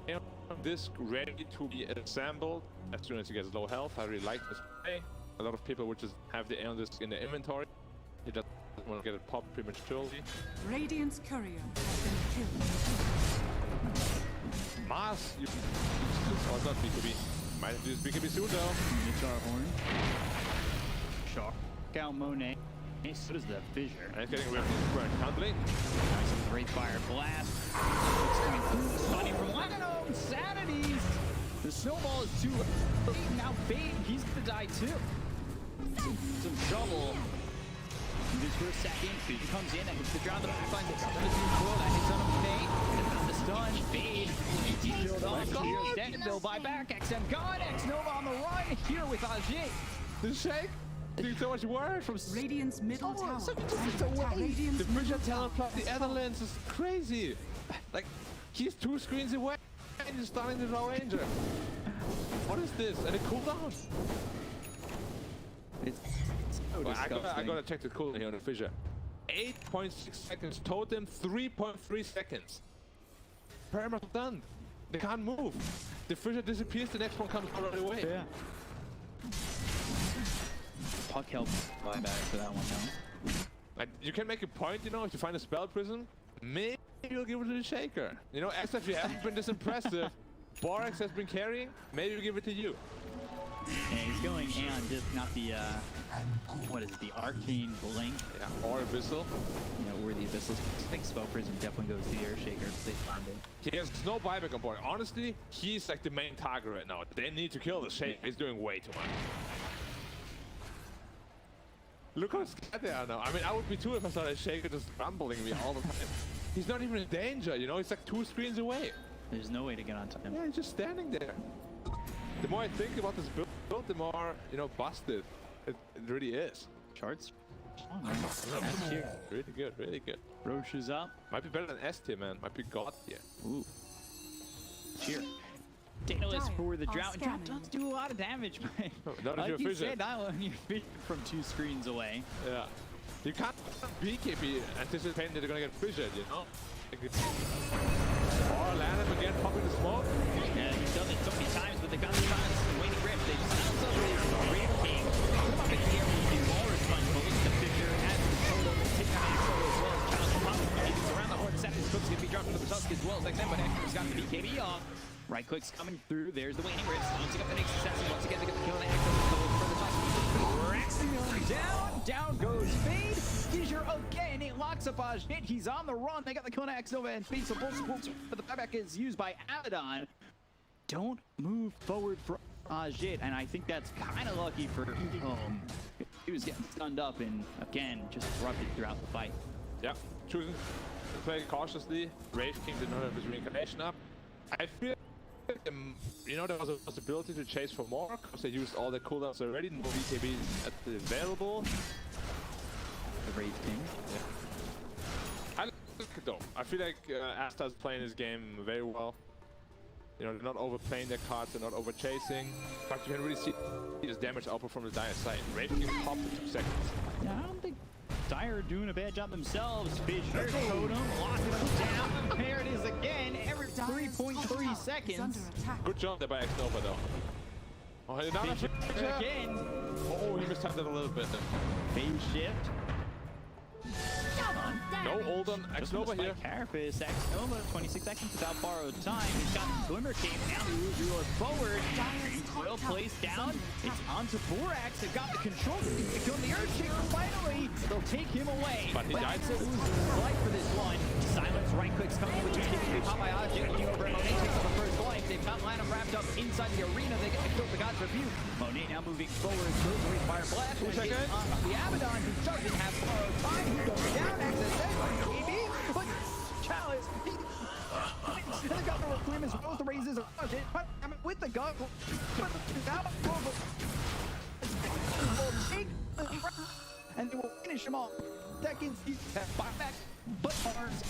And this ready to be assembled as soon as he gets low health. I really like this play. A lot of people would just have the Aeon Disc in their inventory. He doesn't want to get it popped prematurely. Radiant's courier has been killed. Mars, you oh, not BKB. Might do this BKB soon though. Guitar horn. Shock out Monet. So does the Fissure. And it's getting rid of handling. Nice great fire blast. Stunning from Lano. Sanities. The snowball is too late. Now Fade, he's gonna die too. Some trouble. Just for a second, Fade comes in and hits the ground. The backline gets up to the floor. That hits on him. Fade. And now the stun. Fade. He's killed off. He's dead. They'll buy back. XM gone. X-Nova on the run here with Ajit. The shake. Doing so much work from Radiant's middle tower. The Fisher talent plus the other lens is crazy. Like, he's 2 screens away and he's starting the Raw Ranger. What is this? And a cooldown? It's so well, disgusting. I gotta check the cooldown here on the Fisher. 8.6 seconds, totem 3.3 seconds. Perma done. They can't move. The Fisher disappears, the next one comes right away. Yeah. Puck help fly back for that one though. And you can make a point, you know, if you find a spell prism, maybe you'll give it to the Shaker. You know, as if you haven't been this impressive, Borax has been carrying, maybe we'll give it to you. Yeah, he's going Aeon Disc, not the, what is it, the Arcane Blink? Yeah, or Abyssal. You know, or the Abyssal. I think Spell Prism definitely goes to the Air Shaker if they find it. He has no buyback on board. Honestly, he's like the main target right now. They need to kill the Shaker. He's doing way too much. Look how scared they are now. I mean, I would be too if I saw a Shaker just rumbling me all the time. He's not even in danger, you know? He's like 2 screens away. There's no way to get on top of him. Yeah, he's just standing there. The more I think about this build, the more, you know, busted it really is. Charts? Oh, Really good, really good. Roche is up. Might be better than S tier, man. Might be God tier. Ooh. Cheer. Daedalus for the Drought. Drought does do a lot of damage, but not like if you you're said, not when you're Fisher from 2 screens away. Yeah. You can't BKB anticipating that they're gonna get fissured, you know? Or land him again, popping the smoke. Yeah, he's done it so many times, but they got the silence and waiting grip. They silence up his Raid King. Put him up in the air with the Walrus Punch, but look at the Fisher has the total and take out his solo as well as Child's Pop. He's around the horn, Saturday's Cook's gonna be dropped into the Tusk as well as XM, but Hector's got the BKB off. Right click's coming through. There's the waning grips. Bouncing up the next assassin. Once again, they get the kill on the Echo. For the Tusk. Racking him down. Down goes Fade. Fissure again. It locks up Ajit. He's on the run. They got the kill on X-Nova and Fade. So both spooks, but the buyback is used by Abaddon. Don't move forward for Ajit, and I think that's kind of lucky for EHOME. He was getting stunned up and again just erupted throughout the fight. Yeah, choosing to play cautiously. Rage King did not have his reincarnation up. I feel you know, there was a possibility to chase for more because they used all their cooldowns already. No BKB available. The Rage King. Yeah. I like it though. I feel like ASTER is playing this game very well. You know, they're not overplaying their cards, they're not over chasing. But you can really see this damage output from the Dire side. Rage King popped in 2 seconds. Yeah, I don't think Dire are doing a bad job themselves. Fisher, Totem, locking them down. There it is again, every 3.3 seconds. Good job there by X-Nova though. Oh, Fisher again. Oh, he mistimed it a little bit. Phase shift. No hold on X-Nova here. Carapace, X-Nova, 26 seconds without borrowed time. He's got Glimmer Cape, now he moves yours forward. Coil placed down. It's onto Borax. They've got the control. They kill the Earthshaker finally. They'll take him away. But he died. Loses his life for this one. Silence, right clicks coming with the kick. They pop by Ajit. Looking over at Monet, takes on the first life. They've got Lanham wrapped up inside the arena. They get to kill the God's Rebuke. Monet now moving forward. Fire blast. On the Abaddon, who doesn't have borrowed time. will finish him off. Seconds, he's buyback, but Mars.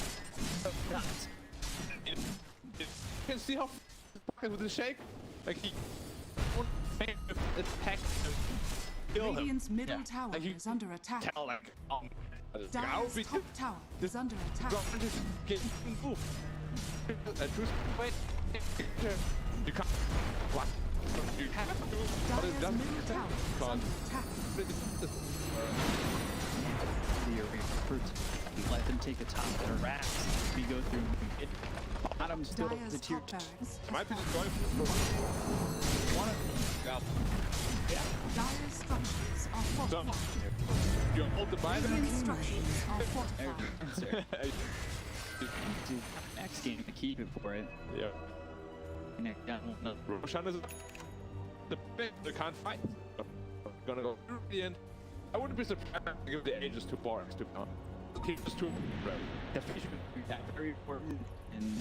You can see how with the shake, like he won't attack him, kill him. Radiant's middle Yeah. tower Like you is under attack. Tell like, Dire's top tower is under attack. Get move. Wait. You can't. What? You have to. But it Dire's doesn't. middle tower is Can't. under attack. We let them take the top of their racks. We go through mid. Bottom still Dire's the tier top barracks Might be has just going fallen. for Dire's structures are fortified. you hold the buy Radiant structures are fortified. Next game to keep it for it. Yeah. Connect down. No. Roshan is the bit they can't fight. Gonna go through the end. I wouldn't be surprised to give the Aegis to Borax to come. Keep us to right. The vision is very important and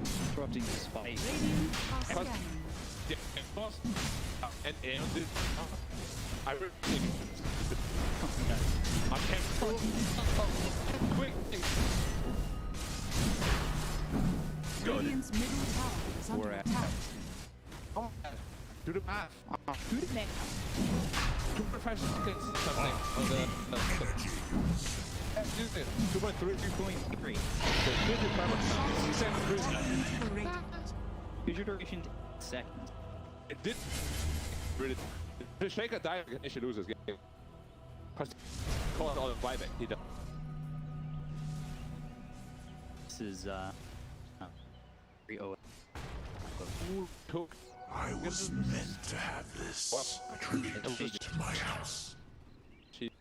disrupting this fight. Radiant are scanning. Yeah, boss. And this. I really think I can't pull. Quick. Radiant's middle tower is under attack. Oh, do the math. Do the next. 2.5 seconds something on the 2.3. 2.3. For Radiant. Here's your duration. Seconds. It did really. The Shaker died, he should lose this game. Because he called all the buyback. He does. This is 3-0. Took. I was meant to have this. Tribute to my house. Jeez.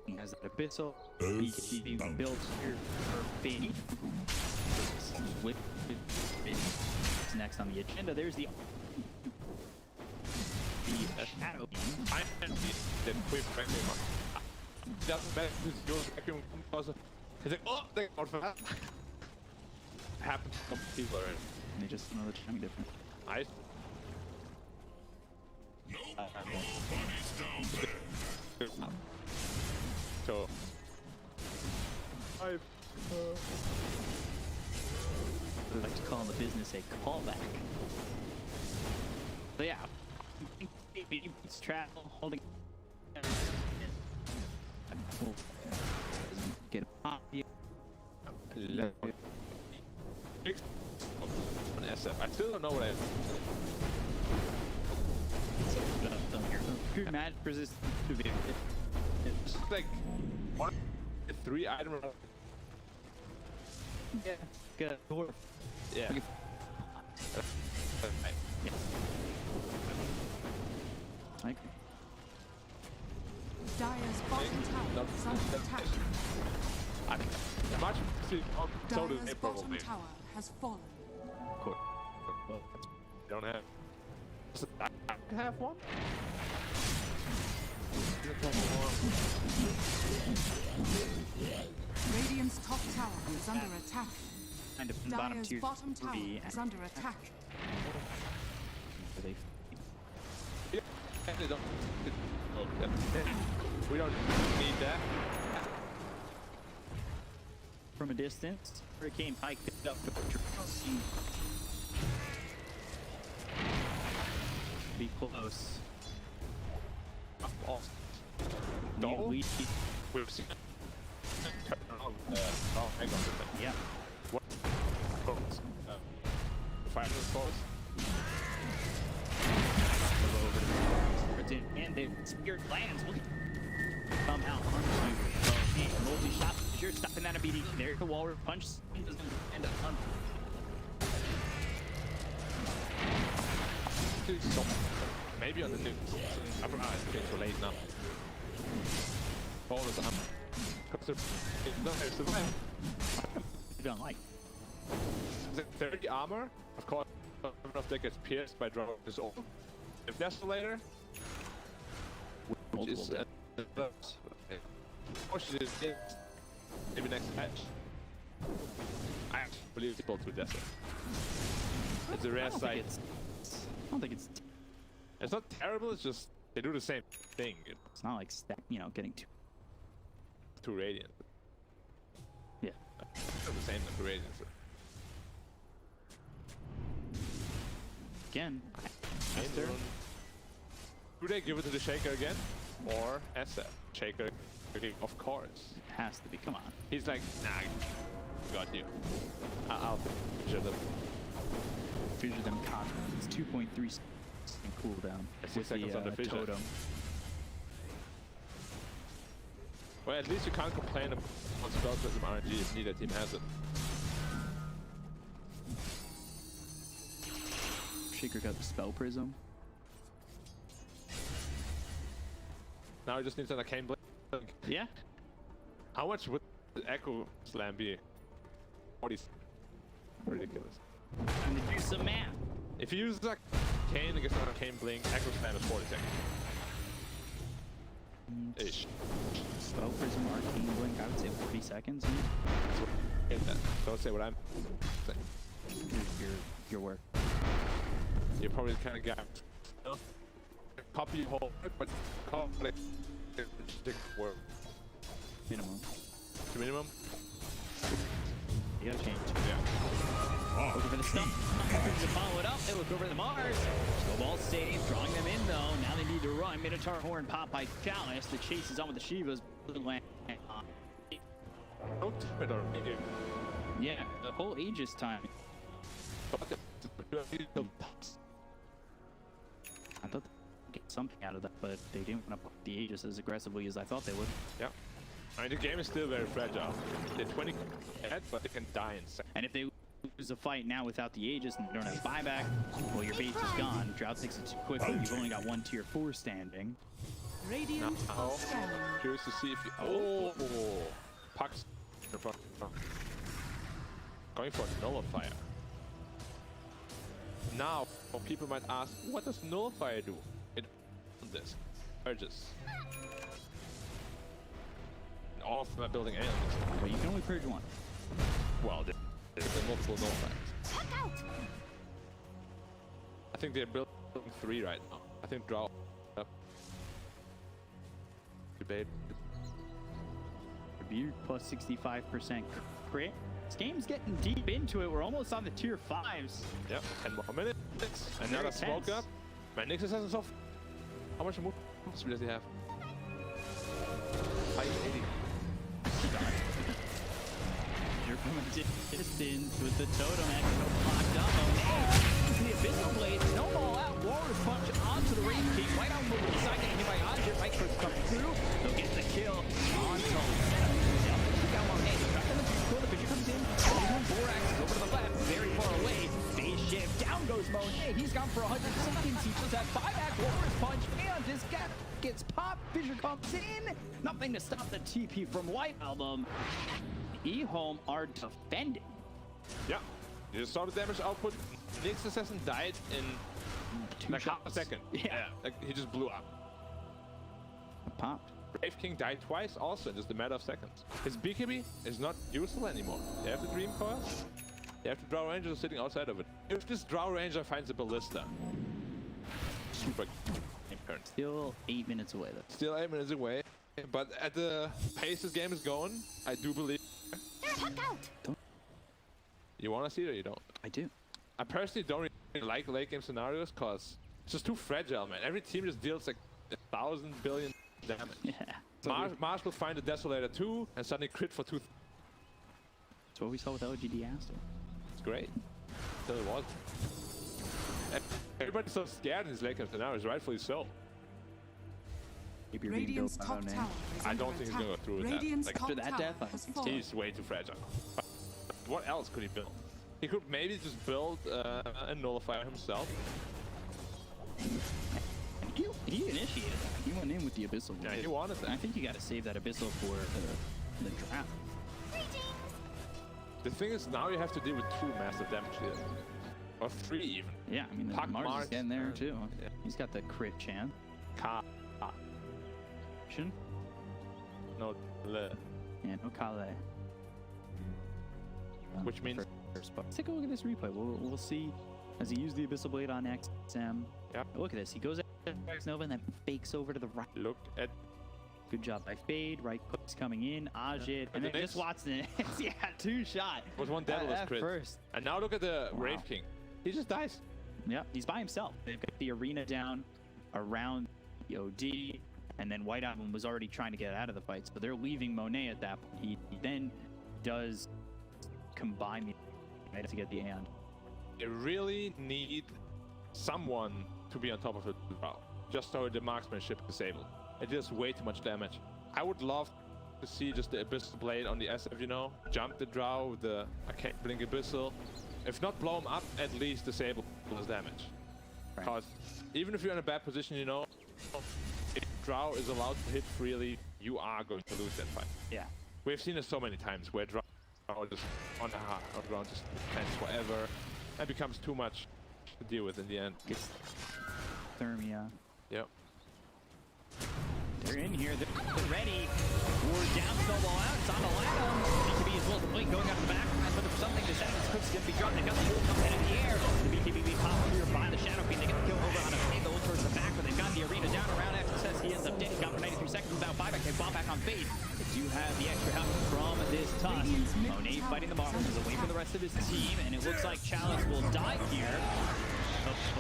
He has that abyssal. He can be built here for fate. What's next on the agenda? There's the shadow beam. I didn't that quick frankly. It doesn't matter because yours vacuum composer. He's like, oh, they got for that. Happens to some people already. And they just don't know the timing difference. Nice. So. I like to call the business a callback. So yeah, it's travel holding. Get a pop. On SF. I still don't know what I. Pure mad resistance to be. It's like 1, 3 item. Yeah, get a door. Yeah. Okay. Yeah. Like. Dire's bottom tower is under attack. Much so do Dire's they bottom probably. tower has fallen. Cool. Well, don't have. I have one. Radiant's top tower is under attack. Kind of bottom Dire's tier bottom tower is under attack. Yeah, they don't. We don't need that. From a distance, Hurricane Pike picked up the be close. No. We We've seen. Oh, hang on. yeah. What? Fire force. And the spear lands. Somehow harms you. Multi-shot. You're stopping that immediately. There's the wall punch. Doesn't end up on. Maybe on the new. I forgot it's too late now. Bonus armor. You don't like. Is it 30 armor? Of course, if that gets pierced by drawing his own. If Desolator, which is maybe next match. I actually believe it's both with Desolator. It's a rare sight. I don't think it's. It's not terrible. It's just they do the same thing. It's It's not like getting too radiant. Yeah. It's the same as the radiant. Again, ASTER. Do they give it to the Shaker again? Or ASTER? Shaker, of course. it has to be. Come on. He's like, nah, got you. I'll fissure them. Fissure them constantly. It's 2.3 seconds cooldown with seconds on the fissure. totem. Well, at least you can't complain about spell prism RNG if neither team has it. Shaker got the spell prism. Now he just needs an arcane blink. Yeah. How much would the Echo Slam be? 40. Ridiculous. And to do some math. If he uses arcane against an arcane blink, Echo Slam is 40 seconds. Ish. Spell prism, arcane blink. I would say 40 seconds. Don't say what I'm saying. Your work. You're probably the kind of guy. Copy your whole, but copy it work. Minimum. The minimum? You gotta change. Yeah. Looking for the stun. To follow it up, they look over the Mars. Snowball safe, drawing them in though. Now they need to run. Minotaur horn pop by Chalice. The chase is on with the Shivas. Don't tip it already. Yeah, the whole Aegis time. I thought they'd get something out of that, but they didn't want to pop the Aegis as aggressively as I thought they would. Yeah. I mean, the game is still very fragile. They're 20 ahead, but they can die in seconds. And if they lose the fight now without the Aegis and they don't have buyback, well, your base is gone. Drought takes it too quickly. You've only got 1 tier 4 standing. Radiant Now, are scanning. curious to see if you... Oh! Pucks. Going for a nullifier. Now, people might ask, what does nullifier do? It this. Purges. All of them are building aliens. But you can only purge 1. Well, there's multiple nullifiers. I think they're building 3 right now. I think draw up. Debate. Rebuke plus 65% crit. This game's getting deep into it. We're almost on the tier 5s. Yep, 10 more minutes. Another smoke up. My Nixus has himself. How much move speed does he have? 580. You're from a distance with the totem action locked up. Oh, the Abyssal Blade. Snowball out. Warrior's Punch onto the Rage King. Right on moving side. Getting hit by Object. Right first coming through. They'll get the kill on Tone. The Fisher comes in. Borax is over to the left. Very far away. Phase shift. Down goes Monet. He's gone for 100 seconds. He just had buyback. Warrior's Punch. And this guy gets popped. Fisher comes in. Nothing to stop the TP from White Album. EHOME are defending. Yeah. You just saw the damage output. Nixus hasn't died in 2 like shots. half a second. Yeah. Like he just blew up. Popped. Brave King died twice also in just a matter of seconds. His BKB is not useful anymore. They have the Dream Coil. They have the Drow Ranger sitting outside of it. If this Drow Ranger finds a Ballista, super important. Still 8 minutes away though. Still 8 minutes away. But at the pace this game is going, I do believe. You want to see it or you don't? I do. I personally don't really like late game scenarios because it's just too fragile, man. Every team just deals like 1,000 billion damage. Yeah. Mars will find the Desolator 2 and suddenly crit for 2. That's what we saw with LGD Aster. It's great. Till it was. Everybody's so scared in these late game scenarios, rightfully so. Maybe you're Radiant's being top built by tower our is I under don't think he's attack. gonna go through with that. Radiant's Like, top after that tower death, I has think fallen. he's way too fragile. What else could he build? He could maybe just build a nullifier himself. He initiated that. He went in with the Abyssal. Yeah, he wanted that. I think you got to save that Abyssal for the draft. The thing is, now you have to deal with 2 massive damage here. Or 3 even. Yeah, I mean, the Puck Mars Mars, is getting there too. yeah. He's got the crit chance. No, le. Yeah, no Kale. Which means Let's take a look at this replay. We'll see as he used the Abyssal Blade on XM. Yep. Look at this. He goes at Nova and then fakes over to the right. look at Good job by Fade. Right clicks coming in. Ajit. And then just Watson. Yeah, 2-shot. Was one Daedalus crit. First. And now look at the Wraith King. He just dies. Yeah, he's by himself. They've got the arena down around the OD. And then White Album was already trying to get out of the fight. So they're leaving Monet at that point. He then does combine the to get the Aeon. They really need someone to be on top of it just so the marksmanship is disabled. It does way too much damage. I would love to see just the Abyssal Blade on the SF, you know? Jump the Drow with the Arcane Blink Abyssal. If not blow him up, at least disable his damage. Because even if you're in a bad position, you know, if Drow is allowed to hit freely, you are going to lose that fight. Yeah. We've seen it so many times where Drow just on the ground just defends forever and becomes too much to deal with in the end. Gets Thermia. Yep. They're in here. They're ready. We're down, snowball out. It's on the line. BKB as well as Blink going out the back. That's looking for something. The Shadow Cook's going to be dropped. They got the ult up in the air. The BKB pops here by the Shadow Queen. They get the kill over on a fade. The ult towards the back, but they've got the arena down around XSS. He ends up dead. Got for 93 seconds without buyback. They fall back on Fade. They do have the extra help from this toss. Monet fighting the bottom is away from the rest of his team, and it looks like Chalice will die here.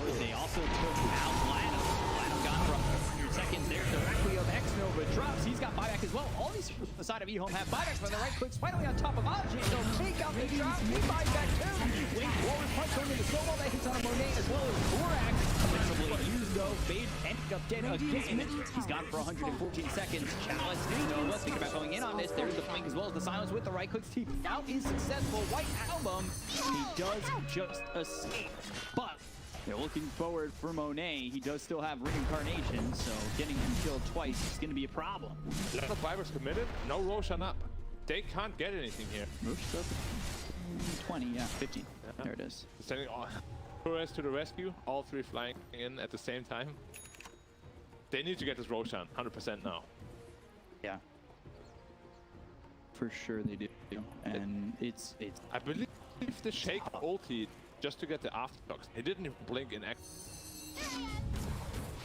Oh, they also took out Lanham. Lanham gone for 100 seconds there. Directly of X-Nova drops. He's got buyback as well. All these from the side of EHOME have buyback, but the right clicks finally on top of Ajit. They'll take out the drop. He buys back too. Blink forward punch going into snowball that hits on a Monet as well as Borax. Principally used though. Fade ended up dead again. He's gone for 114 seconds. Chalice, Nova, thinking about going in on this. There's the Blink as well as the silence with the right clicks. He now is successful. White Album, he does just escape. But they're looking forward for Monet. He does still have reincarnation, so getting him killed twice is going to be a problem. A lot of fibers committed. No Roshan up. They can't get anything here. Roshan's up 20, yeah, 15. Yeah. There it is. Sending all Torres to the rescue. All three flying in at the same time. They need to get this Roshan 100% now. Yeah. For sure they do. And it's I believe the Shake ulti just to get the aftershocks. He didn't even blink in X.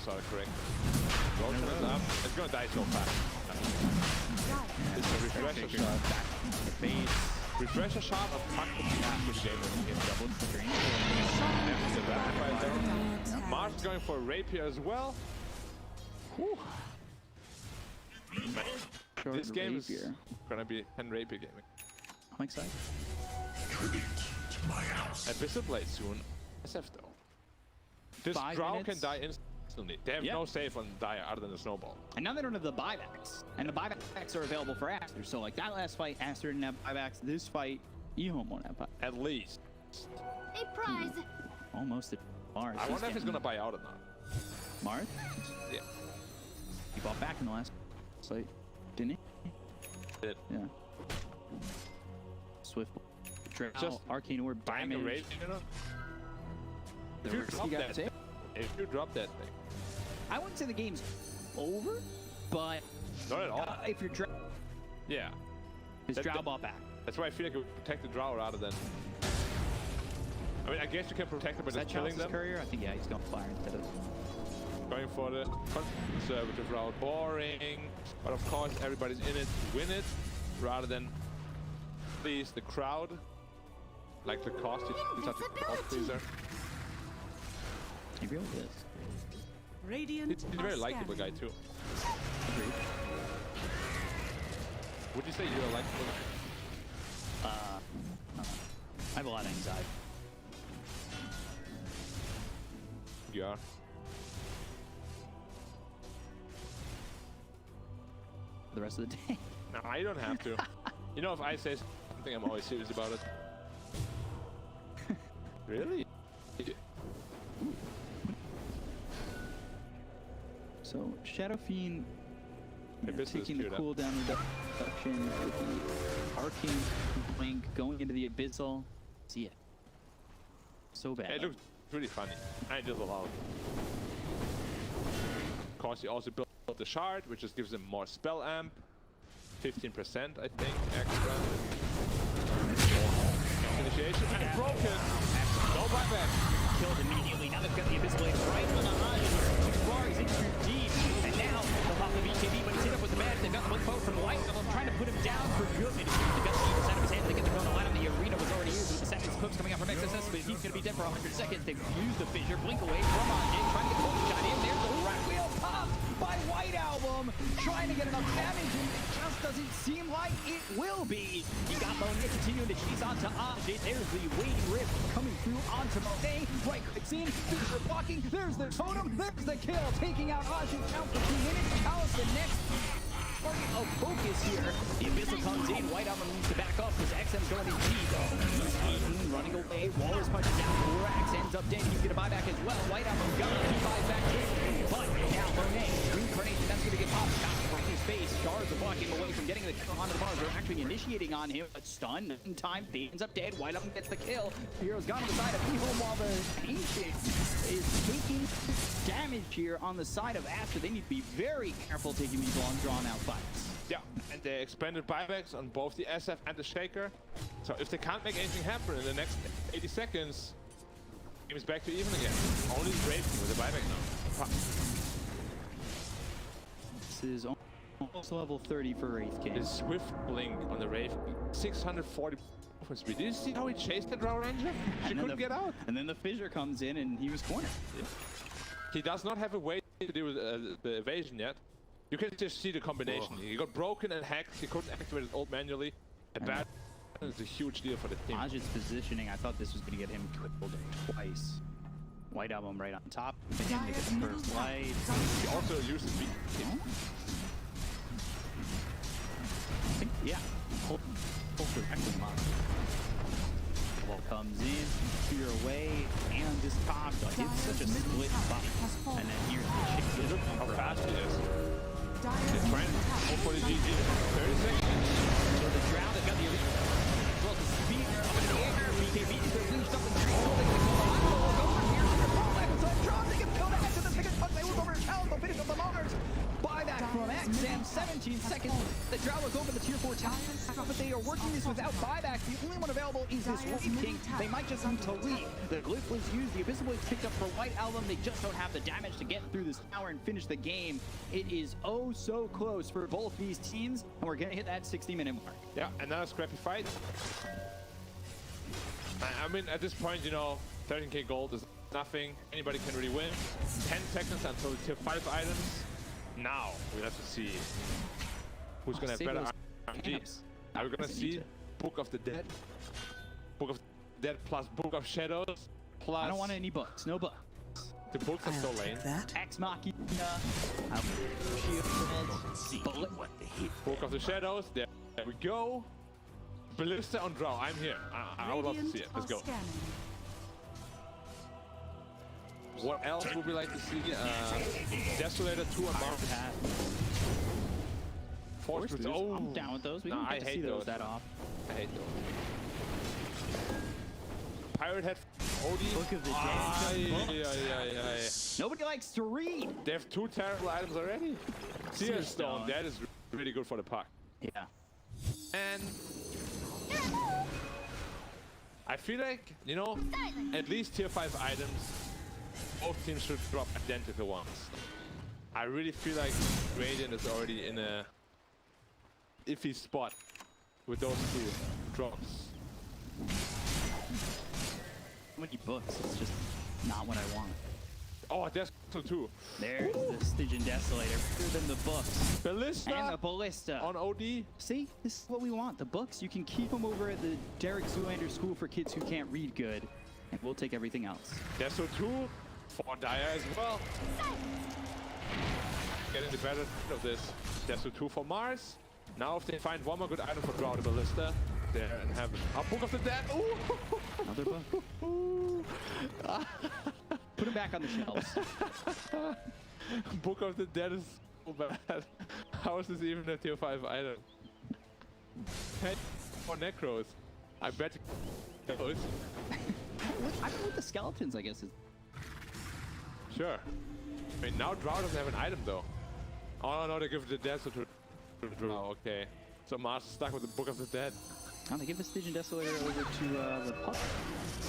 Sorry, correct. Roshan is up. It's gonna die so fast. It's a refresher shot. Refresher shot of Puck after the game. Double screen. Mars is going for a rapier as well. Whew. This game is gonna be 10 rapier gaming. I'm excited. Abyssal Blade soon. SF though. This Drow can die instantly. They have no save on Dire other than the snowball. And now they don't have the buybacks. And the buybacks are available for Aster. So like that last fight, Aster didn't have buybacks. This fight, EHOME won't have buybacks. At least. A prize. Almost at Mars. I wonder if he's gonna buy out or not. Mars? Yeah. He bought back in the last fight, didn't he? Did. Yeah. Swift. Just Arcane Orb buying a raid, you know? If you drop that thing. I wouldn't say the game's over, but not at all. If you're yeah. His Drow bought back. That's why I feel like it would protect the Drow rather than. I mean, I guess you can protect it by just killing them. Courier? I think yeah, he's going to fire instead of going for the conservative route. Boring, but of course everybody's in it to win it, rather than please the crowd. Like the cost, he's such a cost pleaser. He really is. Radiant He's a very likable guy too. Agreed. Would you say you're a likable guy? I have a lot of anxiety. You are. For the rest of the day. No, I don't have to. You know, if I say something, I'm always serious about it. Really? So Shadow Fiend taking the cooldown reduction with the Arcane Blink going into the Abyssal. See it. So bad. It looks really funny. I just love it. Of course, he also built the shard, which just gives him more spell amp. 15%, I think, extra. Initiation and broken. No buyback. Killed immediately. Now they've got the Abyssal Blade right on the eye here. Explorers in too deep. And now they'll pop the BKB, but he's hit up with the advantage. They've got the blink bow from White. I'm trying to put him down for good. They got the evil side of his hand. They get the Chrono Light on the arena was already used with the seconds clips coming out from XSS, but he's going to be dead for 100 seconds. They've used the fissure. Blink away from Anjay, trying to get the shot in. There's the right wheel popped by White Album, trying to get enough damage, and it just doesn't seem like it will be. You got Monet continuing to chase onto Anjay. There's the waiting rift coming through onto Monet. Right click scene, fissure blocking. There's the totem. There's the kill, taking out Anjay down for 2 minutes. Chalice the next target of focus here. The Abyssal comes in. White Album needs to back up because XM's going in deep. He's running away. Wallace punches down. Borax ends up dead. He's going to buy back as well. White Album gone. He buys back in. But now Monet, reincarnation, that's going to get popped. Got from his face. Shards are blocking him away from getting the kill onto the bars. They're actually initiating on him. But stun in time. He ends up dead. White Album gets the kill. Hero's gone on the side of EHOME while the Ancient is taking damage here on the side of Aster. They need to be very careful taking these long drawn out fights. Yeah, and they expanded buybacks on both the SF and the Shaker. So if they can't make anything happen in the next 80 seconds, game is back to even again. Only Raven with a buyback now. This is almost level 30 for Wraith King. The Swift Blink on the Raven, 640 movement speed. Did you see how he chased the Drow Ranger? She couldn't get out. And then the fissure comes in and he was cornered. He does not have a way to deal with the evasion yet. You can just see the combination. He got broken and hacked. He couldn't activate his ult manually. And that is a huge deal for the team. Ajit's positioning, I thought this was going to get him killed twice. White Album right on top. Again, they get the first light. He also uses beat. Yeah. Hold for active mod. Ball comes in, clear away, and just popped. It's such a split fight. And then here's the chick. Look how fast he is. He's trying to hope for the GG. 30 seconds. So the Drow has got the elite. As well as the speed up in the air. BKB is leashed up in the tree. They can call the over here. They can kill the X in the second punch. They look over to Chalice. They'll finish up the Mars. Buyback from XM, 17 seconds. The Drow will go for the tier 4 tower, but they are working this without buyback. The only one available is this Wraith King. They might just need to leave. The glyph was used. The Abyssal Blade picked up for White Album. They just don't have the damage to get through this tower and finish the game. It is oh so close for both these teams, and we're going to hit that 60-minute mark. Yeah, another scrappy fight. I mean, at this point, you know, 13k gold is nothing. Anybody can really win. 10 seconds until the tier 5 items. Now we have to see who's gonna have better RNGs. Are we gonna see Book of the Dead? Book of the Dead plus Book of Shadows plus... I don't want any books. No books. The books are so lame. Ex Machina. Book of the Shadows. There we go. Ballista on Drow. I'm here. I would love to see it. Let's go. What else would we like to see? Desolator 2 on Mars. Force Blitz. Oh, I'm down with those. We don't get to see those that off. I hate those. Pirate Head. Odie. Book of the Dead. Nobody likes to read. They have 2 terrible items already. Seer Stone. That is really good for the puck. Yeah. And I feel like, you know, at least tier 5 items. Both teams should drop identical ones. I really feel like Radiant is already in a iffy spot with those 2 drops. So many books, it's just not what I want. Oh, there's 2. There's the Stygian Desolator, better than the books. Ballista and the Ballista. on OD. See, this is what we want. The books, you can keep them over at the Derek Zoolander School for kids who can't read good, and we'll take everything else. There's 2 for Dire as well. Getting the better of this. There's 2 for Mars. Now if they find one more good item for Drow, the Ballista, there and have a Book of the Dead. Ooh. Another book. Put him back on the shelves. Book of the Dead is so bad. How is this even a tier 5 item? Hey, for Necros. I bet those. I don't know the skeletons, I guess. Sure. I mean, now Drow doesn't have an item though. Oh no, they give the Desert to Drow. Okay. So Mars is stuck with the Book of the Dead. Oh, they give the Stygian Desolator over to the puck.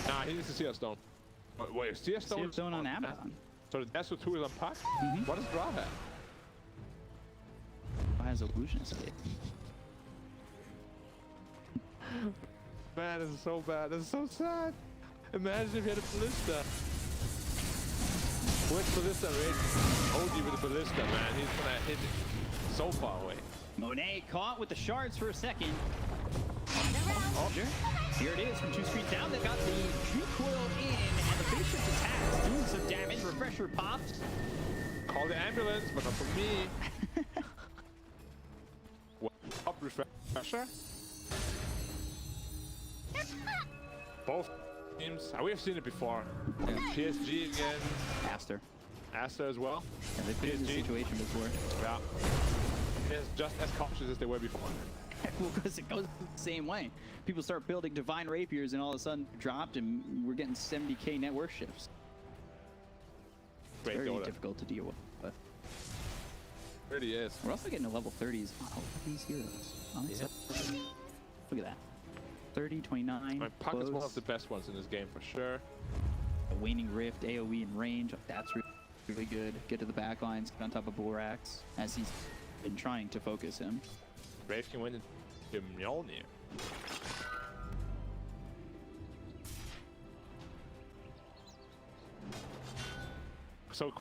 Nah, he needs a Seer Stone. Wait, Seer Stone? Seer Stone on Amazon. So the Desert 2 is on puck? What does Drow have? has illusions kit. Man, this is so bad. This is so sad. Imagine if he had a ballista. With ballista rage, OG with a ballista, man. He's gonna hit it so far away. Monet caught with the shards for a second. Oh, here it is from 2 screens down. They've got the recoil in, and the bishop's attacks doing some damage. Refresher popped. Call the ambulance, but not for me. What up, refresher? Both teams. We have seen it before. PSG again. Aster. Aster as well. Yeah, they've been in this situation before. Yeah. They're just as cautious as they were before. Well, because it goes the same way. People start building divine rapiers and all of a sudden dropped and we're getting 70k net worth shifts. Great Very Dota. difficult to deal with. But It really is. we're also getting to level 30s on all of these heroes. Honestly. Look at that. 30, 29. My Puck is one close. of the best ones in this game for sure. A waning rift, AoE in range. That's really good. Get to the back lines, get on top of Borax as he's been trying to focus him. Brave can win into Mjolnir. So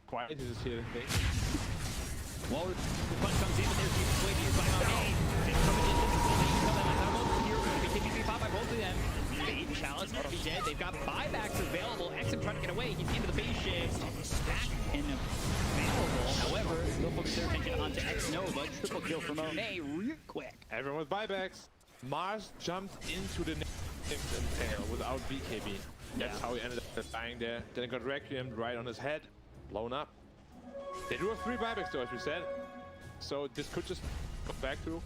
quiet is here, I think. Well, the punch comes in, but there's the way to by Monet. And from a distance, here we're going to be taking the pop by both of them. Fade Chalice going to be dead. They've got buybacks available. Xtreme trying to get away. He's into the base shift. Back and available. However, they'll focus their attention onto X-Nova. Triple kill from Monet real quick. Everyone with buybacks. Mars jumped into the impale without BKB. That's how he ended up dying there. Then got Requiem right on his head. Blown up. They do have 3 buybacks though, as we said. So this could just go back to,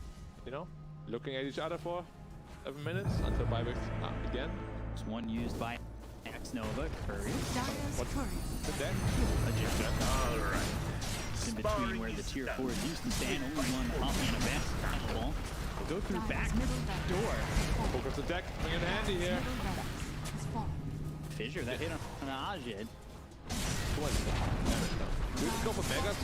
you know, looking at each other for 7 minutes until buybacks begin. There's one used by X-Nova. Curry. What? The deck? Alright. In between where the tier 4 used to stand, only one hop and a basketball. We'll go through back door. Focus the deck, bring in handy here. Fissure, that hit on Ajit. We just go for Megas.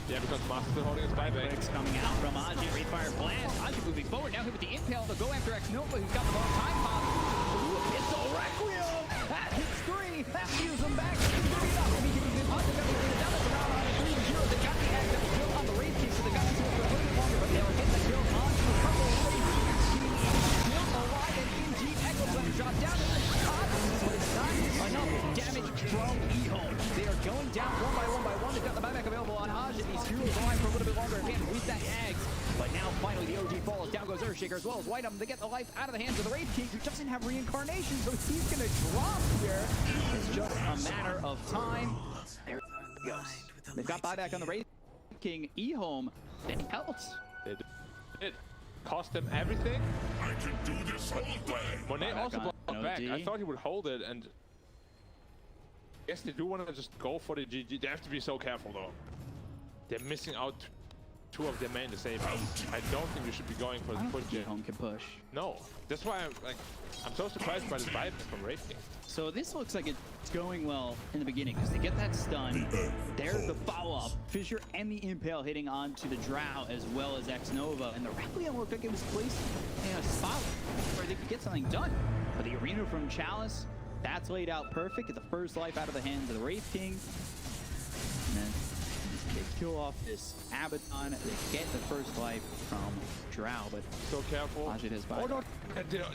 Yeah, because Master's still holding his buyback. Bricks coming out from Ajit. Refire blast. Ajit moving forward. Now hit with the impale. They'll go after X-Nova, who's got the ball time pop. Ooh, it's a Requiem. That hits 3. That steals them back. It's going to be enough. He can even pop the gun. He's down at the round on 3-0. They got the act that was built on the raid case, so they got to do it for a little bit longer, but they were getting the kill on to a couple of raid keys. Still alive and in deep. Echo Blender shot down to the top, but it's not enough damage from EHOME. They are going down one by one. They've got the buyback available on Ajit. These heroes alive for a little bit longer again with that Ags. But now finally the OG falls. Down goes Earthshaker as well as Whiteum. They get the life out of the hands of the Raid King, who doesn't have reincarnation, so he's going to drop here. It's just a matter of time. There he goes. They've got buyback on the Raid King. EHOME, they helped. They did. Cost them everything. I can do this all day. Monet also on blocked back. OD. I thought he would hold it, and I guess they do want to just go for the GG. They have to be so careful though. They're missing out 2 of their main disabled. I don't think we should be going for the push yet. EHOME can push. No, that's why I'm so surprised by this buyback from Raid King. So this looks like it's going well in the beginning because they get that stun. There's the follow-up. Fissure and the Impale hitting onto the Drow as well as X-Nova. And the Requiem looked like it was placed in a spot where they could get something done. But the Arena from Chalice, that's laid out perfect. Get the first life out of the hands of the Wraith King. And then they kill off this Abaddon. They get the first life from Drow, but So careful. Ajit has Oh no,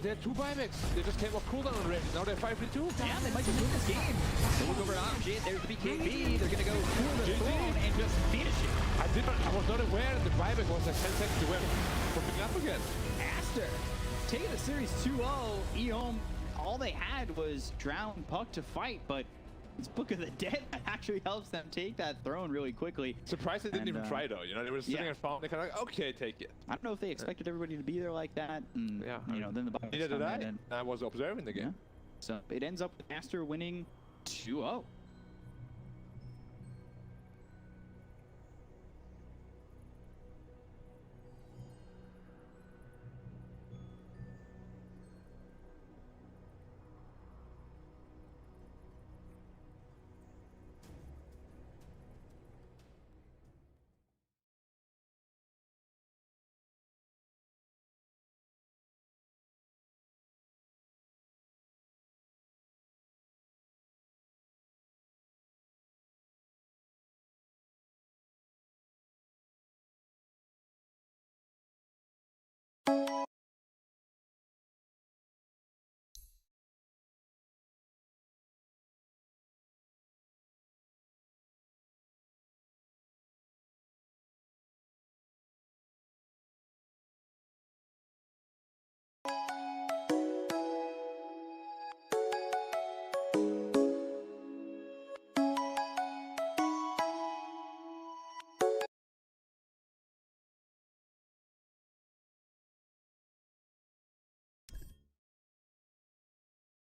there are 2 buybacks. They just came off cooldown already. Now they're 5v2. yeah, they might just win this game. They look over at Ajit. There's the BKB. They're going to go through the throne and just finish it. I was not aware that the buyback was like 10 seconds away from picking up again. Aster taking the series 2-0. EHOME, all they had was Drow and Puck to fight, but it's Book of the Dead that actually helps them take that throne really quickly. Surprised they didn't And, even try though. You know, they were sitting yeah. and found. They kind of like, okay, take it. I don't know if they expected everybody to be there like that. And, Yeah, you know, then the Bucks neither did come I. in and I was observing the game. yeah. So it ends up with Aster winning 2-0.